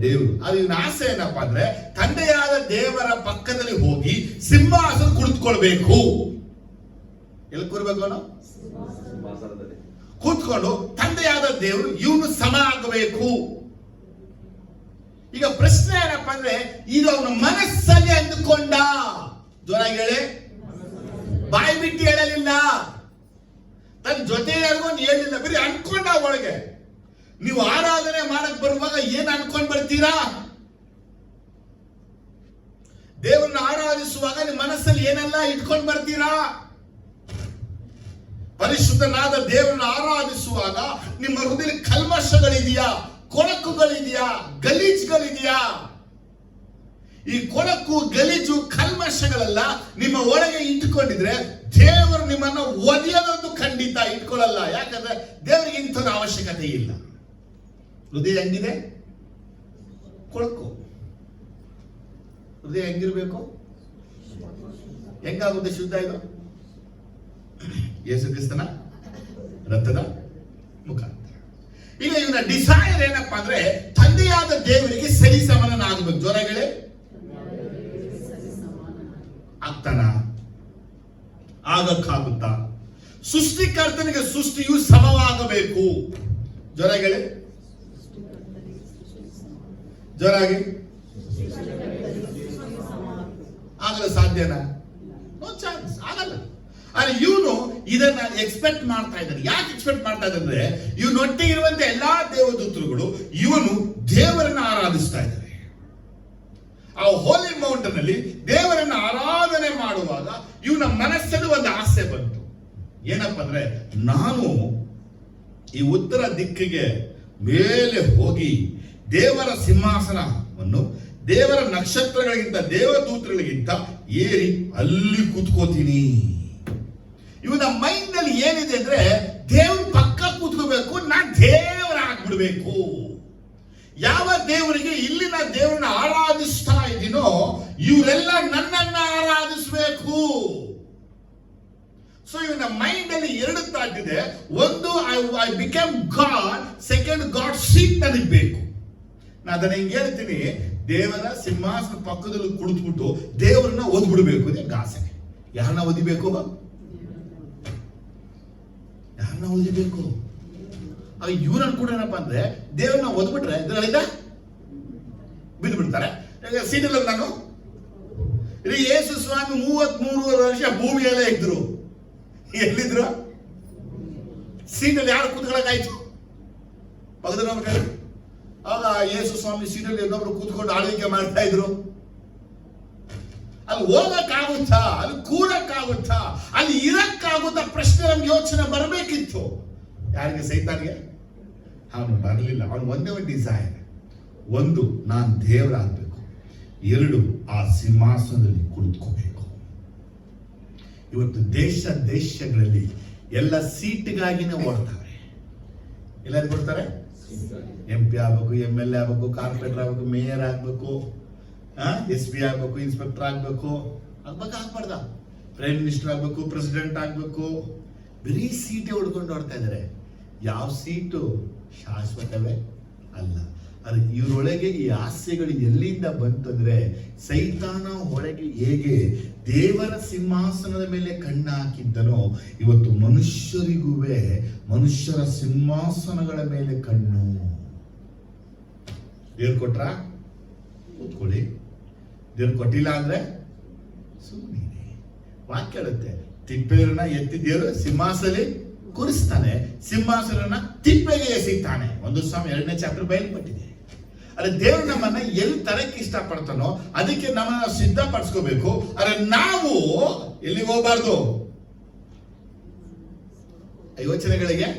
ದೇವರು. ಅದು ಇವನ ಆಸೆ ಏನಪ್ಪಾ ಅಂದ್ರೆ ತಂದೆಯಾದ ದೇವರ ಪಕ್ಕದಲ್ಲಿ ಹೋಗಿ ಸಿಂಹಾಸನ ಕುಳಿತುಕೊಳ್ಬೇಕು. ಎಲ್ಲಿ ಕೂರ್ಬೇಕು? ಅವನು ಕೂತ್ಕೊಂಡು ತಂದೆಯಾದ ದೇವರು ಇವನು ಸಮ ಆಗಬೇಕು. ಈಗ ಪ್ರಶ್ನೆ ಏನಪ್ಪಾ ಅಂದ್ರೆ ಇದು ಅವನ ಮನಸ್ಸಲ್ಲಿ ಅಂದುಕೊಂಡ. ಜೋರಾಗಿ ಹೇಳಿ, ಬಾಯಿ ಬಿಟ್ಟು ಹೇಳಲಿಲ್ಲ, ತನ್ನ ಜೊತೆ ಯಾರಿಗೊಂದು ಹೇಳಿಲ್ಲ, ಬರೀ ಅನ್ಕೊಂಡ ಒಳಗೆ. ನೀವು ಆರಾಧನೆ ಮಾಡಕ್ ಬರುವಾಗ ಏನ್ ಅನ್ಕೊಂಡ್ ಬರ್ತೀರಾ? ದೇವರನ್ನ ಆರಾಧಿಸುವಾಗ ನಿಮ್ಮ ಮನಸ್ಸಲ್ಲಿ ಏನೆಲ್ಲ ಇಟ್ಕೊಂಡ್ ಬರ್ತೀರಾ? ಪರಿಶುದ್ಧನಾದ ದೇವರನ್ನ ಆರಾಧಿಸುವಾಗ ನಿಮ್ಮ ಹೃದಯ ಕಲ್ಮಶಗಳಿದೆಯಾ? ಕೊಳಕುಗಳಿದೆಯಾ? ಗಲೀಜುಗಳಿದೆಯಾ? ಈ ಕೊಳಕು, ಗಲೀಜು, ಕಲ್ಮಶಗಳೆಲ್ಲ ನಿಮ್ಮ ಒಳಗೆ ಇಟ್ಟುಕೊಂಡಿದ್ರೆ ದೇವರು ನಿಮ್ಮನ್ನು ಒದೆಯೋದೊಂದು ಖಂಡಿತ ಇಟ್ಕೊಳ್ಳಲ್ಲ. ಯಾಕಂದ್ರೆ ದೇವರಿಗೆ ಇಂಥದ್ದು ಅವಶ್ಯಕತೆ ಇಲ್ಲ. ಹೃದಯ ಹೆಂಗಿದೆ? ಕೊಳಕು. ಹೃದಯ ಹೆಂಗಿರ್ಬೇಕು? ಹೆಂಗಾಗುತ್ತೆ ಶುದ್ಧ? ಇದು ಯೇಸು ಕ್ರಿಸ್ತನ ರಕ್ತದ ಮುಖಾಂತರ. ಈಗ ಇವನ ಡಿಸೈರ್ ಏನಪ್ಪಾ ಅಂದ್ರೆ ತಂದೆಯಾದ ದೇವರಿಗೆ ಸರಿ ಸಮಾನನಾಗಬೇಕು. ಜೋರಾಗಲೇ ಆಗ್ತಾನ? ಆಗಕ್ಕಾಗುತ್ತಾ? ಸೃಷ್ಟಿಕರ್ತನಿಗೆ ಸೃಷ್ಟಿಯು ಸಮವಾಗಬೇಕು. ಜೋರಾಗಲೇ, ಜೋರಾಗಿ ಆಗಲ್ಲ. ಸಾಧ್ಯನಾ? ನೋ ಚಾನ್ಸ್, ಆಗಲ್ಲ. ಆದ್ರೆ ಇವನು ಇದನ್ನ ಎಕ್ಸ್ಪೆಕ್ಟ್ ಮಾಡ್ತಾ ಇದ್ದಾನೆ. ಯಾಕೆ ಎಕ್ಸ್ಪೆಕ್ಟ್ ಮಾಡ್ತಾ ಇದ್ದಾರೆ? ಇವನೊಟ್ಟಿಗೆ ಇರುವಂತ ಎಲ್ಲಾ ದೇವದೂತರುಗಳು ಇವನು ದೇವರನ್ನ ಆರಾಧಿಸ್ತಾ ಇದ್ದಾರೆ. ಆ ಹೋಲಿ ಮೌಂಟನ್ ಅಲ್ಲಿ ದೇವರನ್ನ ಆರಾಧನೆ ಮಾಡುವಾಗ ಇವನ ಮನಸ್ಸಲ್ಲಿ ಒಂದು ಆಸೆ ಬಂತು. ಏನಪ್ಪ ಅಂದ್ರೆ ನಾನು ಈ ಉತ್ತರ ದಿಕ್ಕಿಗೆ ಮೇಲೆ ಹೋಗಿ ದೇವರ ಸಿಂಹಾಸನವನ್ನು ದೇವರ ನಕ್ಷತ್ರಗಳಿಗಿಂತ ದೇವದೂತರುಗಳಿಗಿಂತ ಏರಿ ಅಲ್ಲಿ ಕೂತ್ಕೋತೀನಿ. ಇವನ ಮೈಂಡ್ ಅಲ್ಲಿ ಏನಿದೆ ಅಂದ್ರೆ ದೇವ್ರ ಪಕ್ಕ ಕೂತ್ಕೋಬೇಕು, ನಾನ್ ದೇವರ ಆಗ್ಬಿಡ್ಬೇಕು. ಯಾವ ದೇವರಿಗೆ ಇಲ್ಲಿನ ದೇವರನ್ನ ಆರಾಧಿಸ್ತಾ ಇದ್ದೀನೋ ಇವರೆಲ್ಲ ನನ್ನನ್ನ ಆರಾಧಿಸಬೇಕು. ಸೊ ಇವನ ಮೈಂಡ್ ಅಲ್ಲಿ ಎರಡು ಥಾಟ್ ಇದೆ. ಒಂದು, I become god. Second, god seat ನನಗೆ ಬೇಕು. ನಾನು ಅದನ್ನ ಹಿಂಗೆ ಹೇಳ್ತೀನಿ, ದೇವರ ಸಿಂಹಾಸನ ಪಕ್ಕದಲ್ಲಿ ಕುಳಿತುಬಿಟ್ಟು ದೇವರನ್ನ ಓದ್ಬಿಡ್ಬೇಕು. ನಿಮ್ಗೆ ಆಸೆ. ಯಾರನ್ನ ಓದಿಬೇಕು? ಯಾರನ್ನ ಓದಿಬೇಕು? ಇವ್ರು ಅನ್ಕೊಂಡೇನಪ್ಪ ಅಂದ್ರೆ ದೇವ್ರನ್ನ ಓದ್ಬಿಟ್ರೆ ಇದರಲ್ಲಿಂದ ಬಿದ್ದು ಬಿಡ್ತಾರೆ. ಸೀಟಲ್ಲಿ ನಾನು ಯೇಸು ಸ್ವಾಮಿ 33 ವರ್ಷ ಭೂಮಿಯಲ್ಲೇ ಇದ್ರು. ಎಲ್ಲಿದ್ರು? ಸೀಟಲ್ಲಿ ಯಾರು ಕೂತ್ಕೊಳ್ಳೋಕಾಯ್ತು? ಪಕ್ಕದ ಆಗ ಯೇಸು ಸ್ವಾಮಿ ಸೀಟಲ್ಲಿ ಇನ್ನೊಬ್ರು ಕೂತ್ಕೊಂಡು ಆಳ್ವಿಕೆ ಮಾಡ್ತಾ ಇದ್ರು. ಅಲ್ಲಿ ಹೋಗಕ್ಕಾಗುತ್ತಾ? ಅಲ್ಲಿ ಕೂರಕ್ಕಾಗುತ್ತಾ? ಅಲ್ಲಿ ಇರಕ್ಕಾಗುತ್ತಾ? ಪ್ರಶ್ನೆ ನಮ್ಗೆ ಯೋಚನೆ ಬರಬೇಕಿತ್ತು. ಯಾರಿಗೆ? ಸೈತಾನಿಗೆ. ಅವನು ಬರಲಿಲ್ಲ. ಅವನು ಒಂದೇ ಒಂದು ಡಿಸೈರ್. ಒಂದು, ನಾನು ದೇವರಾಗಬೇಕು. ಎರಡು, ಆ ಸಿಂಹಾಸನದಲ್ಲಿ ಕುಳಿತುಕೋಬೇಕು. ಇವತ್ತು ದೇಶಗಳಲ್ಲಿ ಎಲ್ಲ ಸೀಟ್ಗಾಗಿನೇ ಓಡ್ತಾರೆ. ಎಲ್ಲರಿಗೂ ಕೊಡ್ತಾರೆ. MP ಆಗ್ಬೇಕು, MLA ಆಗ್ಬೇಕು, ಕಾರ್ಪೊರೇಟರ್ ಆಗ್ಬೇಕು, ಮೇಯರ್ ಆಗ್ಬೇಕು, SP ಆಗ್ಬೇಕು, ಇನ್ಸ್ಪೆಕ್ಟರ್ ಆಗ್ಬೇಕು, ಆಗ್ಬಾರ್ದ? ಪ್ರೈಮ್ ಮಿನಿಸ್ಟರ್ ಆಗ್ಬೇಕು, ಪ್ರೆಸಿಡೆಂಟ್ ಆಗ್ಬೇಕು, ಬರೀ ಸೀಟೇ ಹುಡ್ಕೊಂಡು ಓಡ್ತಾ ಇದ್ದಾರೆ. ಯಾವ ಸೀಟು ಶಾಶ್ವತವೇ ಅಲ್ಲ. ಅದು ಇವರೊಳಗೆ ಈ ಆಸೆಗಳು ಎಲ್ಲಿಂದ ಬಂತಂದ್ರೆ, ಸೈತಾನ ಒಳಗೆ ಹೇಗೆ ದೇವರ ಸಿಂಹಾಸನದ ಮೇಲೆ ಕಣ್ಣು ಹಾಕಿದ್ದನೋ, ಇವತ್ತು ಮನುಷ್ಯರಿಗೂವೆ ಮನುಷ್ಯರ ಸಿಂಹಾಸನಗಳ ಮೇಲೆ ಕಣ್ಣು. ದೇವ್ರು ಕೊಟ್ರ ಕೂತ್ಕೊಳ್ಳಿ, ದೇವ್ರು ಕೊಟ್ಟಿಲ್ಲ ಅಂದ್ರೆ ಸುಮ್ಮನೆ. ವಾಕ್ಯ ಹೇಳುತ್ತೆ, ತಿಪ್ಪೆರನ್ನ ಎತ್ತಿ ದೇವರು ಸಿಂಹಾಸನ ಕೂರಿಸ್ತಾನೆ, ಸಿಂಹಾಸನ ತಿಪ್ಪೆಗೆ ಎಸಿತಾನೆ. 1 Samuel 2ನೇ ಚಾಪ್ಟರ್ ಬಯಲ್ಪಟ್ಟಿದೆ. ಅದೇ ದೇವ್ರು ನಮ್ಮನ್ನ ಎಲ್ಲಿ ತರಕ್ಕೆ ಇಷ್ಟಪಡ್ತಾನೋ ಅದಕ್ಕೆ ನಮ್ಮನ್ನ ಸಿದ್ಧಪಡಿಸ್ಕೋಬೇಕು. ಆದ್ರೆ ನಾವು ಎಲ್ಲಿಗೆ ಹೋಗ್ಬಾರ್ದು, ಯೋಚನೆಗಳಿಗೆ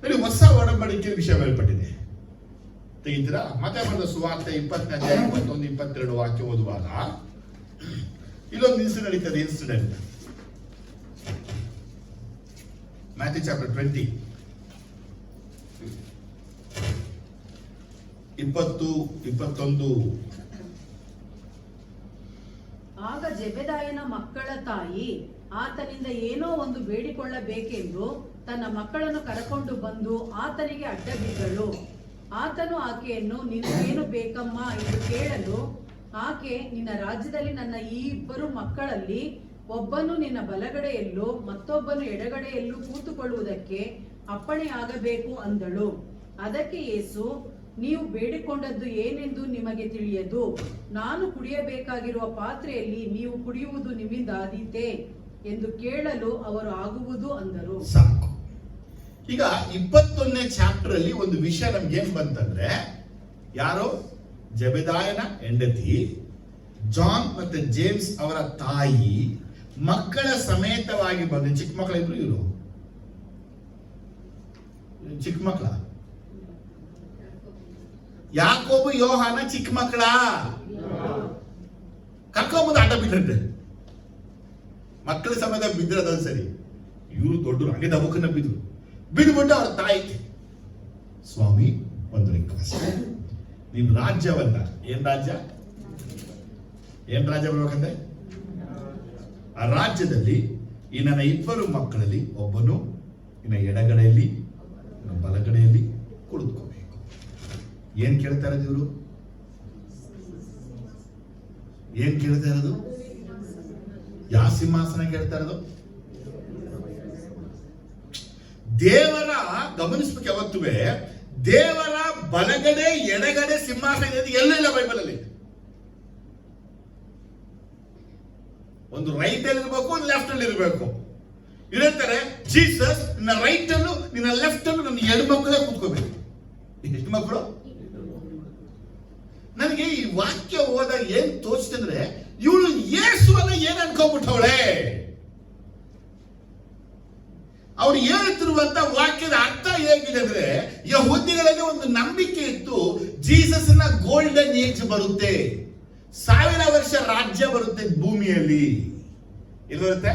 ನೋಡಿ. ಹೊಸ ಒಡಂಬಡಿಕೆ ವಿಷಯ ಬಯಲ್ಪಟ್ಟಿದೆ, ತೆಗಿತೀರಾ? ಮತ್ತೆ ಬರೆದ ಸುವಾರ್ತೆ 20ನೇ ಅಧ್ಯಾಯ 21-22 ವಾಕ್ಯ ಓದುವಾಗ ಇಲ್ಲೊಂದು ನಡೀತದೆ ಇನ್ಸಿಡೆಂಟ್. Matthew chapter 20 20-21. ಆಗ ಜೆಬೆದಾಯನ ಮಕ್ಕಳ ತಾಯಿ ಆತನಿಂದ ಏನೋ ಒಂದು ಬೇಡಿಕೊಳ್ಳಬೇಕೆಂದು ತನ್ನ ಮಕ್ಕಳನ್ನು ಕರಕೊಂಡು ಬಂದು ಆತನಿಗೆ ಅಡ್ಡ ಬಿದ್ದಳು. ಆತನು ಆಕೆಯನ್ನು ನಿನಗೇನು ಬೇಕಮ್ಮ ಎಂದು ಕೇಳಲು, ಆಕೆ, ನಿನ್ನ ರಾಜ್ಯದಲ್ಲಿ ನನ್ನ ಈ 2 ಮಕ್ಕಳಲ್ಲಿ ಒಬ್ಬನು ನಿನ್ನ ಬಲಗಡೆಯಲ್ಲೂ ಮತ್ತೊಬ್ಬನು ಎಡಗಡೆಯಲ್ಲೂ ಕೂತುಕೊಳ್ಳುವುದಕ್ಕೆ ಅಪ್ಪಣೆ ಆಗಬೇಕು ಅಂದಳು. ಅದಕ್ಕೆ ಯೇಸು, ನೀವು ಬೇಡಿಕೊಂಡದ್ದು ಏನೆಂದು ನಿಮಗೆ ತಿಳಿಯದು. ನಾನು ಕುಡಿಯಬೇಕಾಗಿರುವ ಪಾತ್ರೆಯಲ್ಲಿ ನೀವು ಕುಡಿಯುವುದು ನಿಮ್ಮಿಂದಾದೀತೆ ಎಂದು ಕೇಳಲು ಅವರು ಆಗುವುದು ಅಂದರು. ಸಾಕು. ಈಗ 21ನೇ ಚಾಪ್ಟರ್ ಅಲ್ಲಿ ಒಂದು ವಿಷಯ ನಮ್ಗೆ ಏನ್ ಬಂತಂದ್ರೆ, ಯಾರೋ ಜೆಬೆದಾಯನ ಹೆಂಡತಿ ಜಾನ್ ಮತ್ತೆ ಜೇಮ್ಸ್ ಅವರ ತಾಯಿ ಮಕ್ಕಳ ಸಮೇತವಾಗಿ ಬಂದು, ಚಿಕ್ಕ ಮಕ್ಕಳಿದ್ರು ಇವರು, ಚಿಕ್ಕ ಮಕ್ಕಳ ಯಾಕೋಬು ಯೋಹಾನ ಚಿಕ್ಕ ಮಕ್ಕಳ ಕರ್ಕೊಂಬಂದು ಆಟ ಬಿಟ್ಟಂತೆ. ಮಕ್ಕಳ ಸಮೇತ ಬಿದ್ದಿರೋದು ಸರಿ, ಇವರು ದೊಡ್ಡರು ಹಂಗೆ ದಮಕನ್ನ ಬಿದ್ದುಬಿಟ್ಟು ಅವ್ರ ತಾಯಿ, ಸ್ವಾಮಿ ಒಂದು ರಿಕ್ವೆಸ್ಟ್, ನಿಮ್ ರಾಜ್ಯವನ್ನ, ಏನ್ ರಾಜ್ಯ ಬರ್ಬೇಕಂದ್ರೆ, ಆ ರಾಜ್ಯದಲ್ಲಿ ಈ ನನ್ನ 2 ಮಕ್ಕಳಲ್ಲಿ ಒಬ್ಬನು ಇನ್ನ ಎಡಗಡೆಯಲ್ಲಿ ಇನ್ನ ಬಲಗಡೆಯಲ್ಲಿ ಕುಳಿತುಕೋಬೇಕು. ಏನ್ ಕೇಳ್ತಾ ಇರೋದು ಇವರು? ಏನ್ ಕೇಳ್ತಾ ಇರೋದು? ಯಾವ ಸಿಂಹಾಸನ ಕೇಳ್ತಾ ಇರೋದು? ದೇವರ, ಗಮನಿಸ್ಬೇಕು ಯಾವತ್ತುವೆ, ದೇವರ ಬಲಗಡೆ ಎಡಗಡೆ ಸಿಂಹಾಸನ ಇದೆ ಎಲ್ಲ ಬೈಬಲ್ ಅಲ್ಲಿ. ಒಂದು ರೈಟ್ ಅಲ್ಲಿ ಇರಬೇಕು, ಒಂದು ಲೆಫ್ಟ್ ಅಲ್ಲಿ ಇರಬೇಕು. ಇರುತ್ತಾರೆ ಜೀಸಸ್ ನಿನ್ನ ರೈಟ್ ಅಲ್ಲೂ ನಿನ್ನ ಲೆಫ್ಟ್ ಅಲ್ಲೂ ನನ್ನ 2 ಮಕ್ಕಳೇ ಕೂತ್ಕೋಬೇಕು. ಎಷ್ಟು ಮಕ್ಕಳು? ನನಗೆ ಈ ವಾಕ್ಯ ಓದಾಗ ಏನ್ ತೋಚ್ತಂದ್ರೆ, ಇವಳು ಯೇಸುವನ್ನ ಏನ್ ಅನ್ಕೊಂಡ್ಬಿಟ್ಟವಳೆ. ಅವ್ರು ಹೇಳ್ತಿರುವಂತ ವಾಕ್ಯದ ಅರ್ಥ ಹೇಗಿದೆ ಅಂದ್ರೆ, ಯಹೂದಿಗಳಲ್ಲಿ ಒಂದು ನಂಬಿಕೆ ಇತ್ತು, ಜೀಸಸ್ ನ ಗೋಲ್ಡನ್ ಏಜ್ ಬರುತ್ತೆ, 1000 ವರ್ಷ ರಾಜ್ಯ ಬರುತ್ತೆ ಭೂಮಿಯಲ್ಲಿ. ಎಲ್ಲಿ ಬರುತ್ತೆ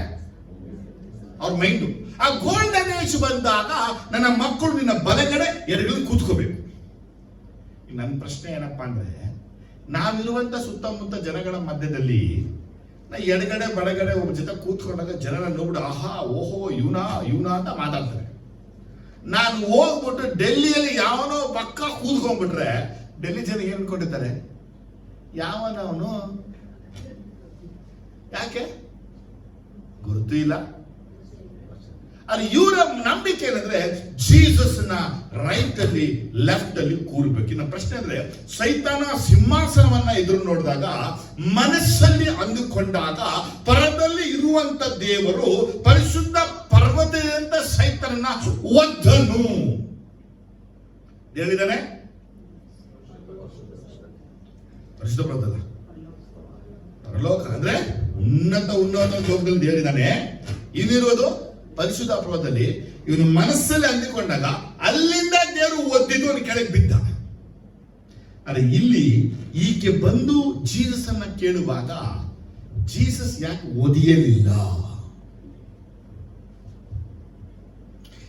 ಅವ್ರ ಮೈಂಡು. ಆ ಗೋಲ್ಡನ್ ಏಜ್ ಬಂದಾಗ ನನ್ನ ಮಕ್ಕಳು ನಿನ್ನ ಬಲಗಡೆ ಎಡಗಡೆ ಕೂತ್ಕೋಬೇಕು. ನನ್ನ ಪ್ರಶ್ನೆ ಏನಪ್ಪಾ ಅಂದ್ರೆ, ನಾವಿರುವಂತ ಸುತ್ತಮುತ್ತ ಜನಗಳ ಮಧ್ಯದಲ್ಲಿ ಎಡಗಡೆ ಬಲಗಡೆ ಒಬ್ಬ ಜೊತೆ ಕೂತ್ಕೊಂಡಾಗ ಜನರ ನೋಡ್ಬಿಟ್ಟು ಆಹಾ ಓಹೋ ಇವನಾ ಅಂತ ಮಾತಾಡ್ತಾರೆ. ನಾನು ಹೋಗ್ಬಿಟ್ಟು ಡೆಲ್ಲಿಯಲ್ಲಿ ಯಾವನೋ ಪಕ್ಕ ಕೂತ್ಕೊಂಡ್ಬಿಟ್ರೆ ಡೆಲ್ಲಿ ಜನ ಏನ್ ಅನ್ಕೊಂಡಿರ್ತಾರೆ, ಯಾವನವನು, ಯಾಕೆ ಗುರುತು ಇಲ್ಲ. ಅಲ್ಲಿ ಇವರ ನಂಬಿಕೆ ಏನಂದ್ರೆ ಜೀಸಸ್ ನ ರೈಟ್ ಅಲ್ಲಿ ಲೆಫ್ಟ್ ಅಲ್ಲಿ ಕೂರ್ಬೇಕು. ಇನ್ನ ಪ್ರಶ್ನೆ ಅಂದ್ರೆ, ಸೈತಾನ ಸಿಂಹಾಸನವನ್ನ ಎದುರು ನೋಡಿದಾಗ, ಮನಸ್ಸಲ್ಲಿ ಅಂದುಕೊಂಡಾಗ, ಪರದಲ್ಲಿ ಇರುವಂತ ದೇವರು ಪರಿಶುದ್ಧ ಪರ್ವತದಿಂದ ಸೈತಾನನ ಒದ್ದನು. ಹೇಳಿದಾನೆ ಪರಿಶುದ್ಧ ಪರ್ವತ, ಪರಲೋಕ ಅಂದ್ರೆ ಉನ್ನತ ಲೋಕದಲ್ಲಿ ಹೇಳಿದಾನೆ. ಇನ್ನಿರುವುದು ಪರಿಶುದ್ಧ ಪರ್ವತದಲ್ಲಿ. ಇವನು ಮನಸ್ಸಲ್ಲಿ ಅಂದುಕೊಂಡಾಗ ಅಲ್ಲಿಂದ ದೇವರು ಒದ್ದಿದ್ದು ಅವನು ಕೆಳಗೆ ಬಿದ್ದ. ಆದ್ರೆ ಇಲ್ಲಿ ಈಕೆ ಬಂದು ಜೀಸಸ್ ಅನ್ನ ಕೇಳುವಾಗ ಜೀಸಸ್ ಯಾಕೆ ಒದಿಯಲಿಲ್ಲ?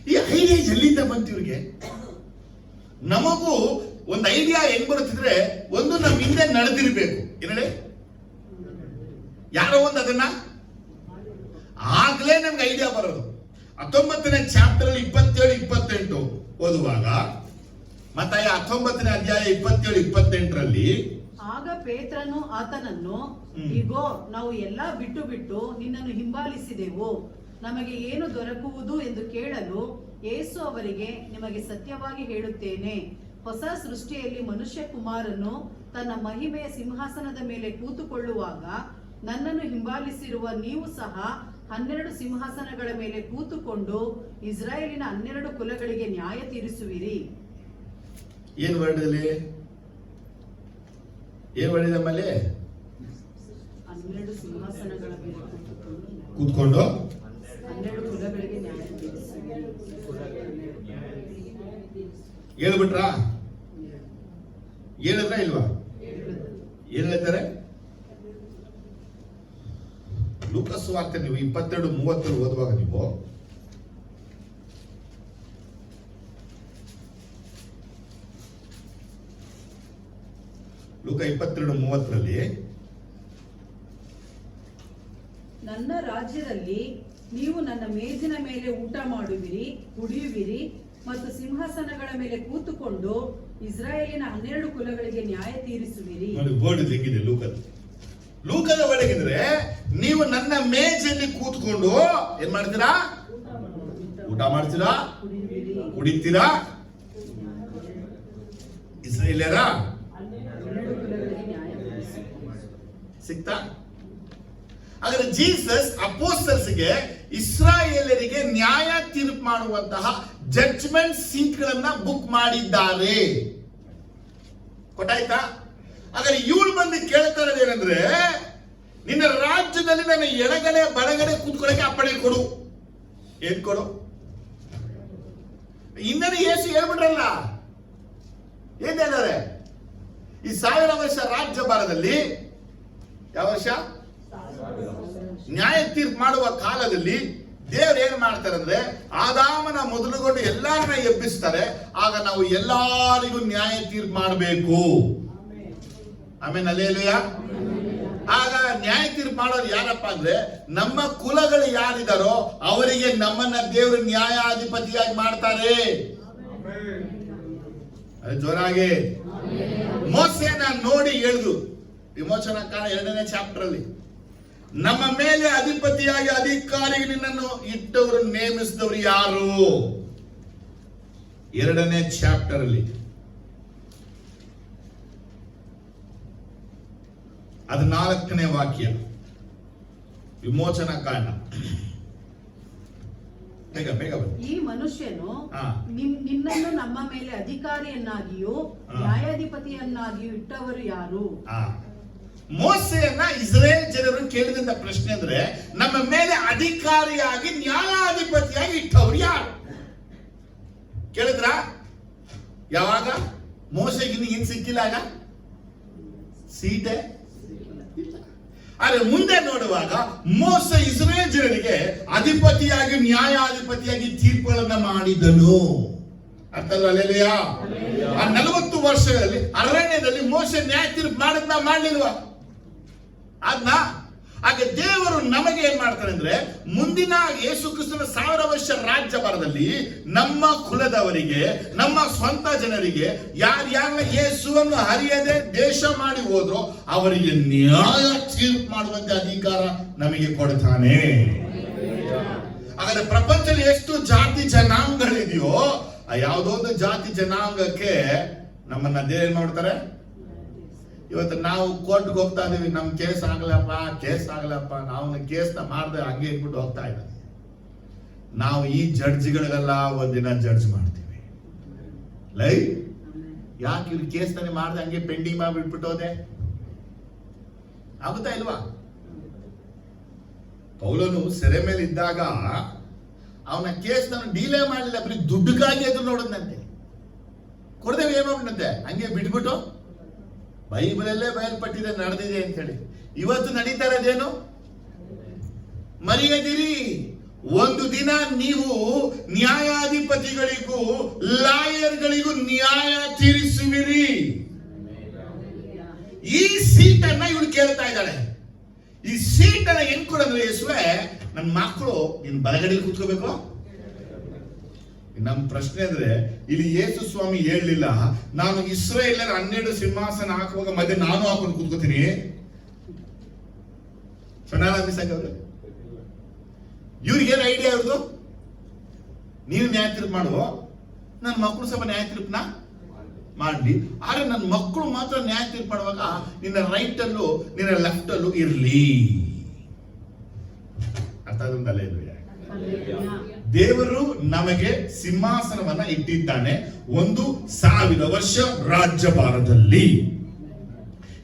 ಈ ಐಡಿಯಾ ಎಲ್ಲಿಂದ ಬಂತು ಇವ್ರಿಗೆ? ನಮಗೂ ಒಂದು ಐಡಿಯಾ ಹೆಂಗ್ ಬರುತ್ತಿದ್ರೆ, ಒಂದು ನಮ್ಮ ಹಿಂದೆ ನಡೆದಿರ್ಬೇಕು. ಏನೇ ಯಾರೋ ಒಂದು ಅದನ್ನ ಆಗ್ಲೇ ನಮ್ಗೆ ಐಡಿಯಾ ಬರೋದು. 19ನೇ ಚಾಪ್ಟರ್ 27-28 ಓದುವಾಗ, ಮತ್ತಾಯ 19ನೇ ಅಧ್ಯಾಯ 27-28ರಲ್ಲಿ, ಆಗ ಪೇತ್ರನು ಆತನನ್ನು, ಇಗೋ ನಾವು ಎಲ್ಲಾ ಬಿಟ್ಟು ಬಿಟ್ಟು ನಿನ್ನನ್ನು ಹಿಂಬಾಲಿಸಿದೆವು, ನಮಗೆ ಏನು ದೊರಕುವುದು ಎಂದು ಕೇಳಲು, ಯೇಸು ಅವರಿಗೆ, ನಿಮಗೆ ಸತ್ಯವಾಗಿ ಹೇಳುತ್ತೇನೆ, ಹೊಸ ಸೃಷ್ಟಿಯಲ್ಲಿ ಮನುಷ್ಯ ಕುಮಾರನು ತನ್ನ ಮಹಿಮೆಯ ಸಿಂಹಾಸನದ ಮೇಲೆ ಕೂತುಕೊಳ್ಳುವಾಗ ನನ್ನನ್ನು ಹಿಂಬಾಲಿಸಿರುವ ನೀವು ಸಹ 12 ಸಿಂಹಾಸನಗಳ ಮೇಲೆ ಕೂತುಕೊಂಡು ಇಸ್ರಾಯೇಲಿನ 12 ಕುಲಗಳಿಗೆ ನ್ಯಾಯ ತೀರಿಸುವಿರಿ. ಏನು ವರ್ಡಲ್ಲಿ ಏನು ವರ್ಡಿದೆ ಮೇಲೆ 12 ಸಿಂಹಾಸನಗಳ ಮೇಲೆ ಕೂತ್ಕೊಂಡು 12 ಕುಲಗಳಿಗೆ ನ್ಯಾಯ ತೀರಿಸುವಿರಿ. ಹೇಳ್ಬಿಟ್ರಾ? ಹೇಳಿದ್ರ ಇಲ್ವಾ? ಏನ್ ಹೇಳ್ತಾರೆ? ಲೂಕಾಸ್ ವಾರ್ತೆ ನೀವು 22:30 ಓದುವಾಗ ನೀವು ಲೂಕ 22:30ರಲ್ಲಿ, ನನ್ನ ರಾಜ್ಯದಲ್ಲಿ ನೀವು ನನ್ನ ಮೇಜಿನ ಮೇಲೆ ಊಟ ಮಾಡುವಿರಿ, ಕುಡಿಯುವಿರಿ ಮತ್ತು ಸಿಂಹಾಸನಗಳ ಮೇಲೆ ಕೂತುಕೊಂಡು ಇಸ್ರಾಯೇಲಿನ 12 ಕುಲಗಳಿಗೆ ನ್ಯಾಯ ತೀರಿಸುವಿರಿ. ನೋಡಿ ಬೋರ್ಡ್ ಹೆಂಗಿದೆ ಲೂಕದ ಒಳಗಿದ್ರೆ, ನೀವು ನನ್ನ ಮೇಜಲ್ಲಿ ಕೂತ್ಕೊಂಡು ಏನ್ ಮಾಡ್ತೀರಾ? ಊಟ ಮಾಡ್ತೀರಾ, ಕುಡಿತೀರಾ, ಇಸ್ರಾಯೇಲ್ಯರ ಸಿಕ್ತಾ? ಹಾಗಾದ್ರೆ ಜೀಸಸ್ ಅಪೋಸ್ತಲರ್ಸ್ಗೆ ಇಸ್ರಾಯೇಲರಿಗೆ ನ್ಯಾಯ ತೀರ್ಪು ಮಾಡುವಂತಹ ಜಡ್ಜ್ಮೆಂಟ್ ಸೀಟ್ ಗಳನ್ನ ಬುಕ್ ಮಾಡಿದ್ದಾರೆ. ಗೊತ್ತಾಯ್ತಾ? ಹಾಗಾದ್ರೆ ಇವ್ರು ಬಂದು ಕೇಳ್ತಾ ಇರೋದೇನಂದ್ರೆ, ನಿನ್ನ ರಾಜ್ಯದಲ್ಲಿ ನನ್ನ ಎಡಗಡೆ ಬಡಗಡೆ ಕೂತ್ಕೊಳ್ಳಕ್ಕೆ ಅಪ್ಪಣೆ ಕೊಡು. ಏನ್ ಕೊಡು? ಇನ್ನೇನು ಯೇಸು ಹೇಳ್ಬಿಟ್ರಲ್ಲ, ಏನ್ ಹೇಳಿದ್ದಾರೆ? ಈ 1000 ವರ್ಷ ರಾಜ್ಯ ಭಾರದಲ್ಲಿ, ಯಾವ ವರ್ಷ? ನ್ಯಾಯ ತೀರ್ಪು ಮಾಡುವ ಕಾಲದಲ್ಲಿ ದೇವ್ರು ಏನ್ ಮಾಡ್ತಾರೆ ಅಂದ್ರೆ, ಆದಾಮನ ಮೊದಲುಗೊಂಡು ಎಲ್ಲರನ್ನ ಎಬ್ಬಿಸ್ತಾರೆ. ಆಗ ನಾವು ಎಲ್ಲರಿಗೂ ನ್ಯಾಯ ತೀರ್ಪು ಮಾಡಬೇಕು. ಆಮೇಲೆ ಅಲ್ಲೇಲುಯ್ಯ. ಆಗ ನ್ಯಾಯ ತೀರ್ಪು ಮಾಡೋರು ಯಾರಪ್ಪ ಅಂದ್ರೆ, ನಮ್ಮ ಕುಲಗಳು ಯಾರಿದಾರೋ ಅವರಿಗೆ ನಮ್ಮನ್ನ ದೇವರು ನ್ಯಾಯಾಧಿಪತಿಯಾಗಿ ಮಾಡ್ತಾರೆ. ಅದು ಜೋರಾಗಿ ಮೋಸೆನ ನೋಡಿ ಹೇಳಿದ್ರು, ವಿಮೋಚನಾ ಕಾಂಡ 2ನೇ ಚಾಪ್ಟರ್ ಅಲ್ಲಿ, ನಮ್ಮ ಮೇಲೆ ಅಧಿಪತಿಯಾಗಿ ಅಧಿಕಾರಿಗೆ ನಿನ್ನನ್ನು ಇಟ್ಟವರು ನೇಮಿಸಿದವರು ಯಾರು? 2ನೇ ಚಾಪ್ಟರ್ ಅಲ್ಲಿ ಅದು 4ನೇ ವಾಕ್ಯ, ವಿಮೋಚನಾ ಕಾಂಡ. ಬೇಗ ಬೇಗ ಬನ್ನಿ. ಈ ಮನುಷ್ಯನು ನಿನ್ನನ್ನು ನಮ್ಮ ಮೇಲೆ ಅಧಿಕಾರಿಯನ್ನಾಗಿಯೂ ನ್ಯಾಯಾಧಿಪತಿಯನ್ನಾಗಿಯೂ ಇಟ್ಟವರು ಯಾರು? ಮೋಸೆಯನ್ನ ಇಸ್ರೇಲ್ ಜನರು ಕೇಳಿದಂತ ಪ್ರಶ್ನೆ ಅಂದ್ರೆ, ನಮ್ಮ ಮೇಲೆ ಅಧಿಕಾರಿಯಾಗಿ ನ್ಯಾಯಾಧಿಪತಿಯಾಗಿ ಇಟ್ಟವರು ಯಾರು ಕೇಳಿದ್ರ? ಯಾವಾಗ? ಮೋಸೆಗಿನ್ನ ಏನ್ ಸಿಕ್ಕಿಲ್ಲ ಆಗ ಸೀಟೆ. ಆದ್ರೆ ಮುಂದೆ ನೋಡುವಾಗ ಮೋಸೆ ಇಸ್ರೇಲ್ ಜನರಿಗೆ ಅಧಿಪತಿಯಾಗಿ ನ್ಯಾಯಾಧಿಪತಿಯಾಗಿ ತೀರ್ಪುಗಳನ್ನ ಮಾಡಿದನು. ಅರ್ಥ ಅಲ್ಲೆಲ್ಲಯ್ಯ? ಆ 40 ವರ್ಷಗಳಲ್ಲಿ ಅರಣ್ಯದಲ್ಲಿ ಮೋಸೆ ನ್ಯಾಯ ತೀರ್ಪು ಮಾಡದ್ನ ಮಾಡ್ಲಿಲ್ವಾ? ಅದನ್ನ ಹಾಗೆ ದೇವರು ನಮಗೆ ಏನ್ ಮಾಡ್ತಾರೆ ಅಂದ್ರೆ, ಮುಂದಿನ ಯೇಸು ಕ್ರಿಸ್ತನ 1000 ವರ್ಷ ರಾಜ್ಯ ಭಾರದಲ್ಲಿ ನಮ್ಮ ಕುಲದವರಿಗೆ, ನಮ್ಮ ಸ್ವಂತ ಜನರಿಗೆ, ಯಾರ್ಯಾರನ್ನ ಯೇಸುವನ್ನು ಹರಿಯದೆ ದೇಶ ಮಾಡಿ ಹೋದ್ರೋ ಅವರಿಗೆ ನ್ಯಾಯ ತೀರ್ಪು ಮಾಡುವಂತ ಅಧಿಕಾರ ನಮಗೆ ಕೊಡ್ತಾನೆ. ಹಾಗಾದ್ರೆ ಪ್ರಪಂಚದಲ್ಲಿ ಎಷ್ಟು ಜಾತಿ ಜನಾಂಗಗಳಿದೆಯೋ, ಯಾವುದೋ ಒಂದು ಜಾತಿ ಜನಾಂಗಕ್ಕೆ ನಮ್ಮನ್ನ ದೇವ್ರು ಮಾಡ್ತಾರೆ. ಇವತ್ತು ನಾವು ಕೋರ್ಟ್ಗೆ ಹೋಗ್ತಾ ಇದೀವಿ, ನಮ್ ಕೇಸ್ ಆಗಲಪ್ಪ, ನಾವು ಕೇಸ್ನ ಮಾಡ್ದೆ ಹಂಗೆ ಇಟ್ಬಿಟ್ಟು ಹೋಗ್ತಾ ಇದ್ದೀವಿ. ನಾವು ಈ ಜಡ್ಜ್ಗಳಿಗೆಲ್ಲ ಒಂದಿನ ಜಡ್ಜ್ ಮಾಡ್ತೀವಿ. ಯಾಕೆ ಇಲ್ಲಿ ಕೇಸ್ ತಾನೇ ಮಾಡ್ದೆ ಹಂಗೆ ಪೆಂಡಿಂಗ್ ಮಾಡಿಬಿಟ್ಬಿಟ್ಟೋದೆ? ಆಗುತ್ತಾ ಇಲ್ವಾ? ಪೌಲನು ಸೆರೆ ಮೇಲೆ ಇದ್ದಾಗ ಅವನ ಕೇಸ್ ನಾನು ಡೀಲೇ ಮಾಡಲಿಲ್ಲ, ಬರೀ ದುಡ್ಡುಗಾಗಿ ಎದುರು ನೋಡೋದಂತೆ. ಕೊಡ್ದೇವೆ ಏನಾಗ್ಬಿಟ್ಟಂತೆ, ಹಂಗೆ ಬಿಟ್ಬಿಟ್ಟು ಬೈಬಲಲ್ಲೇ ಬಯಲ್ಪಟ್ಟಿದೆ, ನಡೆದಿದೆ ಅಂತ ಹೇಳಿ. ಇವತ್ತು ನಡೀತಾ ಇರೋದೇನು? ಮರೆಯದಿರಿ, ಒಂದು ದಿನ ನೀವು ನ್ಯಾಯಾಧಿಪತಿಗಳಿಗೂ ಲಾಯರ್ಗಳಿಗೂ ನ್ಯಾಯ ತೀರಿಸುವಿರಿ. ಈ ಸೀಟನ್ನ ಇವಳು ಕೇಳ್ತಾ ಇದ್ದಾಳೆ. ಈ ಸೀಟನ್ನ ಹೆಂಗ್ ಕೊಡಂದ್ರೆ ಯೇಸುವೆ ನನ್ನ ಮಕ್ಕಳು ನಿನ್ ಬಲಗಡೆಯಲ್ಲಿ ಕೂತ್ಕೋಬೇಕು. ನಮ್ಮ ಪ್ರಶ್ನೆ ಅಂದ್ರೆ ಇಲ್ಲಿ ಯೇಸು ಸ್ವಾಮಿ ಹೇಳಲಿಲ್ಲ ನಾನು ಇಸ್ರಾಯೇಲರ 12 ಸಿಂಹಾಸನ ಹಾಕುವಾಗ ಮಧ್ಯೆ ನಾನು ಹಾಕೊಂಡು ಕೂತ್ಕೋತೀನಿ. ಇವ್ರಿಗೇನು ಐಡಿಯಾ ಇರೋದು? ನೀನು ನ್ಯಾಯ ತೀರ್ಪು ಮಾಡುವ, ನನ್ನ ಮಕ್ಕಳು ಸ್ವಲ್ಪ ನ್ಯಾಯ ತೀರ್ಪನ್ನ ಮಾಡ್ಲಿ. ಆದ್ರೆ ನನ್ನ ಮಕ್ಕಳು ಮಾತ್ರ ನ್ಯಾಯ ತೀರ್ಪು ಮಾಡುವಾಗ ನಿನ್ನ ರೈಟ್ ಅಲ್ಲೂ ನಿನ್ನ ಲೆಫ್ಟ್ ಅಲ್ಲೂ ಇರ್ಲಿ. ಅರ್ಥ ಆದ್ರೆ ದೇವರು ನಮಗೆ ಸಿಂಹಾಸನವನ್ನ ಇಟ್ಟಿದ್ದಾನೆ 1000 ವರ್ಷ ರಾಜ್ಯಭಾರದಲ್ಲಿ.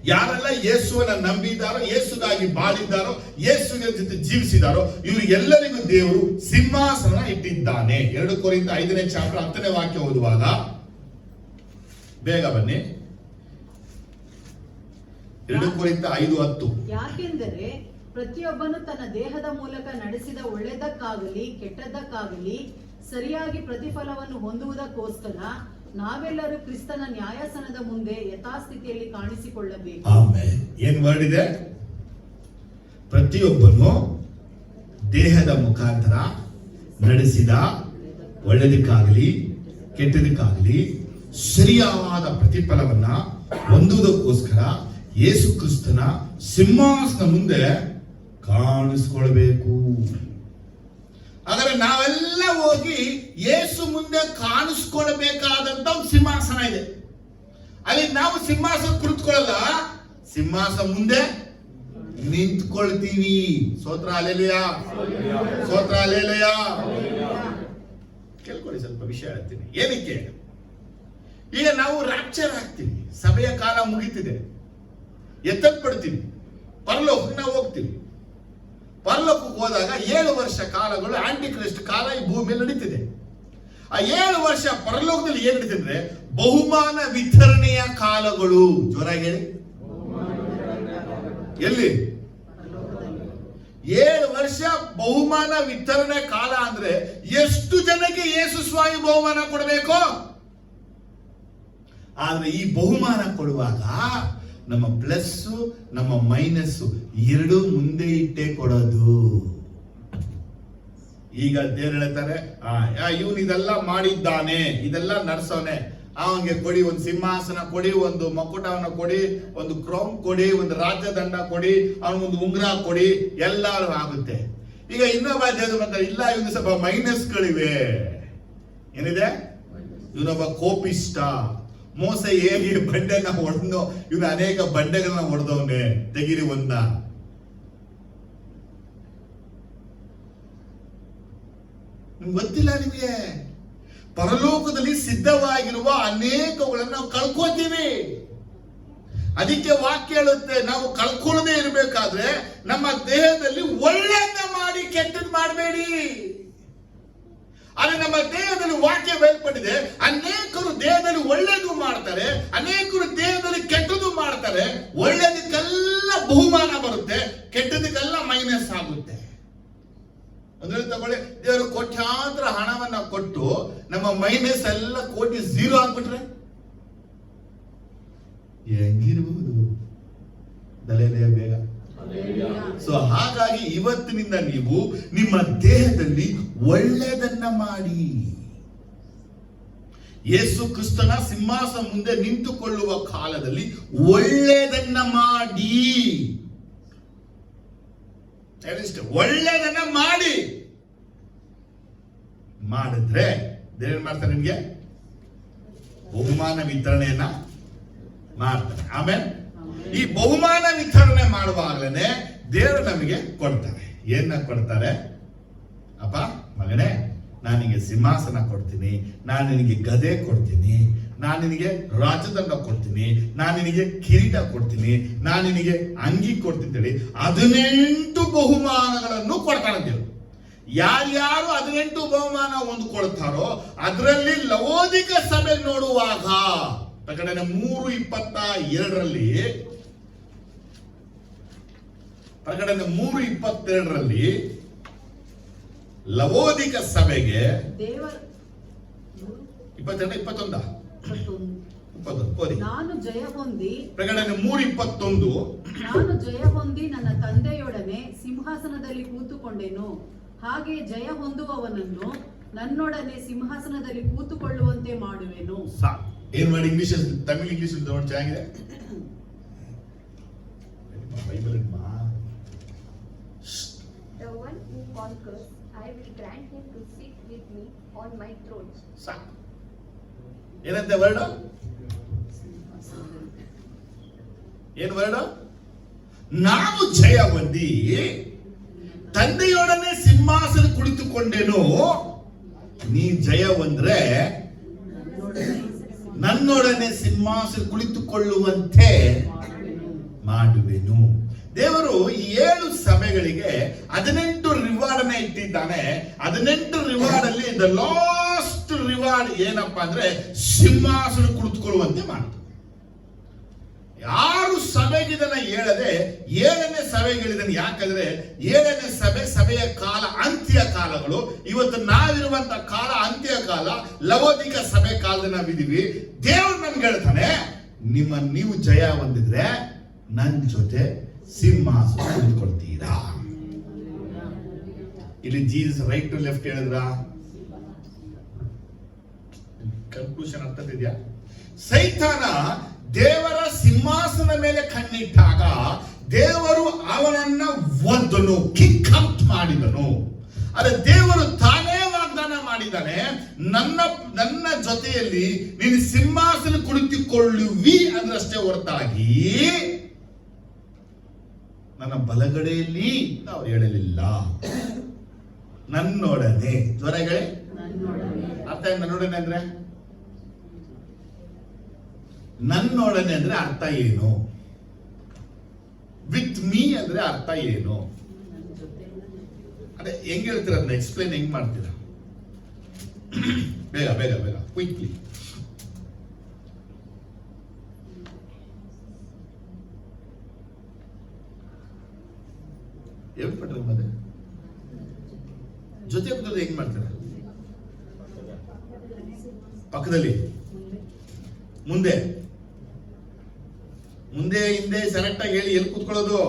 ಯಾರೆಲ್ಲ ಯೇಸುವನ್ನ ನಂಬಿದ್ದಾರೋ, ಯೇಸುಗಾಗಿ ಬಾಳಿದ್ದಾರೋ, ಯೇಸುವಿನ ಜೊತೆ ಜೀವಿಸಿದಾರೋ ಇವರಿಗೆಲ್ಲರಿಗೂ ದೇವರು ಸಿಂಹಾಸನ ಇಟ್ಟಿದ್ದಾನೆ. 2 ಕೊರಿಂಥ 5ನೇ ಚಾಪ್ಟರ್ 10ನೇ ವಾಕ್ಯ ಓದುವಾಗ, ಬೇಗ ಬನ್ನಿ, 2 ಕೊರಿಂಥ 5:10. ಯಾಕೆಂದರೆ ಪ್ರತಿಯೊಬ್ಬನು ತನ್ನ ದೇಹದ ಮೂಲಕ ನಡೆಸಿದ ಒಳ್ಳೆದಕ್ಕಾಗಲಿ ಕೆಟ್ಟದ್ದಕ್ಕಾಗಲಿ ಸರಿಯಾಗಿ ಪ್ರತಿಫಲವನ್ನು ಹೊಂದುವುದಕ್ಕೋಸ್ಕರ ನಾವೆಲ್ಲರೂ ಕ್ರಿಸ್ತನ ನ್ಯಾಯಾಸನದ ಮುಂದೆ ಯಥಾಸ್ಥಿತಿಯಲ್ಲಿ ಕಾಣಿಸಿಕೊಳ್ಳಬೇಕು. ಆಮೆನ್. ಏನ್ ವರ್ಡ್ ಇದೆ? ಪ್ರತಿಯೊಬ್ಬನು ದೇಹದ ಮುಖಾಂತರ ನಡೆಸಿದ ಒಳ್ಳೆದಕ್ಕಾಗಲಿ ಕೆಟ್ಟದಕ್ಕಾಗಲಿ ಸರಿಯಾದ ಪ್ರತಿಫಲವನ್ನ ಹೊಂದುವುದಕ್ಕೋಸ್ಕರ ಯೇಸು ಕ್ರಿಸ್ತನ ಸಿಂಹಾಸನ ಮುಂದೆ ಕಾಣಿಸ್ಕೊಳ್ಬೇಕು. ಆದರೆ ನಾವೆಲ್ಲ ಹೋಗಿ ಯೇಸು ಮುಂದೆ ಕಾಣಿಸ್ಕೊಳ್ಬೇಕಾದಂತ ಒಂದು ಸಿಂಹಾಸನ ಇದೆ. ಅಲ್ಲಿ ನಾವು ಸಿಂಹಾಸನ ಕುಳಿತುಕೊಳ್ಳಲ್ಲ, ಸಿಂಹಾಸನ ಮುಂದೆ ನಿಂತ್ಕೊಳ್ತೀವಿ. ಸ್ತೋತ್ರ ಹಲ್ಲೆಲೂಯಾ, ಸ್ತೋತ್ರ ಹಲ್ಲೆಲೂಯಾ. ಕೇಳ್ಕೊಳ್ಳಿ, ಸ್ವಲ್ಪ ವಿಷಯ ಹೇಳ್ತೀನಿ. ಏನಕ್ಕೆ? ಈಗ ನಾವು ರಾಪ್ಚರ್ ಆಗ್ತೀವಿ, ಸಭೆಯ ಕಾಲ ಮುಗಿತಿದೆ, ಎತ್ತಲ್ಪಡ್ತೀವಿ, ಪರಲೋಕಕ್ಕೆ ನಾವು ಹೋಗ್ತೀವಿ. ಪರಲೋಕಕ್ಕೆ ಹೋದಾಗ 7 ವರ್ಷ ಕಾಲಗಳು ಆಂಟಿ ಕ್ರೈಸ್ಟ್ ಕಾಲ ಈ ಭೂಮಿಯಲ್ಲಿ ನಡೀತಿದೆ. ಆ 7 ವರ್ಷ ಪರಲೋಕದಲ್ಲಿ ಏನ್ ನಡೀತಿದ್ರೆ ಬಹುಮಾನ ವಿತರಣೆಯ ಕಾಲಗಳು. ಜೋರಾಗಿ ಹೇಳಿ, ಎಲ್ಲಿ? 7 ವರ್ಷ ಬಹುಮಾನ ವಿತರಣೆ ಕಾಲ ಅಂದ್ರೆ ಎಷ್ಟು ಜನಕ್ಕೆ ಯೇಸು ಸ್ವಾಮಿ ಬಹುಮಾನ ಕೊಡಬೇಕು? ಆದ್ರೆ ಈ ಬಹುಮಾನ ಕೊಡುವಾಗ ನಮ್ಮ ಪ್ಲಸ್ ನಮ್ಮ ಮೈನಸ್ ಎರಡೂ ಮುಂದೆ ಇಟ್ಟೇ ಕೊಡೋದು. ಈಗ ದೇವ್ರು ಹೇಳ್ತಾರೆ, ಇವನು ಇದೆಲ್ಲ ಮಾಡಿದ್ದಾನೆ, ಇದೆಲ್ಲ ನಡ್ಸೋನೆ, ಅವನಿಗೆ ಕೊಡಿ, ಒಂದು ಸಿಂಹಾಸನ ಕೊಡಿ, ಒಂದು ಮಕುಟವನ್ನ ಕೊಡಿ, ಒಂದು ಕ್ರೌನ್ ಕೊಡಿ, ಒಂದು ರಾಜ್ಯದಂಡ ಕೊಡಿ, ಅವನಿಗೊಂದು ಉಂಗುರ ಕೊಡಿ, ಎಲ್ಲರೂ ಆಗುತ್ತೆ. ಈಗ ಇನ್ನೊಬ್ಬ ದೇವ್ರು ಬರ್ತಾರೆ, ಇಲ್ಲ ಇವನು ಸ್ವಲ್ಪ ಮೈನಸ್ಗಳಿವೆ. ಏನಿದೆ? ಇವನೊಬ್ಬ ಕೋಪಿಷ್ಟ. ಮೋಸ ಹೇಗೆ ಬಂಡೆನ ಹೊಡೆದು ಇವನು ಅನೇಕ ಬಂಡೆಗಳನ್ನ ಹೊಡೆದವನೆ, ತೆಗಿರಿ ಒಂದ. ನಿಮ್ಗೆ ಗೊತ್ತಿಲ್ಲ? ನಿಮಗೆ ಪರಲೋಕದಲ್ಲಿ ಸಿದ್ಧವಾಗಿರುವ ಅನೇಕಗಳನ್ನು ನಾವು ಕಳ್ಕೋತೀವಿ. ಅದಕ್ಕೆ ವಾಕ್ಯ ಹೇಳುತ್ತೆ, ನಾವು ಕಳ್ಕೊಳ್ಳದೆ ಇರಬೇಕಾದ್ರೆ ನಮ್ಮ ದೇಹದಲ್ಲಿ ಒಳ್ಳೆಯದನ್ನ ಮಾಡಿ ಕೆಟ್ಟದ್ದು ಮಾಡಬೇಡಿ. ಆದ್ರೆ ನಮ್ಮ ದೇಹದಲ್ಲಿ ವಾಕ್ಯ ಬೇರ್ಪಟ್ಟಿದೆ, ಅನೇಕರು ದೇಹದಲ್ಲಿ ಒಳ್ಳೆಯದು ಮಾಡ್ತಾರೆ, ಅನೇಕರು ದೇಹದಲ್ಲಿ ಕೆಟ್ಟದ್ದು ಮಾಡ್ತಾರೆ. ಒಳ್ಳೆದಕ್ಕೆಲ್ಲ ಬಹುಮಾನ ಬರುತ್ತೆ, ಕೆಟ್ಟದಕ್ಕೆಲ್ಲ ಮೈನಸ್ ಆಗುತ್ತೆ. ಅಂದ್ರೆ ತಗೊಳ್ಳಿ, ದೇವರು ಕೋಟ್ಯಾಂತರ ಹಣವನ್ನ ಕೊಟ್ಟು ನಮ್ಮ ಮೈನಸ್ ಎಲ್ಲ ಕೋಟಿ 0 ಆಗ್ಬಿಟ್ರೆ ಹೆಂಗಿರ್ಬಹುದು? ದಲೆಲೆಯ ಬೇಗ. ಸೊ ಹಾಗಾಗಿ ಇವತ್ತಿನಿಂದ ನೀವು ನಿಮ್ಮ ದೇಹದಲ್ಲಿ ಒಳ್ಳೆಯದನ್ನ ಮಾಡಿ. ಯೇಸು ಕ್ರಿಸ್ತನ ಸಿಂಹಾಸನ ಮುಂದೆ ನಿಂತುಕೊಳ್ಳುವ ಕಾಲದಲ್ಲಿ ಒಳ್ಳೆಯದನ್ನ ಮಾಡಿ. ಒಳ್ಳೆಯದನ್ನ ಮಾಡಿ ಮಾಡಿದ್ರೆ ದೇವ್ರು ಮಾಡ್ತಾರೆ, ನಿಮ್ಗೆ ಬಹುಮಾನ ವಿತರಣೆಯನ್ನ ಮಾಡ್ತಾರೆ. ಆಮೇಲೆ ಈ ಬಹುಮಾನ ವಿತರಣೆ ಮಾಡುವಾಗಲೇ ದೇವರು ನಮಗೆ ಕೊಡ್ತಾರೆ. ಏನ ಕೊಡ್ತಾರೆ? ಅಪ್ಪ ಮಗನೇ, ನಾನು ನಿನಗೆ ಸಿಂಹಾಸನ ಕೊಡ್ತೀನಿ, ನಾನು ನಿನಗೆ ಗದೆ ಕೊಡ್ತೀನಿ, ನಾನು ನಿನಗೆ ರಾಜದಂಡ ಕೊಡ್ತೀನಿ, ನಾನು ನಿನಗೆ ಕಿರೀಟ ಕೊಡ್ತೀನಿ, ನಾನು ನಿನಗೆ ಅಂಗಿ ಕೊಡ್ತೀನಿ. 18 ಬಹುಮಾನಗಳನ್ನು ಕೊಡ್ತಾನೆ ದೇವರು. ಯಾರ್ಯಾರು 18 ಬಹುಮಾನ ಹೊಂದ್ಕೊಳ್ತಾರೋ ಅದರಲ್ಲಿ ಲವೋದಿಕ ಸಭೆ ನೋಡುವಾಗ ಪ್ರಕಟಣೆ 3:22ರಲ್ಲಿ ಪ್ರಕಟಣೆ 3:22ರಲ್ಲಿ ಲವೋದಿಕ ಸಭೆಗೆ 22-21 ಓದಿ. ನಾನು ಜಯ ಹೊಂದಿ, ಪ್ರಕಟಣೆ 3:21, ನಾನು ಜಯ ಹೊಂದಿ ನನ್ನ ತಂದೆಯೊಡನೆ ಸಿಂಹಾಸನದಲ್ಲಿ ಕೂತುಕೊಂಡೆನು, ಹಾಗೆ ಜಯ ಹೊಂದುವವನನ್ನು ನನ್ನೊಡನೆ ಸಿಂಹಾಸನದಲ್ಲಿ ಕೂತುಕೊಳ್ಳುವಂತೆ ಮಾಡುವೆನು. ಏನ್ ಮಾಡಿ ಇಂಗ್ಲಿಷ್ ತಮಿಳ್ ಇಂಗ್ಲಿಷ್ ನೋಡಿ ಚೆನ್ನಾಗಿದೆ. Bible The one who conquers, I will grant him to sit with me on my throne. ಸಾಕು. ಏನಂತೆ ವರ್ಡ್? ಏನ್ ವರ್ಡ್? ನಾನು ಜಯ ಹೊಂದಿ ತಂದೆಯೊಡನೆ ಸಿಂಹಾಸನ ಕುಳಿತುಕೊಂಡೇನು. ನೀ ಜಯ ಹೊಂದ್ರೆ ನನ್ನೊಡನೆ ಸಿಂಹಾಸನ ಕುಳಿತುಕೊಳ್ಳುವಂತೆ ಮಾಡುವೆನು. ದೇವರು ಈ 7 ಸಭೆಗಳಿಗೆ 18 ರಿವಾರ್ಡ್ ಅನ್ನ ಇಟ್ಟಿದ್ದಾನೆ. 18 ರಿವಾರ್ಡ್ ಅಲ್ಲಿ ದ ಲಾಸ್ಟ್ ರಿವಾರ್ಡ್ ಏನಪ್ಪಾ ಅಂದ್ರೆ ಸಿಂಹಾಸನ ಕುಳಿತುಕೊಳ್ಳುವಂತೆ ಮಾಡ್ತಾರೆ. 6 ಸಭೆಗೆ ಇದನ್ನ ಹೇಳದೆ 7ನೇ ಸಭೆಗೆ ಹೇಳಿದನು. ಯಾಕಂದ್ರೆ 7ನೇ ಸಭೆಯ ಕಾಲ ಅಂತ್ಯ ಕಾಲಗಳು. ಇವತ್ತು ನಾವಿರುವಂತ ಕಾಲ ಅಂತ್ಯ ಕಾಲ, ಲವೋದಿಕ ಸಭೆ ಕಾಲದಲ್ಲಿ ನಾವಿದೀವಿ. ದೇವರು ನಮ್ಗೆ ಹೇಳ್ತಾನೆ, ನೀವು ಜಯ ಹೊಂದಿದ್ರೆ ನನ್ನ ಜೊತೆ ಸಿಂಹಾಸನ ಕುಳಿತುಕೊಳ್ತೀರಾ. ಇಲ್ಲಿ ಜೀಸಸ್ ರೈಟ್ ಟು ಲೆಫ್ಟ್ ಹೇಳಿದ್ರ? ಕನ್ಕ್ಲೂಷನ್ ಅರ್ಥ ಇದೆಯಾ? ಸೈತಾನ ದೇವರ ಸಿಂಹಾಸನ ಮೇಲೆ ಕಣ್ಣಿಟ್ಟಾಗ ದೇವರು ಅವನನ್ನ ಒದ್ದನು, ಕಿಕ್ ಔಟ್ ಮಾಡಿದನು. ಅದೇ ದೇವರು ತಾನೇ ವಾಗ್ದಾನ ಮಾಡಿದ್ದಾನೆ, ನನ್ನ ಜೊತೆಯಲ್ಲಿ ನೀನು ಸಿಂಹಾಸನ ಕುಳಿತುಕೊಳ್ಳುವಿ ಅಂದ್ರಷ್ಟೇ ಹೊರತಾಗಿ ನನ್ನ ಬಲಗಡೆಯಲ್ಲಿ ನಾವು ಹೇಳಲಿಲ್ಲ. ನನ್ನೊಡನೆ ಜ್ವರಗಳೇ ಅರ್ಥ. ನನ್ನೊಡನೆ ಅಂದ್ರೆ ನನ್ನೊಡನೆ ಅಂದ್ರೆ ಅರ್ಥ ಏನು? ವಿತ್ ಮೀ ಅಂದ್ರೆ ಅರ್ಥ ಏನು? ಅದೇ ಹೆಂಗ್ ಹೇಳ್ತೀರ? ಅದನ್ನ ಎಕ್ಸ್ಪ್ಲೈನ್ ಹೆಂಗ್ ಮಾಡ್ತೀರಾ? ಬೇಗ ಬೇಗ ಬೇಗ ಕ್ವಿಕ್ಲಿ. ಹೇಳ್ಬಿಟ್ರೆ ಮತ್ತೆ ಜೊತೆ ಕೂತ್ರೆ ಹೆಂಗ್ ಮಾಡ್ತಾರೆ? ಪಕ್ಕದಲ್ಲಿ, ಮುಂದೆ, ಮುಂದೆ ಹಿಂದೆ ಸೆಲೆಕ್ಟ್ ಆಗಿ ಹೇಳಿ. ಎಲ್ಲಿ ಕೂತ್ಕೊಳ್ಳೋದು?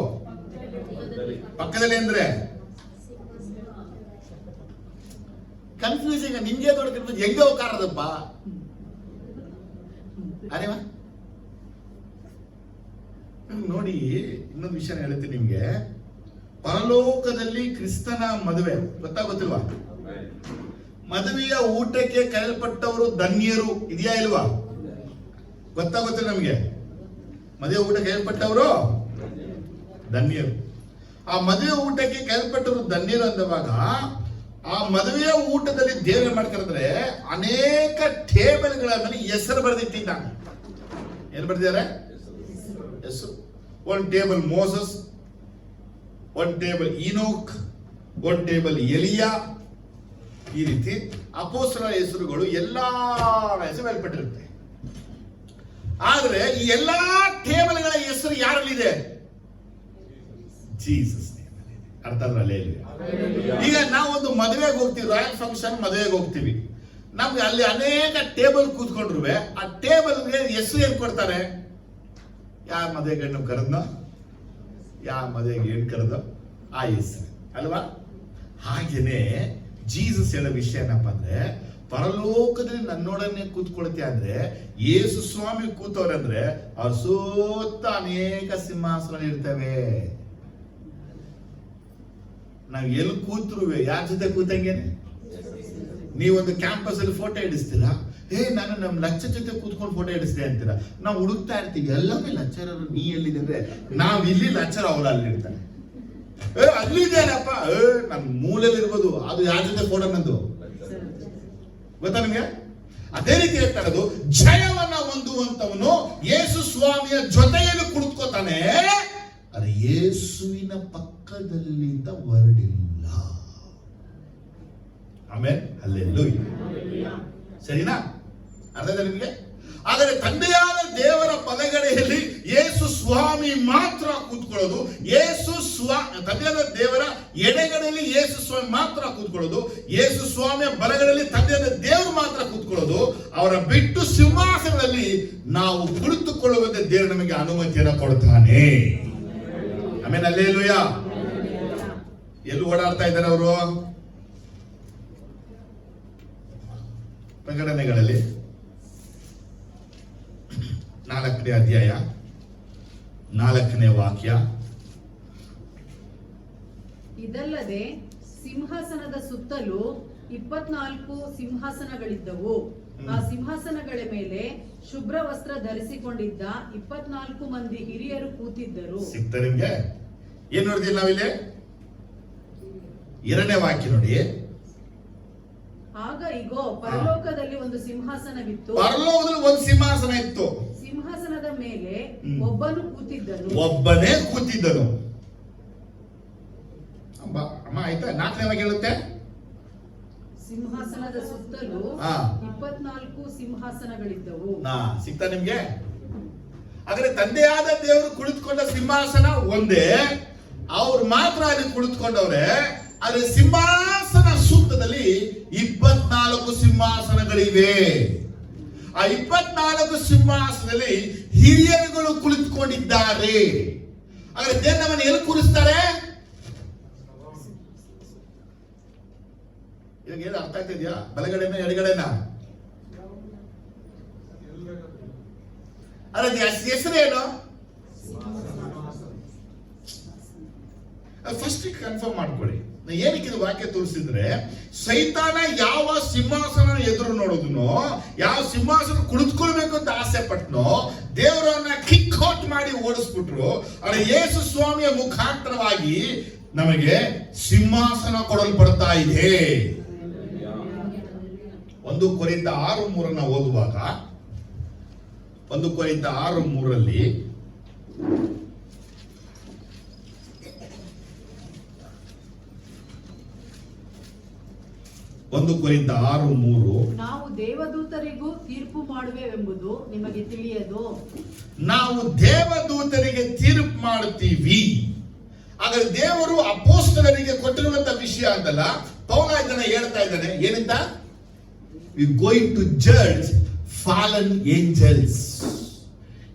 ಪಕ್ಕದಲ್ಲಿ ಅಂದ್ರೆ ಕನ್ಫ್ಯೂಸಿಂಗ್. ನಿಮ್ಗೆ ದೊಡ್ಡ ಕನ್ಫ್ಯೂಸ್. ಹೆಂಗೆ ಹೋಗಾರದಪ್ಪ? ಅರೇವಾ ನೋಡಿ, ಇನ್ನೊಂದು ವಿಷಯ ಹೇಳ್ತೀನಿ ನಿಮ್ಗೆ. ಪರಲೋಕದಲ್ಲಿ ಕ್ರಿಸ್ತನ ಮದುವೆ ಗೊತ್ತಾಗುತ್ತಿಲ್ವಾ? ಮದುವೆಯ ಊಟಕ್ಕೆ ಕರೆಯಲ್ಪಟ್ಟವರು ಧನ್ಯರು. ಇದೆಯಾ ಇಲ್ವಾ? ಗೊತ್ತಾಗುತ್ತಿಲ್ಲ ನಮ್ಗೆ. ಮದುವೆ ಊಟ ಕರೆಯಲ್ಪಟ್ಟವರು ಧನ್ಯರು. ಆ ಮದುವೆ ಊಟಕ್ಕೆ ಕರೆಯಲ್ಪಟ್ಟವರು ಧನ್ಯರು ಅಂದವಾಗ ಆ ಮದುವೆಯ ಊಟದಲ್ಲಿ ದೇವರು ಮಾಡ್ತಾರೆ, ಅನೇಕ ಟೇಬಲ್ಗಳ ಮೇಲೆ ಹೆಸರು ಬರೆದಿಟ್ಟಿದ್ದಾನೆ. ಏನು ಬರೆದಿದ್ದಾರೆ? ಹೆಸರು. ಒಂದು ಟೇಬಲ್ ಮೋಸಸ್, ಒಂದು ಟೇಬಲ್ ಈನೋಕ್, ಒಂದು ಟೇಬಲ್ ಎಲಿಯಾ. ಈ ರೀತಿ ಅಪೊಸ್ತಲರ ಹೆಸರುಗಳು ಎಲ್ಲಾ ಹೆಸರು ಬರೆಯಲ್ಪಟ್ಟಿರುತ್ತೆ. ಆದ್ರೆ ಈ ಎಲ್ಲಾ ಟೇಬಲ್ಗಳ ಹೆಸರು ಯಾರಲ್ಲಿದೆ? ಜೀಸಸ್. ಅರ್ಥ ಅಲ್ಲೇ. ಈಗ ನಾವು ಒಂದು ಮದುವೆಗೆ ಹೋಗ್ತೀವಿ, ರಾಯಲ್ ಫಂಕ್ಷನ್ ಮದುವೆಗೆ ಹೋಗ್ತೀವಿ. ನಮ್ಗೆ ಅಲ್ಲಿ ಅನೇಕ ಟೇಬಲ್ ಕೂತ್ಕೊಂಡ್ರು ಆ ಟೇಬಲ್ಗೆ ಹೆಸರು ಏನ್ ಕೊಡ್ತಾರೆ? ಯಾವ ಮದುವೆಗೆ ಹೆಣ್ಣು ಕರೆದ್ನೋ, ಯಾವ ಮದುವೆಗೆ ಹೆಣ್ಣು ಕರೆದೋ ಆ ಹೆಸರು ಅಲ್ವಾ? ಹಾಗೇನೆ ಜೀಸಸ್ ಹೇಳೋ ವಿಷಯ ಏನಪ್ಪಾ ಅಂದ್ರೆ, ಪರಲೋಕದಲ್ಲಿ ನನ್ನೊಡನೆ ಕೂತ್ಕೊಳ್ತೀಯ ಅಂದ್ರೆ ಯೇಸು ಸ್ವಾಮಿ ಕೂತವ್ರೆ ಅಂದ್ರೆ ಅವ್ರ ಸುತ್ತ ಅನೇಕ ಸಿಂಹಾಸನ ಇರ್ತವೆ. ನಾವ್ ಎಲ್ಲಿ ಕೂತ್ರು ಯಾರ ಜೊತೆ ಕೂತಂಗೇನೆ? ನೀವೊಂದು ಕ್ಯಾಂಪಸ್ ಅಲ್ಲಿ ಫೋಟೋ ಹಿಡಿಸ್ತೀರಾ, ನಾನು ನಮ್ಮ ಲೆಕ್ಚರ್ ಜೊತೆ ಕೂತ್ಕೊಂಡು ಫೋಟೋ ಹಿಡಿಸ್ತೆ ಅಂತೀರಾ. ನಾವು ಹುಡುಕ್ತಾ ಇರ್ತೀವಿ ಎಲ್ಲವೇ ಲೆಕ್ಚರ್ ಅವರು. ನೀ ಎಲ್ಲಿದೆ ಅಂದ್ರೆ ನಾವ್ ಇಲ್ಲಿ ಲೆಕ್ಚರ್ ಅವ್ರು ಅಲ್ಲಿ ಇರ್ತಾನೆ. ಅಲ್ಲಿದ್ದೇನಪ್ಪ, ನನ್ ಮೂಲೆಯಲ್ಲಿ ಇರ್ಬೋದು. ಅದು ಯಾರ ಜೊತೆ ಫೋಟೋ ನಂದು ಗೊತ್ತಾ ನಿಮ್ಗೆ? ಅದೇ ರೀತಿ ಹೇಳ್ತಾ ಇರೋದು, ಜಯವನ್ನ ಹೊಂದುವಂತವನು ಯೇಸು ಸ್ವಾಮಿಯ ಜೊತೆಯಲ್ಲಿ ಕುಳಿತುಕೋತಾನೆ. ಅರೆ ಯೇಸುವಿನ ಪಕ್ಕದಲ್ಲಿಂದ ಹೊರಡಿಲ್ಲ. ಆಮೇಲೆ ಹಲ್ಲೆಲೂಯಾ. ಸರಿನಾ? ಅರ್ಥ ನಿಮಗೆ? ಆದರೆ ತಂದೆಯಾದ ದೇವರ ಬಲಗಡೆಯಲ್ಲಿ ಯೇಸು ಸ್ವಾಮಿ ಮಾತ್ರ ಕೂತ್ಕೊಳ್ಳೋದು. ತಂದೆಯಾದ ದೇವರ ಎಡೆಗಡೆಯಲ್ಲಿ ಯೇಸು ಸ್ವಾಮಿ ಮಾತ್ರ ಕೂತ್ಕೊಳ್ಳೋದು. ಯೇಸು ಸ್ವಾಮಿಯ ಬಲಗಡೆಯಲ್ಲಿ ತಂದೆಯಾದ ದೇವರು ಮಾತ್ರ ಕೂತ್ಕೊಳ್ಳೋದು. ಅವರ ಬಿಟ್ಟು ಸಿಂಹಾಸನದಲ್ಲಿ ನಾವು ಕುಳಿತುಕೊಳ್ಳುವಂತೆ ದೇವರು ನಮಗೆ ಅನುಮತಿಯನ್ನು ಕೊಡ್ತಾನೆ. ಆಮೇಲೆ ಹಲ್ಲೆಲೂಯಾ. ಎಲ್ಲಿ ಓಡಾಡ್ತಾ ಇದ್ದಾರೆ ಅವರು? ಪ್ರಕಟಣೆಗಳಲ್ಲಿ 4ನೇ ಅಧ್ಯಾಯ 4ನೇ ವಾಕ್ಯ. ಇದಲ್ಲದೆ ಸಿಂಹಾಸನದ ಸುತ್ತಲೂ 24 ಸಿಂಹಾಸನಗಳಿದ್ದವು. ಆ ಸಿಂಹಾಸನಗಳ ಮೇಲೆ ಶುಭ್ರ ವಸ್ತ್ರ ಧರಿಸಿಕೊಂಡಿದ್ದ 24 ಮಂದಿ ಹಿರಿಯರು ಕೂತಿದ್ದರು. ಸಿಗ್ತ ನಿಮ್ಗೆ? ಏನ್ ನೋಡಿದ್ವಿ ನಾವಿಲ್ಲಿ? 2ನೇ ವಾಕ್ಯ ನೋಡಿ. ಆಗ ಇಗೋ, ಪರಲೋಕದಲ್ಲಿ ಒಂದು ಸಿಂಹಾಸನವಿತ್ತು. ಪರಲೋಕದಲ್ಲಿ ಒಂದು ಸಿಂಹಾಸನ ಇತ್ತು. ಸಿಂಹಾಸನದ ಮೇಲೆ ಒಬ್ಬನು ಕೂತಿದ್ದನು. ಒಬ್ಬನೇ ಕೂತಿದ್ದನು. ಅಮ್ಮ ಆಯ್ತಾ? 4ನೇ ವಾಕ್ಯ ಹೇಳುತ್ತೆ, ಸಿಂಹಾಸನದ ಸುತ್ತಲೂ 24 ಸಿಂಹಾಸನಗಳಿದ್ದವು. ಸಿಗ್ತಾ ನಿಮ್ಗೆ? ಹಾಗಾದ್ರೆ ತಂದೆಯಾದ ದೇವರು ಕುಳಿತುಕೊಂಡ ಸಿಂಹಾಸನ ಒಂದೇ, ಅವ್ರು ಮಾತ್ರ ಅಲ್ಲಿ ಕುಳಿತುಕೊಂಡವ್ರೆ. ಆದ್ರೆ ಸಿಂಹಾಸನ ಸುತ್ತದಲ್ಲಿ 24 ಸಿಂಹಾಸನಗಳಿವೆ. ಆ 24 ಸಿಂಹಾಸನದಲ್ಲಿ ಹಿರಿಯರುಗಳು ಕುಳಿತುಕೊಂಡಿದ್ದಾರೆ. ಹಾಗಾದ್ರೆ ದೇವರನ್ನು ಎಲ್ಲಿ ಕೂರಿಸ್ತಾರೆ? ಇವಾಗ ಏನು ಅರ್ಥ ಆಗ್ತಿದ್ಯಾ? ಬಲಗಡೆನ ಎಡಗಡೆನ? ಅಲ್ಲ, ಹೆಸರೇನು? ಫಸ್ಟ್ ಕನ್ಫರ್ಮ್ ಮಾಡ್ಕೊಳ್ಳಿ. ಏನಕ್ಕೆ ಇದು ವಾಕ್ಯ ತೋರಿಸಿದ್ರೆ, ಸೈತಾನ ಯಾವ ಸಿಂಹಾಸನ ಎದುರು ನೋಡೋದನೋ, ಯಾವ ಸಿಂಹಾಸನ ಕುಳಿತುಕೊಳ್ಬೇಕು ಅಂತ ಆಸೆ ಪಟ್ಟನೋ, ದೇವರನ್ನ ಕಿಕ್ ಔಟ್ ಮಾಡಿ ಓಡಿಸ್ಬಿಟ್ರು. ಆದರೆ ಯೇಸು ಸ್ವಾಮಿಯ ಮುಖಾಂತರವಾಗಿ ನಮಗೆ ಸಿಂಹಾಸನ ಕೊಡಲ್ಪಡ್ತಾ ಇದೆ. 1 ಕೊರಿಂಥ 6:3 ಓದುವಾಗ, 1 ಕೊರಿಂಥ 6:3 1 ಕೊರಿಂಥ 6:3 ನಾವು ದೇವದೂತರಿಗೂ ತೀರ್ಪು ಮಾಡುವೆವೆಂಬುದು ನಿಮಗೆ ತಿಳಿಯದು. ನಾವು ದೇವದೂತರಿಗೆ ತೀರ್ಪು ಮಾಡುತ್ತೀವಿ. ಹಾಗಾದ್ರೆ ದೇವರು ಅಪೊಸ್ತಲರಿಗೆ ಕೊಟ್ಟಿರುವಂತ ವಿಷಯ ಅಂತಲ್ಲ. ಪೌಲ ಇದನ್ನ ಹೇಳ್ತಾ ಇದ್ದಾನೆ, ಏನಂತ? We going to judge fallen angels.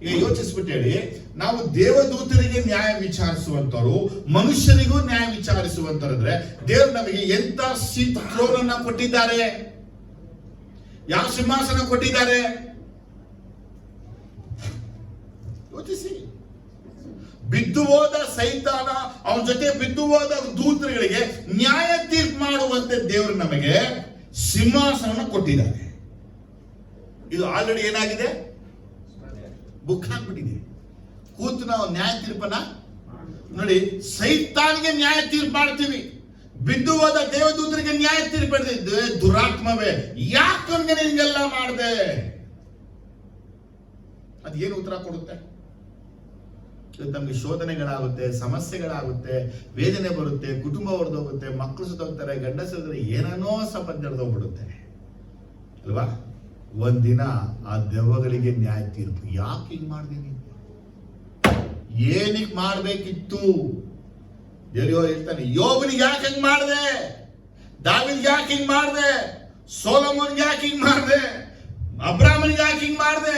ಈಗ ಯೋಚಿಸ್ಬಿಟ್ಟು ಹೇಳಿ, ನಾವು ದೇವದೂತರಿಗೆ ನ್ಯಾಯ ವಿಚಾರಿಸುವಂತರು, ಮನುಷ್ಯರಿಗೂ ನ್ಯಾಯ ವಿಚಾರಿಸುವಂತರಂದ್ರೆ ದೇವರು ನಮಗೆ ಎಂತ ಸೀಟ್ ಥ್ರೋನ್ ಕೊಟ್ಟಿದ್ದಾರೆ? ಯಾವ ಸಿಂಹಾಸನ ಕೊಟ್ಟಿದ್ದಾರೆ? ಯೋಚಿಸಿ. ಬಿದ್ದು ಹೋದ ಸೈತಾನ, ಅವನ ಜೊತೆ ಬಿದ್ದು ಹೋದ ದೂತರುಗಳಿಗೆ ನ್ಯಾಯ ತೀರ್ಪು ಮಾಡುವಂತೆ ದೇವರು ನಮಗೆ ಸಿಂಹಾಸನ ಕೊಟ್ಟಿದ್ದಾರೆ. ಇದು ಆಲ್ರೆಡಿ ಏನಾಗಿದೆ? ಬುಕ್ ಹಾಕ್ಬಿಟ್ಟಿದೆ. ಕೂತು ನಾವು ನ್ಯಾಯ ತೀರ್ಪನ್ನ ನೋಡಿ. ಸೈತಾನಿಗೆ ನ್ಯಾಯ ತೀರ್ಪು ಮಾಡ್ತೀವಿ, ಬಿದ್ದು ಹೋದ ದೇವದೂತರಿಗೆ ನ್ಯಾಯ ತೀರ್ಪು ಮಾಡಿದ್ದೆ. ದುರಾತ್ಮವೇ, ಯಾಕೆ ನಿನ್ಗೆಲ್ಲ ಮಾಡಿದೆ? ಅದೇನು ಉತ್ತರ ಕೊಡುತ್ತೆ? ನಮ್ಗೆ ಶೋಧನೆಗಳಾಗುತ್ತೆ, ಸಮಸ್ಯೆಗಳಾಗುತ್ತೆ, ವೇದನೆ ಬರುತ್ತೆ, ಕುಟುಂಬ ಹೊಡೆದೋಗುತ್ತೆ, ಮಕ್ಕಳು ಸುತ್ತೋಗ್ತಾರೆ, ಗಂಡಸರು ಏನೇನೋ ಸಂಪತ್ತು ನಡೆದೋಗ್ಬಿಡುತ್ತೆ ಅಲ್ವಾ? ಒಂದಿನ ಆ ದೆವ್ವಗಳಿಗೆ ನ್ಯಾಯ ತೀರ್ಪು. ಯಾಕೆ ಹಿಂಗ್ ಮಾಡ್ದೀನಿ? ಏನಿಗೆ ಮಾಡ್ಬೇಕಿತ್ತು? ದೇವರು ಹೇಳ್ತಾನೆ, ಯೋಬನಿಗೆ ಯಾಕೆ ಹಿಂಗ್ ಮಾಡಿದೆ? ದಾವೀದ್ಗೆ ಯಾಕೆ ಹಿಂಗ್ ಮಾಡಿದೆ? ಸೊಲೊಮೋನ್ಗೆ ಯಾಕೆ ಹಿಂಗ್ ಮಾಡಿದೆ? ಅಬ್ರಾಮನಿಗೆ ಯಾಕೆ ಹಿಂಗ್ ಮಾಡಿದೆ?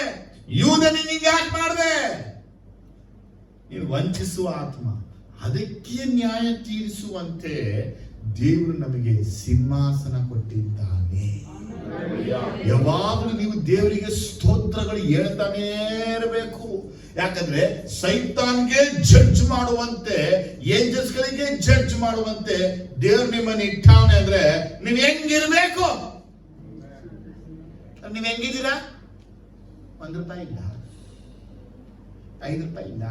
ಯೂದನಿಗೆ ಯಾಕೆ ಮಾಡಿದೆ? ನೀನು ವಂಚಿಸುವ ಆತ್ಮ, ಅದಕ್ಕೆ ನ್ಯಾಯ ತೀರಿಸುವಂತೆ ದೇವರು ನಮಗೆ ಸಿಂಹಾಸನ ಕೊಟ್ಟಿದ್ದಾನೆ. ಯಾವಾಗಲೂ ನೀವು ದೇವರಿಗೆ ಸ್ತೋತ್ರಗಳು ಹೇಳ್ತಾನೇ ಇರಬೇಕು. ಯಾಕಂದ್ರೆ ಸೈತಾನ್ಗೆ ಜಡ್ಜ್ ಮಾಡುವಂತೆ, ಏಂಜಲ್ಸ್ಗಳಿಗೆ ಜಡ್ಜ್ ಮಾಡುವಂತೆ ದೇವ್ರು ನಿಮ್ಮನ್ನು ಇಟ್ಟಾವನೆ. ಅಂದ್ರೆ ನೀವ್ ಹೆಂಗಿರ್ಬೇಕು? ನೀವ್ ಹೆಂಗಿದ್ದೀರಾ? 1 ರೂಪಾಯಿ ಇಲ್ಲ, 5 ರೂಪಾಯಿ ಇಲ್ಲ,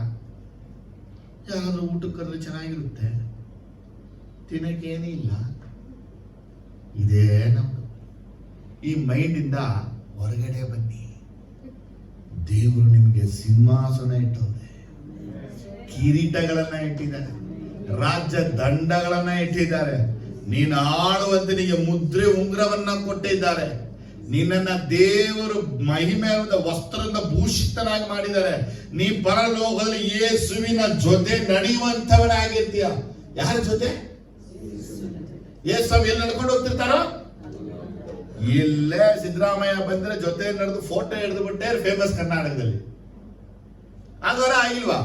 ಯಾರಾದ್ರೂ ಊಟಕ್ಕೆ ಕರೆದ್ರೆ ಚೆನ್ನಾಗಿರುತ್ತೆ, ತಿನ್ನಕ್ಕೆ ಏನೂ ಇಲ್ಲ. ಇದೇ ನಮ್ದು. ಈ ಮೈಂಡ್ ಇಂದ ಹೊರಗಡೆ ಬನ್ನಿ. ದೇವರು ನಿಮಗೆ ಸಿಂಹಾಸನ ಇಟ್ಟವ್ರೆ, ಕಿರೀಟಗಳನ್ನ ಇಟ್ಟಿದ್ದಾರೆ, ರಾಜ್ಯ ದಂಡಗಳನ್ನ ಇಟ್ಟಿದ್ದಾರೆ, ನೀನು ಆಳುವಂತೆ ನಿನಗೆ ಮುದ್ರೆ ಉಂಗ್ರವನ್ನ ಕೊಟ್ಟಿದ್ದಾರೆ, ನಿನ್ನನ್ನ ದೇವರು ಮಹಿಮೆಯ ವಸ್ತ್ರದಿಂದ ಭೂಷಿತನಾಗಿ ಮಾಡಿದ್ದಾರೆ. ನೀ ಪರಲೋಕದಲ್ಲಿ ಯೇಸುವಿನ ಜೊತೆ ನಡೆಯುವಂತವನಾಗಿರ್ತೀಯ. ಯಾರ ಜೊತೆ? ಯೇಸು ಎಲ್ಲಿ ನಡ್ಕೊಂಡು ಹೋಗ್ತಿರ್ತಾರೋ? ಇಲ್ಲೇ ಸಿದ್ದರಾಮಯ್ಯ ಬಂದ್ರೆ ಜೊತೆ ನಡೆದು ಫೋಟೋ ಹಿಡಿದು ಬಿಟ್ಟೆ ಫೇಮಸ್ ಕರ್ನಾಟಕದಲ್ಲಿ. ಆಗೋರ ಆಗಿಲ್ವಾ?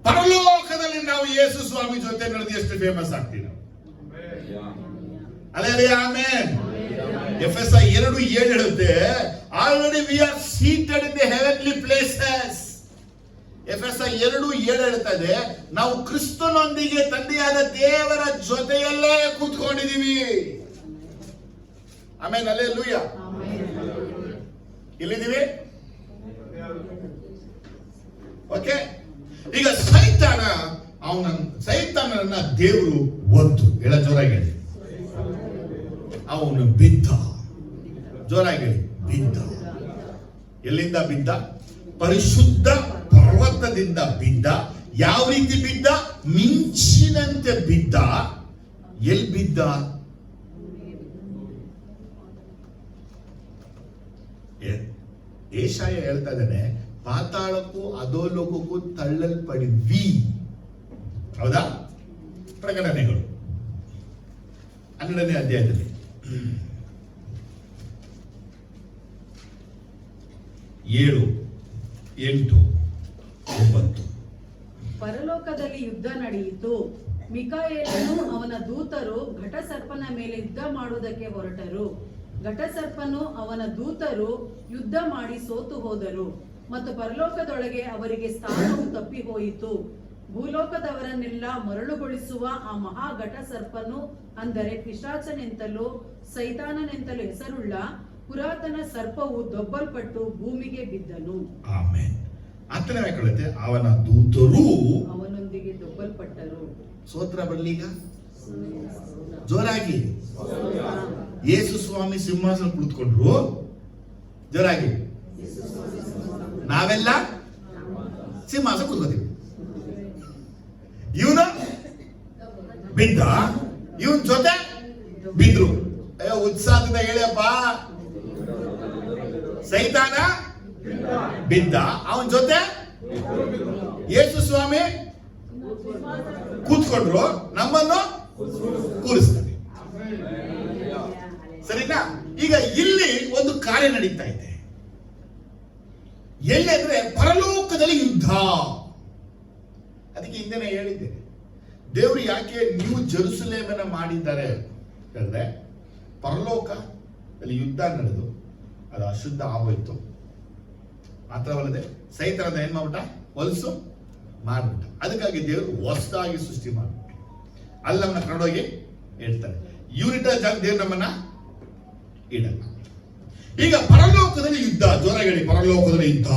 ಪರಲೋಕದಲ್ಲಿ ನಾವು ಯೇಸು ಸ್ವಾಮಿ ಜೊತೆ ನಡೆದು ಎಷ್ಟು ಫೇಮಸ್ ಆಗ್ತೀವಿ ನಾವು. ಅಲ್ಲೇ ಆಮೇನ್. ಎಫೆಸ 2:7 ಹೇಳುತ್ತೆ, already we are seated in the heavenly places. ಎಫೆಸ 2:7 ಹೇಳ್ತಾ ಇದೆ, ನಾವು ಕ್ರಿಸ್ತನೊಂದಿಗೆ ತಂದೆಯಾದ ದೇವರ ಜೊತೆಯಲ್ಲೇ ಕೂತ್ಕೊಂಡಿದೀವಿ. ಆಮೇನ್. ಹಲ್ಲೆಲೂಯಾ. ಇಲ್ಲಿದ್ದೀವಿ. ಓಕೆ. ಈಗ ಸೈತಾನನ ದೇವರು ಒದ್ದು ಹೇಳ, ಜೋರಾಗಿ ಹೇಳಿ. ಅವನು ಬಿದ್ದ. ಜೋರಾಗಿ ಹೇಳಿ, ಬಿದ್ದ. ಎಲ್ಲಿಂದ ಬಿದ್ದ? ಪರಿಶುದ್ಧ ಪರ್ವತದಿಂದ ಬಿದ್ದ. ಯಾವ ರೀತಿ ಬಿದ್ದ? ಮಿಂಚಿನಂತೆ ಬಿದ್ದ. ಎಲ್ಲಿ ಬಿದ್ದ? ಏಷಾಯ ಹೇಳ್ತಾ ಇದ್ದಾನೆ, ಪಾತಾಳಕ್ಕೂ ಅಧೋಲೋಕಕ್ಕೂ ತಳ್ಳಲ್ಪಡಿವಿ. ಹೌದಾ? ಪ್ರಕಟಣೆಗಳು 12ನೇ ಅಧ್ಯಾಯದಲ್ಲಿ 7, 8, 9. ಪರಲೋಕದಲ್ಲಿ ಯುದ್ಧ ನಡೆಯಿತು. ಮಿಕಾಯೇಲನು ಅವನ ದೂತರು ಘಟಸರ್ಪನ ಮೇಲೆ ಯುದ್ಧ ಮಾಡುವುದಕ್ಕೆ ಹೊರಟರು. ಘಟಸರ್ಪನು ಅವನ ದೂತರು ಯುದ್ಧ ಮಾಡಿ ಸೋತು ಹೋದರು ಮತ್ತು ಪರಲೋಕದೊಳಗೆ ಅವರಿಗೆ ಸ್ಥಾನವು ತಪ್ಪಿ ಹೋಯಿತು. ಭೂಲೋಕದವರನ್ನೆಲ್ಲ ಮರಳುಗೊಳಿಸುವ ಆ ಮಹಾ ಘಟಸರ್ಪನು, ಅಂದರೆ ಪಿಶಾಚನೆಂತಲೂ ಸೈತಾನನೆಂತಲೂ ಹೆಸರುಳ್ಳ ಪುರಾತನ ಸರ್ಪವು ದೊಬ್ಬಲ್ಪಟ್ಟು ಭೂಮಿಗೆ ಬಿದ್ದನು. ಆಮೆನ್. 10ನೇ ವಾಕ್ಯ, ಅವನ ದೂತರು ಅವನೊಂದಿಗೆ ದೊಬ್ಬಲ್ಪಟ್ಟರು. ಸ್ತೋತ್ರ ಬರ್ಲೀಗ ಜೋರಾಗಿ. ಯೇಸು ಸ್ವಾಮಿ ಸಿಂಹಾಸನ ಕುಳಿತುಕೊಂಡ್ರು. ಜೋರಾಗಿ. ನಾವೆಲ್ಲ ಸಿಂಹಾಸನ ಕೂತ್ಕೋತೀವಿ. ಇವನು ಬಿದ್ದ, ಇವನ್ ಜೊತೆ ಬಿದ್ರು. ಅಯ್ಯೋ, ಉತ್ಸಾಹದಿಂದ ಹೇಳಿಯಪ್ಪ. ಸೈತಾನ ಬಿದ್ದ, ಅವನ ಜೊತೆ ಯೇಸು ಸ್ವಾಮಿ ಕೂತ್ಕೊಂಡ್ರು, ನಮ್ಮನ್ನು ಕೂರಿಸ್ತಾರೆ. ಸರಿನಾ? ಈಗ ಇಲ್ಲಿ ಒಂದು ಕಾರ್ಯ ನಡೀತಾ ಇದೆ. ಎಲ್ಲಿ ಅಂದ್ರೆ ಪರಲೋಕದಲ್ಲಿ ಯುದ್ಧ. ಅದಕ್ಕೆ ಹಿಂದೆನೇ ಹೇಳಿದ್ದೆ, ದೇವರು ಯಾಕೆ ನೀವು ಜೆರುಸಲೇಮನ್ನ ಮಾಡಿದ್ದಾರೆ ಹೇಳಿದ್ರೆ, ಪರಲೋಕದಲ್ಲಿ ಯುದ್ಧ ನಡೆದು ಅದು ಅಶುದ್ಧ ಆಗೋಯ್ತು. ಮಾತ್ರವಲ್ಲದೆ ಸೈತಾನದ ಏನ್ ಮಾಡ್ಬಿಟ್ಟ? ಹೊಲಸು ಮಾಡ್ಬಿಟ್ಟ. ಅದಕ್ಕಾಗಿ ದೇವರು ಹೊಸದಾಗಿ ಸೃಷ್ಟಿ ಮಾಡ್ಬಿಟ್ಟು ಅಲ್ಲಿ ನಮ್ಮನ್ನ ಕರ್ಕೊಂಡೋಗಿ ಹೇಳ್ತಾರೆ. ಯೂನಿಟ ಜಾಗ ದೇವ್ರು ನಮ್ಮನ್ನ ಇಡಲ್ಲ. ಈಗ ಪರಲೋಕದಲ್ಲಿ ಯುದ್ಧ. ಜೋರಾಗಿ ಹೇಳಿ, ಪರಲೋಕದಲ್ಲಿ ಯುದ್ಧ.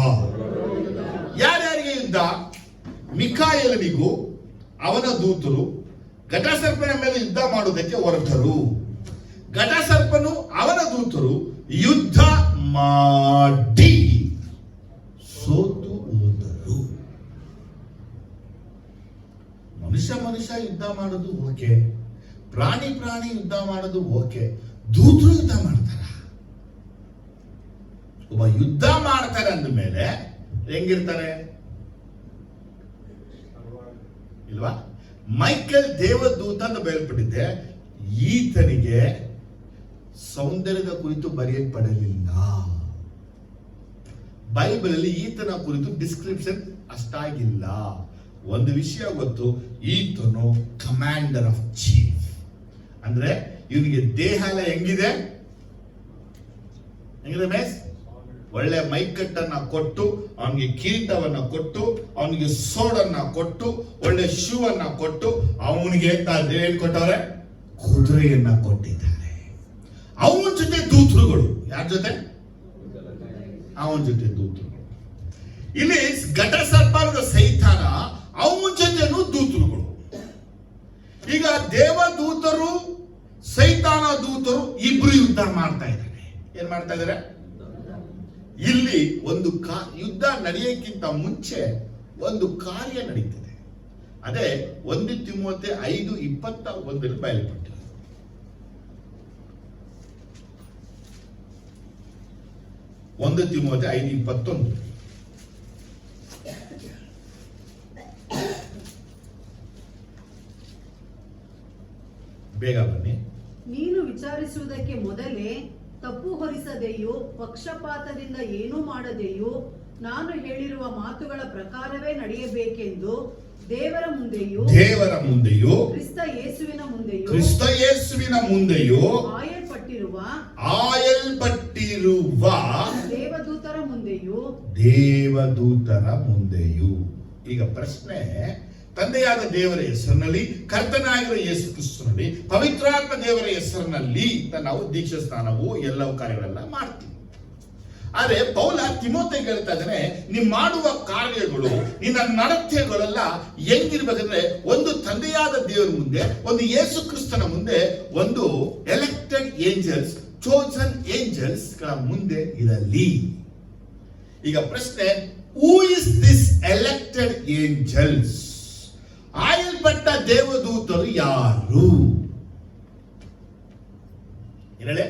ಯಾರ್ಯಾರಿಗೆ ಯುದ್ಧ? ಮಿಕಾಯೇಲನಿಗೂ ಅವನ ದೂತರು ಘಟಸರ್ಪನ ಮೇಲೆ ಯುದ್ಧ ಮಾಡುವುದಕ್ಕೆ ಹೊರಟರು. ಘಟಸರ್ಪನು ಅವನ ದೂತರು ಯುದ್ಧ ಮಾಡಿ ಸೋತು ಹೋದರು. ಮನುಷ್ಯ ಯುದ್ಧ ಮಾಡೋದು ಓಕೆ, ಪ್ರಾಣಿ ಯುದ್ಧ ಮಾಡೋದು ಓಕೆ, ದೂತರು ಯುದ್ಧ ಮಾಡ್ತಾರ. ಒಬ್ಬ ಯುದ್ಧ ಮಾಡ್ತಾರೆ ಅಂದ ಮೇಲೆ ಹೆಂಗಿರ್ತಾರೆ ಇಲ್ವಾ? ಮೈಕೇಲ್ ದೇವದೂತ ಅಂತ ಬಯಲ್ಪಟ್ಟಿದ್ದೆ. ಈತನಿಗೆ ಸೌಂದರ್ಯದ ಕುರಿತು ಬರೆಯಲ್ಪಡಲಿಲ್ಲ. ಬೈಬಲ್ ಅಲ್ಲಿ ಈತನ ಕುರಿತು ಡಿಸ್ಕ್ರಿಪ್ಷನ್ ಅಷ್ಟಾಗಿಲ್ಲ. ಒಂದು ವಿಷಯ ಗೊತ್ತು, ಈತನು ಕಮಾಂಡರ್ ಆಫ್ ಚೀಫ್. ಅಂದ್ರೆ ಇವನಿಗೆ ದೇಹ ಎಲ್ಲ ಹೆಂಗಿದೆ ಮೇಸ್? ಒಳ್ಳೆ ಮೈಕಟ್ಟನ್ನ ಕೊಟ್ಟು, ಅವನಿಗೆ ಕಿರೀಟವನ್ನ ಕೊಟ್ಟು, ಅವನಿಗೆ ಸೋಡನ್ನ ಕೊಟ್ಟು, ಒಳ್ಳೆ ಶೂ ಅನ್ನ ಕೊಟ್ಟು, ಅವನಿಗೆ ಏನ್ ಕೊಟ್ಟವ್ರೆ? ಕುದುರೆಯನ್ನ ಕೊಟ್ಟಿದ್ದಾರೆ. ಅವನ ಜೊತೆ ದೂತರುಗಳು. ಯಾರ ಜೊತೆ? ಅವನ ಜೊತೆ ದೂತರುಗಳು. ಇಲ್ಲಿ ಘಟಸರ್ಪದ ಸೈತಾನ, ಅವನ ಜೊತೆನೂ ದೂತರುಗಳು. ಈಗ ದೇವದೂತರು ಸೈತಾನ ದೂತರು ಇಬ್ರು ಯುದ್ಧ ಮಾಡ್ತಾ ಇದ್ದಾರೆ. ಏನ್ ಮಾಡ್ತಾ ಇದ್ದಾರೆ? ಇಲ್ಲಿ ಒಂದು ಯುದ್ಧ ನಡೆಯಕ್ಕಿಂತ ಮುಂಚೆ ಒಂದು ಕಾರ್ಯ ನಡೀತಿದೆ. ಅದೇ 1 ತಿಮೋಥೆ 5:21 ಬಯಲ್ಪಟ್ಟಿದೆ. 1 ತಿಮೋಥೆ 5:21. ಬೇಗ ಬನ್ನಿ. ನೀನು ವಿಚಾರಿಸುವುದಕ್ಕೆ ಮೊದಲೇ ತಪ್ಪು ಹೊರಿಸದೆಯೂ ಪಕ್ಷಪಾತದಿಂದ ಏನೂ ಮಾಡದೆಯೂ ನಾನು ಹೇಳಿರುವ ಮಾತುಗಳ ಪ್ರಕಾರವೇ ನಡೆಯಬೇಕೆಂದು ದೇವರ ಮುಂದೆಯೂ ದೇವರ ಮುಂದೆಯೂ ಕ್ರಿಸ್ತ ಯೇಸುವಿನ ಮುಂದೆಯೂ ಕ್ರಿಸ್ತ ಯೇಸುವಿನ ಮುಂದೆಯೂ ಆಯಲ್ಪಟ್ಟಿರುವ ಆಯಲ್ಪಟ್ಟಿರುವ ದೇವದೂತರ ಮುಂದೆಯೂ ದೇವದೂತರ ಮುಂದೆಯೂ. ಈಗ ಪ್ರಶ್ನೆ, ತಂದೆಯಾದ ದೇವರ ಹೆಸರಿನಲ್ಲಿ, ಕರ್ತನಾಗಿರುವ ಯೇಸು ಕ್ರಿಸ್ತನಲ್ಲಿ, ಪವಿತ್ರಾತ್ಮ ದೇವರ ಹೆಸರಿನಲ್ಲಿ ನಾವು ದೀಕ್ಷಾ ಸ್ನಾನವು ಎಲ್ಲವೂ ಕಾರ್ಯಗಳೆಲ್ಲ ಮಾಡ್ತೀವಿ. ಆದ್ರೆ ಪೌಲ ತಿಮೋಥೆಗೆ ಹೇಳ್ತಾ ಇದ್ದಾನೆ, ನೀನು ಮಾಡುವ ಕಾರ್ಯಗಳು, ನಿನ್ನ ನಡತೆಗಳೆಲ್ಲ ಹೆಂಗಿರ್ಬೇಕಂದ್ರೆ ಒಂದು ತಂದೆಯಾದ ದೇವರ ಮುಂದೆ, ಒಂದು ಯೇಸು ಕ್ರಿಸ್ತನ ಮುಂದೆ, ಒಂದು ಎಲೆಕ್ಟೆಡ್ ಏಂಜಲ್ಸ್, ಚೋಸನ್ ಏಂಜಲ್ಸ್ ಗಳ ಮುಂದೆ ಇರಲಿ. ಈಗ ಪ್ರಶ್ನೆ, who is this elected angels? ಆಯಲ್ಪಟ್ಟ ದೇವದೂತರು ಯಾರು? ಹೇಳೇ.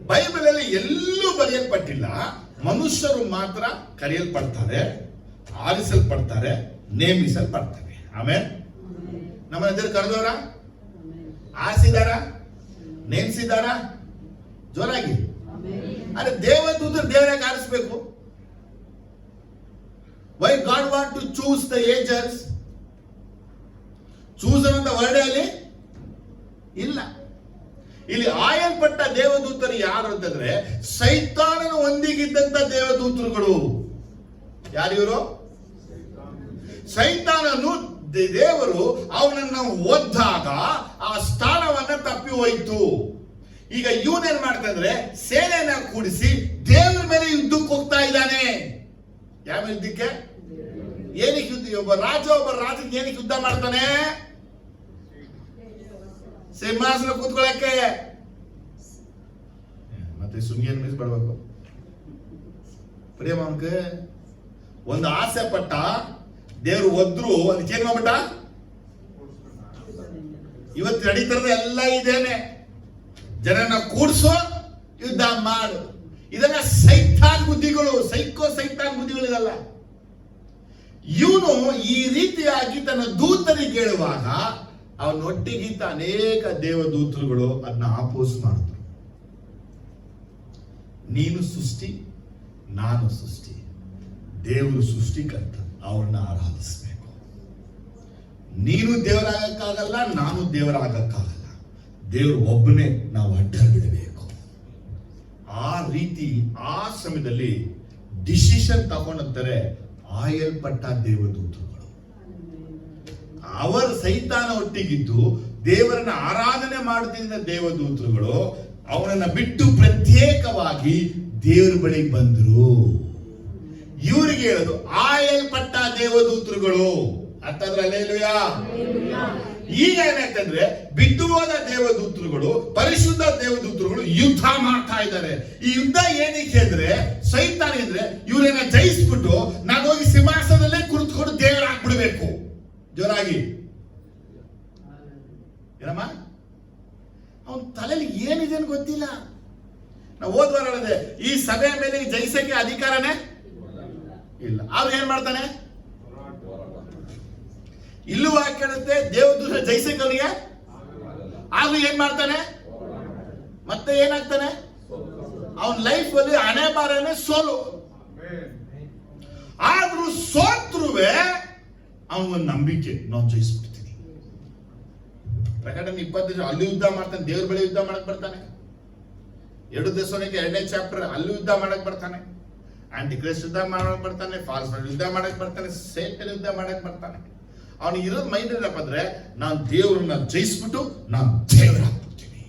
ಬೈಬಲ್ ಅಲ್ಲಿ ಎಲ್ಲೂ ಬರೆಯಲ್ಪಟ್ಟಿಲ್ಲ. ಮನುಷ್ಯರು ಮಾತ್ರ ಕರೆಯಲ್ಪಡ್ತಾರೆ, ಆರಿಸಲ್ಪಡ್ತಾರೆ, ನೇಮಿಸಲ್ಪಡ್ತಾರೆ. ಆಮೇಲೆ ನಮ್ಮ ಎದುರು ಕರೆದವರ, ಆರಿಸಿದಾರ, ನೇಮಿಸಿದಾರ? ಜೋರಾಗಿ. ಅರೆ ದೇವದೂತರು ದೇವರಾಗಿ ಆರಿಸಬೇಕು. Why God want to choose the angels? Choose ಅನ್ನೋ ವರ್ಡ್ ಅಲ್ಲಿ ಇಲ್ಲ. ಇಲ್ಲಿ ಆಯಲ್ಪಟ್ಟ ದೇವದೂತರು ಯಾರು ಅಂತಂದ್ರೆ ಸೈತಾನನ ಒಂದಿಗಿದ್ದಂತ ದೇವದೂತರುಗಳು. ಯಾರಿವರು? ಸೈತಾನನು ದೇವರು ಅವನನ್ನು ಒದ್ದಾಗ ಆ ಸ್ಥಾನವನ್ನ ತಪ್ಪಿ ಹೋಯಿತು. ಈಗ ಇವನೇನ್ ಮಾಡ್ತಾ ಇದ್ರೆ ಸೇನೆಯನ್ನ ಕೂಡಿಸಿ ದೇವರ ಮೇಲೆ ಯುದ್ಧಕ್ಕೆ ಹೋಗ್ತಾ ಇದ್ದಾನೆ. ಯಾವ ಯುದ್ಧಕ್ಕೆ? ಏನಕ್ಕೆ ಯುದ್ಧ? ಒಬ್ಬ ರಾಜನಿಗೆ ಏನಕ್ಕೆ ಯುದ್ಧ ಮಾಡ್ತಾನೆ? ಸಿಂಹಾಸನ ಕೂತ್ಕೊಳ್ಳಕ್ಕೆ. ಮತ್ತೆ ಸುಂಗಿಯನ್ನು ಮಿಸ್ ಮಾಡ್ಬೇಕು. ಪ್ರೇಮಕ್ಕೆ ಒಂದು ಆಸೆ ಪಟ್ಟ, ದೇವ್ರು ಒದ್ರು, ಅದಕ್ಕೆ ಏನ್ ಮಾಡ್ಬಿಟ್ಟ? ಇವತ್ತು ನಡೀತಿರೋದು ಎಲ್ಲ ಇದೇನೆ. ಜನನ ಕೂಡ್ಸೋ, ಯುದ್ಧ ಮಾಡು. ಇದೆಲ್ಲ ಸೈತಾನ್ ಬುದ್ಧಿಗಳು, ಸೈತಾನ್ ಬುದ್ಧಿಗಳಿದಲ್ಲ. ಇವನು ಈ ರೀತಿಯಾಗಿ ತನ್ನ ದೂತರಿಗೆ ಹೇಳುವಾಗ ಅವನೊಟ್ಟಿಗಿಂತ ಅನೇಕ ದೇವದೂತರುಗಳು ಅದನ್ನ ಆಪೋಸ್ ಮಾಡಿದ್ರು. ನೀನು ಸೃಷ್ಟಿ, ನಾನು ಸೃಷ್ಟಿ, ದೇವರು ಸೃಷ್ಟಿಕರ್ತ, ಅವ್ರನ್ನ ಆರಾಧಿಸಬೇಕು. ನೀನು ದೇವರಾಗಕ್ಕಾಗಲ್ಲ, ನಾನು ದೇವರಾಗಕ್ಕಾಗಲ್ಲ, ದೇವರು ಒಬ್ಬನೇ, ನಾವು ಅಡ್ಡ ಬಿಡಬೇಕು. ಆ ರೀತಿ ಆ ಸಮಯದಲ್ಲಿ ಡಿಸಿಷನ್ ತಗೊಂಡಂತಾರೆ ಆಯಲ್ಪಟ್ಟ ದೇವದೂತರುಗಳು. ಅವರ ಸೈತಾನ ಒಟ್ಟಿಗಿದ್ದು ದೇವರನ್ನ ಆರಾಧನೆ ಮಾಡುತ್ತಿದ್ದ ದೇವದೂತರುಗಳು ಅವನನ್ನ ಬಿಟ್ಟು ಪ್ರತ್ಯೇಕವಾಗಿ ದೇವರ ಬಳಿಗೆ ಬಂದ್ರು. ಇವರಿಗೆ ಹೇಳೋದು ಆಯಲ್ಪಟ್ಟ ದೇವದೂತರುಗಳು. ಅರ್ಥದ್ರಲ್ಲೇಲುಯಾ. ಈಗ ಏನಾಯ್ತಂದ್ರೆ ಬಿಟ್ಟು ಹೋದ ದೇವದೂತರುಗಳು, ಪರಿಶುದ್ಧ ದೇವದೂತರುಗಳು ಯುದ್ಧ ಮಾಡ್ತಾ ಇದ್ದಾರೆ. ಈ ಯುದ್ಧ ಏನಕ್ಕೆ ಅಂದ್ರೆ ಸೈತಾನ ಇದ್ರೆ ಇವರನ್ನ ಜಯಿಸ್ಬಿಟ್ಟು ನಾನು ಹೋಗಿ ಸಿಂಹಾಸನದಲ್ಲೇ ಕುಳಿತುಕೊಂಡು ದೇವರಾಗ್ಬಿಡ್ಬೇಕು. ಜೋರಾಗಿ ಏನಮ್ಮ, ಅವನ ತಲೆಯಲ್ಲಿ ಏನಿದೆ ಅಂತ ಗೊತ್ತಿಲ್ಲ. ನಾವು ಹೋದ್ವಾರ ಹೇಳಿದೆ, ಈ ಸಭೆಯ ಮೇಲೆ ಜಯಿಸಕ್ಕೆ ಅಧಿಕಾರನೇ ಇಲ್ಲ. ಅವ್ರು ಏನ್ ಮಾಡ್ತಾನೆ? ಇಲ್ಲೂ ಹಾಕಿಡುತ್ತೆ ದೇವದೂತ ಜಯಿಸಕ್ಕೆ ಆಗ ಏನ್ ಮಾಡ್ತಾನೆ? ಮತ್ತೆ ಏನಾಗ್ತಾನೆ? ಅವನ ಲೈಫ್ ಅಲ್ಲಿ ಹಣೆ ಬಾರನೆ ಸೋಲು. ಆದ್ರೂ ಸೋತ್ರುವೆ ಅವನ ನಂಬಿಕೆ, ನಾವು ಜಯಿಸ್ಬಿಡ್ತೀನಿ. ಪ್ರಕಟಣೆ 20 ಅಲ್ಲಿ ಯುದ್ಧ ಮಾಡ್ತಾನೆ, ದೇವ್ರ ಬಳಿ ಯುದ್ಧ ಮಾಡಕ್ ಬರ್ತಾನೆ. 2 Thessalonians 2ನೇ ಚಾಪ್ಟರ್ ಅಲ್ಲಿ ಯುದ್ಧ ಮಾಡಕ್ ಬರ್ತಾನೆ. ಆಂಟಿ ಕ್ರೈಸ್ಟ್ ಯುದ್ಧ ಮಾಡಕ್ ಬರ್ತಾನೆ, ಫಾಲ್ಸ್ ಯುದ್ಧ ಮಾಡಕ್ ಬರ್ತಾನೆ, ಸೇಟನ್ ಯುದ್ಧ ಮಾಡಕ್ ಬರ್ತಾನೆ. ಅವನಿಗೆ ಇರೋದು ಮೈಂಡ್ ಏನಪ್ಪ ಅಂದ್ರೆ, ನಾನು ದೇವರನ್ನ ಜಯಿಸ್ಬಿಟ್ಟು ನಾನು ದೇವರಾಗ್ಬಿಡ್ತೀನಿ.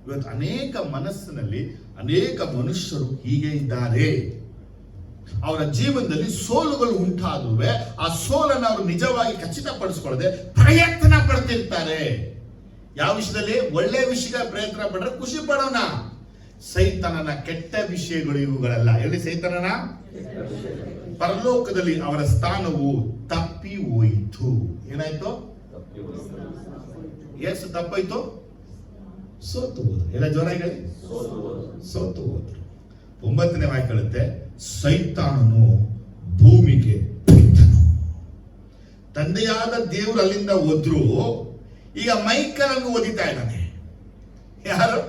ಇವತ್ತು ಅನೇಕ ಮನಸ್ಸಿನಲ್ಲಿ ಅನೇಕ ಮನುಷ್ಯರು ಹೀಗೆ ಇದ್ದಾರೆ. ಅವರ ಜೀವನದಲ್ಲಿ ಸೋಲುಗಳು ಉಂಟಾದುವೆ, ಆ ಸೋಲನ್ನು ಅವರು ನಿಜವಾಗಿ ಖಚಿತಪಡಿಸಿಕೊಳ್ಳದೆ ಪ್ರಯತ್ನ ಪಡ್ತಿರ್ತಾರೆ. ಯಾವ ವಿಷಯದಲ್ಲಿ? ಒಳ್ಳೆ ವಿಷಯ ಪ್ರಯತ್ನ ಪಡ್ರೆ ಖುಷಿ ಪಡೋಣ. ಸೈತಾನನ ಕೆಟ್ಟ ವಿಷಯಗಳು ಇವುಗಳೆಲ್ಲ. ಎಲ್ಲಿ ಸೈತಾನನ? ಪರಲೋಕದಲ್ಲಿ ಅವರ ಸ್ಥಾನವು ತಪ್ಪಿ ಹೋಯಿತು. ಏನಾಯ್ತು? ಎಷ್ಟು ತಪ್ಪಾಯ್ತು? ಸೋತು ಹೋದ್ರು. ಎಲ್ಲ ಜೋರಾಗಿ ಹೇಳಿ, ಸೋತು ಹೋದ್ರು. 9ನೇ ವಾಕ್ಯ ಹೇಳುತ್ತೆ, ಸೈತಾನನು ಭೂಮಿಗೆ ಬಿದ್ದನು. ತಂದೆಯಾದ ದೇವರು ಅಲ್ಲಿಂದ ಹೋದ್ರು. ಈಗ ಮೈಕಲ್ ಅನ್ನು ಓದಿತಾ ಇದ್ದಾನೆ. ಯಾರು?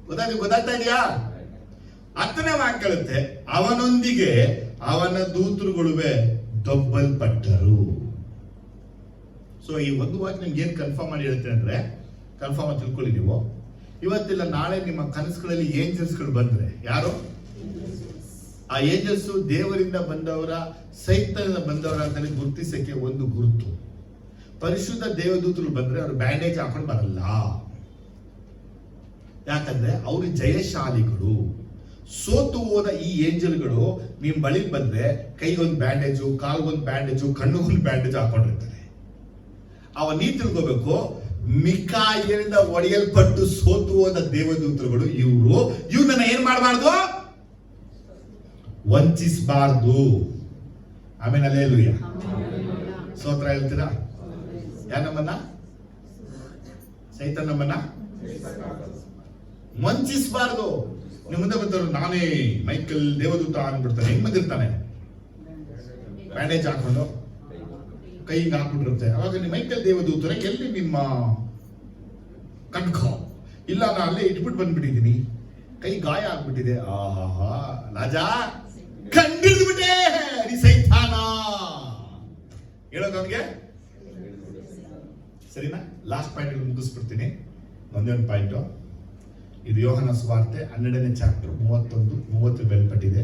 ಗೊತ್ತಾಗ್ತಾ ಇದೆಯಾ? 10ನೇ ವಾಕ್ಯ ಹೇಳುತ್ತೆ, ಅವನೊಂದಿಗೆ ಅವನ ದೂತರುಗಳುವೆ ದೊಬ್ಬಲ್ಪಟ್ಟರು. ಸೊ ಈ ಒಂದು ವಾಕ್ಯ ನಿಮ್ಗೆ ಏನ್ ಕನ್ಫರ್ಮ್ ಮಾಡಿ ಹೇಳ್ತೇನೆ ಅಂದ್ರೆ, ಕನ್ಫರ್ಮ್ ಆಗಿ ತಿಳ್ಕೊಳ್ಳಿ ನೀವು. ಇವತ್ತಿಲ್ಲ ನಾಳೆ ನಿಮ್ಮ ಕನಸುಗಳಲ್ಲಿ ಏಂಜಲ್ಸ್ಗಳು ಬಂದ್ರೆ, ಯಾರು ಆ ಏಂಜಲ್ಸ್ ದೇವರಿಂದ ಬಂದವರ ಸೈತಾನದಿಂದ ಬಂದವರ ಅಂತ ಗುರುತಿಸಕ್ಕೆ ಒಂದು ಗುರುತು. ಪರಿಶುದ್ಧ ದೇವದೂತರು ಬಂದ್ರೆ ಅವರು ಬ್ಯಾಂಡೇಜ್ ಹಾಕೊಂಡು ಬರಲ್ಲ. ಯಾಕಂದ್ರೆ ಅವರು ಜಯಶಾಲಿಗಳು. ಸೋತು ಹೋದ ಈ ಏಂಜಲ್ಗಳು ನಿಮ್ ಬಳಿಗೆ ಬಂದ್ರೆ ಕೈಗೊಂದು ಬ್ಯಾಂಡೇಜು, ಕಾಲ್ಗೊಂದು ಬ್ಯಾಂಡೇಜು, ಕಣ್ಣುಗೊಂದು ಬ್ಯಾಂಡೇಜ್ ಹಾಕೊಂಡಿರ್ತಾರೆ. ನೀ ತಿಳ್ಕೋಬೇಕು, ಮಿಕಾಯಲಿಂದ ಒಡೆಯಲ್ಪಟ್ಟು ಸೋತು ಹೋದ ದೇವದೂತರುಗಳು ಇವ್ರನ್ನ ಏನ್ ಮಾಡಬಾರ್ದು, ವಂಚಿಸಬಾರ್ದು. ಆಮೇಲೆ ಅಲ್ಲೇಲೂಯ, ಸ್ತೋತ್ರ ಹೇಳ್ತೀರಾ? ನಮ್ಮನ್ನ ಸೈತಾನ ನಮ್ಮನ್ನ ವಂಚಿಸಬಾರ್ದು. ನಿಮ್ಮ ಮುಂದೆ ಬಂದವರು ನಾನೇ ಮೈಕಲ್ ದೇವದೂತ ಅಂದ್ಬಿಡ್ತಾನೆ. ಹೆಂಗ್ ಬಂದಿರ್ತಾನೆ? ಬ್ಯಾಂಡೇಜ್ ಹಾಕೊಂಡು ಕೈಗೆ ಹಾಕ್ಬಿಟ್ಟಿರುತ್ತೆ. ಅವಾಗ ನಿಮ್ಮ ಮೈಕಲ್ ದೇವದೂತರ ಎಲ್ಲಿ ನಿಮ್ಮ ಕಣ್ಕ? ಇಲ್ಲ, ನಾನು ಅಲ್ಲೇ ಇಟ್ಬಿಟ್ಟು ಬಂದ್ಬಿಟ್ಟಿದ್ದೀನಿ, ಕೈ ಗಾಯ ಆಗ್ಬಿಟ್ಟಿದೆ. ಆಹಾ ರಾಜಾ, ಕಂಡಿಡ್ಬಿಟ್ಟೆ ನೀ ಸೈತಾನ ಹೇಳೋದು ಅವನಿಗೆ. ಸರಿನಾ? ಲಾಸ್ಟ್ ಪಾಯಿಂಟ್ ಮುಗಿಸ್ಬಿಡ್ತೀನಿ. ಒಂದೊಂದು ಪಾಯಿಂಟ್. ಇದು ಯೋಹನ ಸುವಾರ್ತೆ 12ನೇ ಚಾಪ್ಟರ್ 31-30 ಬೆಲ್ಪಟ್ಟಿದೆ.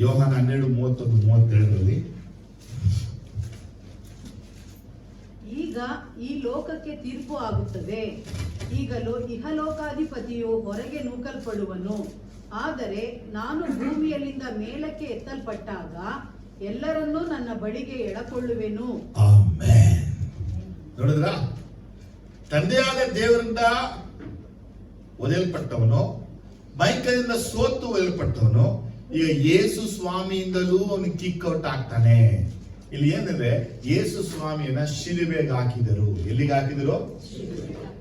ಯೋಹನ 12:31-37 ಈಗ ಈ ಲೋಕಕ್ಕೆ ತೀರ್ಪು ಆಗುತ್ತದೆ. ಈಗಲೂ ಇಹಲೋಕಾಧಿಪತಿಯು ಹೊರಗೆ ನೂಕಲ್ಪಡುವನು. ಆದರೆ ನಾನು ಭೂಮಿಯಲ್ಲಿಂದ ಮೇಲಕ್ಕೆ ಎತ್ತಲ್ಪಟ್ಟಾಗ ಎಲ್ಲರನ್ನೂ ನನ್ನ ಬಳಿಗೆ ಎಳಕೊಳ್ಳುವೆನು. ಆಮೆನ್. ನೋಡಿದ್ರ? ತಂದೆಯಾದ ದೇವರಿಂದ ಒದೆಯಲ್ಪಟ್ಟವನು, ಮೈಕಲಿಂದ ಸೋತು ಒದೆಯಲ್ಪಟ್ಟವನು, ಈಗ ಯೇಸು ಸ್ವಾಮಿಯಿಂದಲೂ ಅವನು ಕಿಕ್ ಔಟ್ ಆಗ್ತಾನೆ. ಇಲ್ಲಿ ಏನಂದ್ರೆ, ಯೇಸು ಸ್ವಾಮಿಯನ್ನ ಶಿಲುಬೆಗೆ ಹಾಕಿದರು. ಎಲ್ಲಿಗೆ ಹಾಕಿದರು?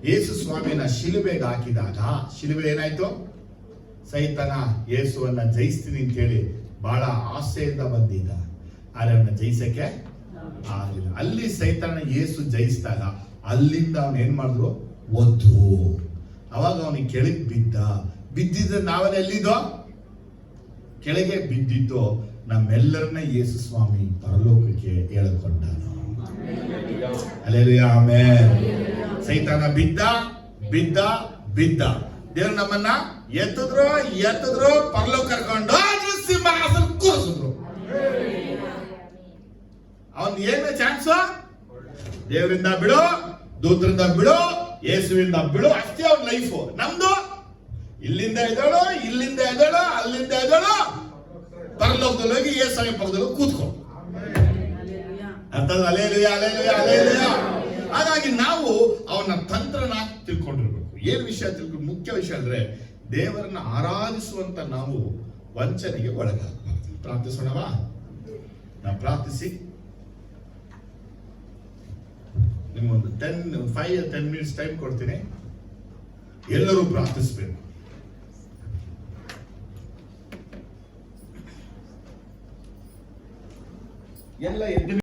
ಯೇಸು ಸ್ವಾಮಿಯನ್ನ ಶಿಲುಬೆಗೆ ಹಾಕಿದಾಗ ಶಿಲುಬೆ ಏನಾಯ್ತು? ಸೈತಾನ ಯೇಸುವನ್ನ ಜಯಿಸ್ತೀನಿ ಅಂತ ಹೇಳಿ ಬಹಳ ಆಸೆಯಿಂದ ಬಂದಿದ್ದ, ಆದ್ರೆ ಅವನ್ನ ಜಯಿಸಕ್ಕೆ ಆಗಲಿಲ್ಲ. ಅಲ್ಲಿ ಸೈತಾನ ಯೇಸು ಜಯಿಸಿದಾಗ ಅಲ್ಲಿಂದ ಅವನು ಏನ್ ಮಾಡಿದ್ರು? ಒದ್ದು. ಅವಾಗ ಅವನಿಗೆ ಕೆಳಗೆ ಬಿದ್ದಿದ್ದ ನಾವೆಲ್ಲ ಎಲ್ಲಿದ್ದೋ? ಕೆಳಗೆ ಬಿದ್ದಿದ್ದು. ನಮ್ಮೆಲ್ಲರನ್ನ ಯೇಸು ಸ್ವಾಮಿ ಪರಲೋಕಕ್ಕೆ ಎಳೆದುಕೊಂಡನು. Hallelujah, amen. ಸೈತಾನ ಬಿದ್ದ. ದೇವರು ನಮ್ಮನ್ನ ಎತ್ತಿದ್ರು, ಪರಲೋಕ ಕರ್ಕೊಂಡು ಸಿಂಹಾಸನ ಕೂರಿಸಿದ್ರು. ಅವನ್ ಏನು ಚಾನ್ಸ್? ದೇವರಿಂದ ಬಿಡು, ದೂತರಿಂದ ಬಿಡು, ಯೇಸುವಿಂದ ಬಿಡು, ಅಷ್ಟೇ ಅವನ ಲೈಫ್. ನಮ್ದು ಇಲ್ಲಿಂದ ಎದ್ದೇಳು, ಅಲ್ಲಿಂದ ಎದ್ದೇಳು, ಪರಲೋಕದಲ್ಲಿ ಹೋಗಿ ಯೇಸುವಿನ ಪಕ್ಕದಲ್ಲಿ ಕೂತ್ಕೊ. ಅಂತಂದ್ರೆ ಹಲ್ಲೆಲೂಯ, ಹಲ್ಲೆಲೂಯ, ಹಲ್ಲೆಲೂಯ. ಹಾಗಾಗಿ ನಾವು ಅವನ ತಂತ್ರನ ತಿಳ್ಕೊಂಡಿರ್ಬೇಕು. ಏನ್ ವಿಷಯ ತಿಳ್ಕೊಂಡು? ಮುಖ್ಯ ವಿಷಯ ಅಂದ್ರೆ ದೇವರನ್ನ ಆರಾಧಿಸುವಂತ ನಾವು ವಂಚನೆಗೆ ಒಳಗಾಗಬಾರದು. ಪ್ರಾರ್ಥಿಸೋಣವಾ? ನಾವು ಪ್ರಾರ್ಥಿಸಿ ನಿಮ್ಮೊಂದು 5-10 ಮಿನಿಟ್ಸ್ ಟೈಮ್ ಕೊಡ್ತೀನಿ. ಎಲ್ಲರೂ ಪ್ರಾರ್ಥಿಸಬೇಕು. ಎಲ್ಲ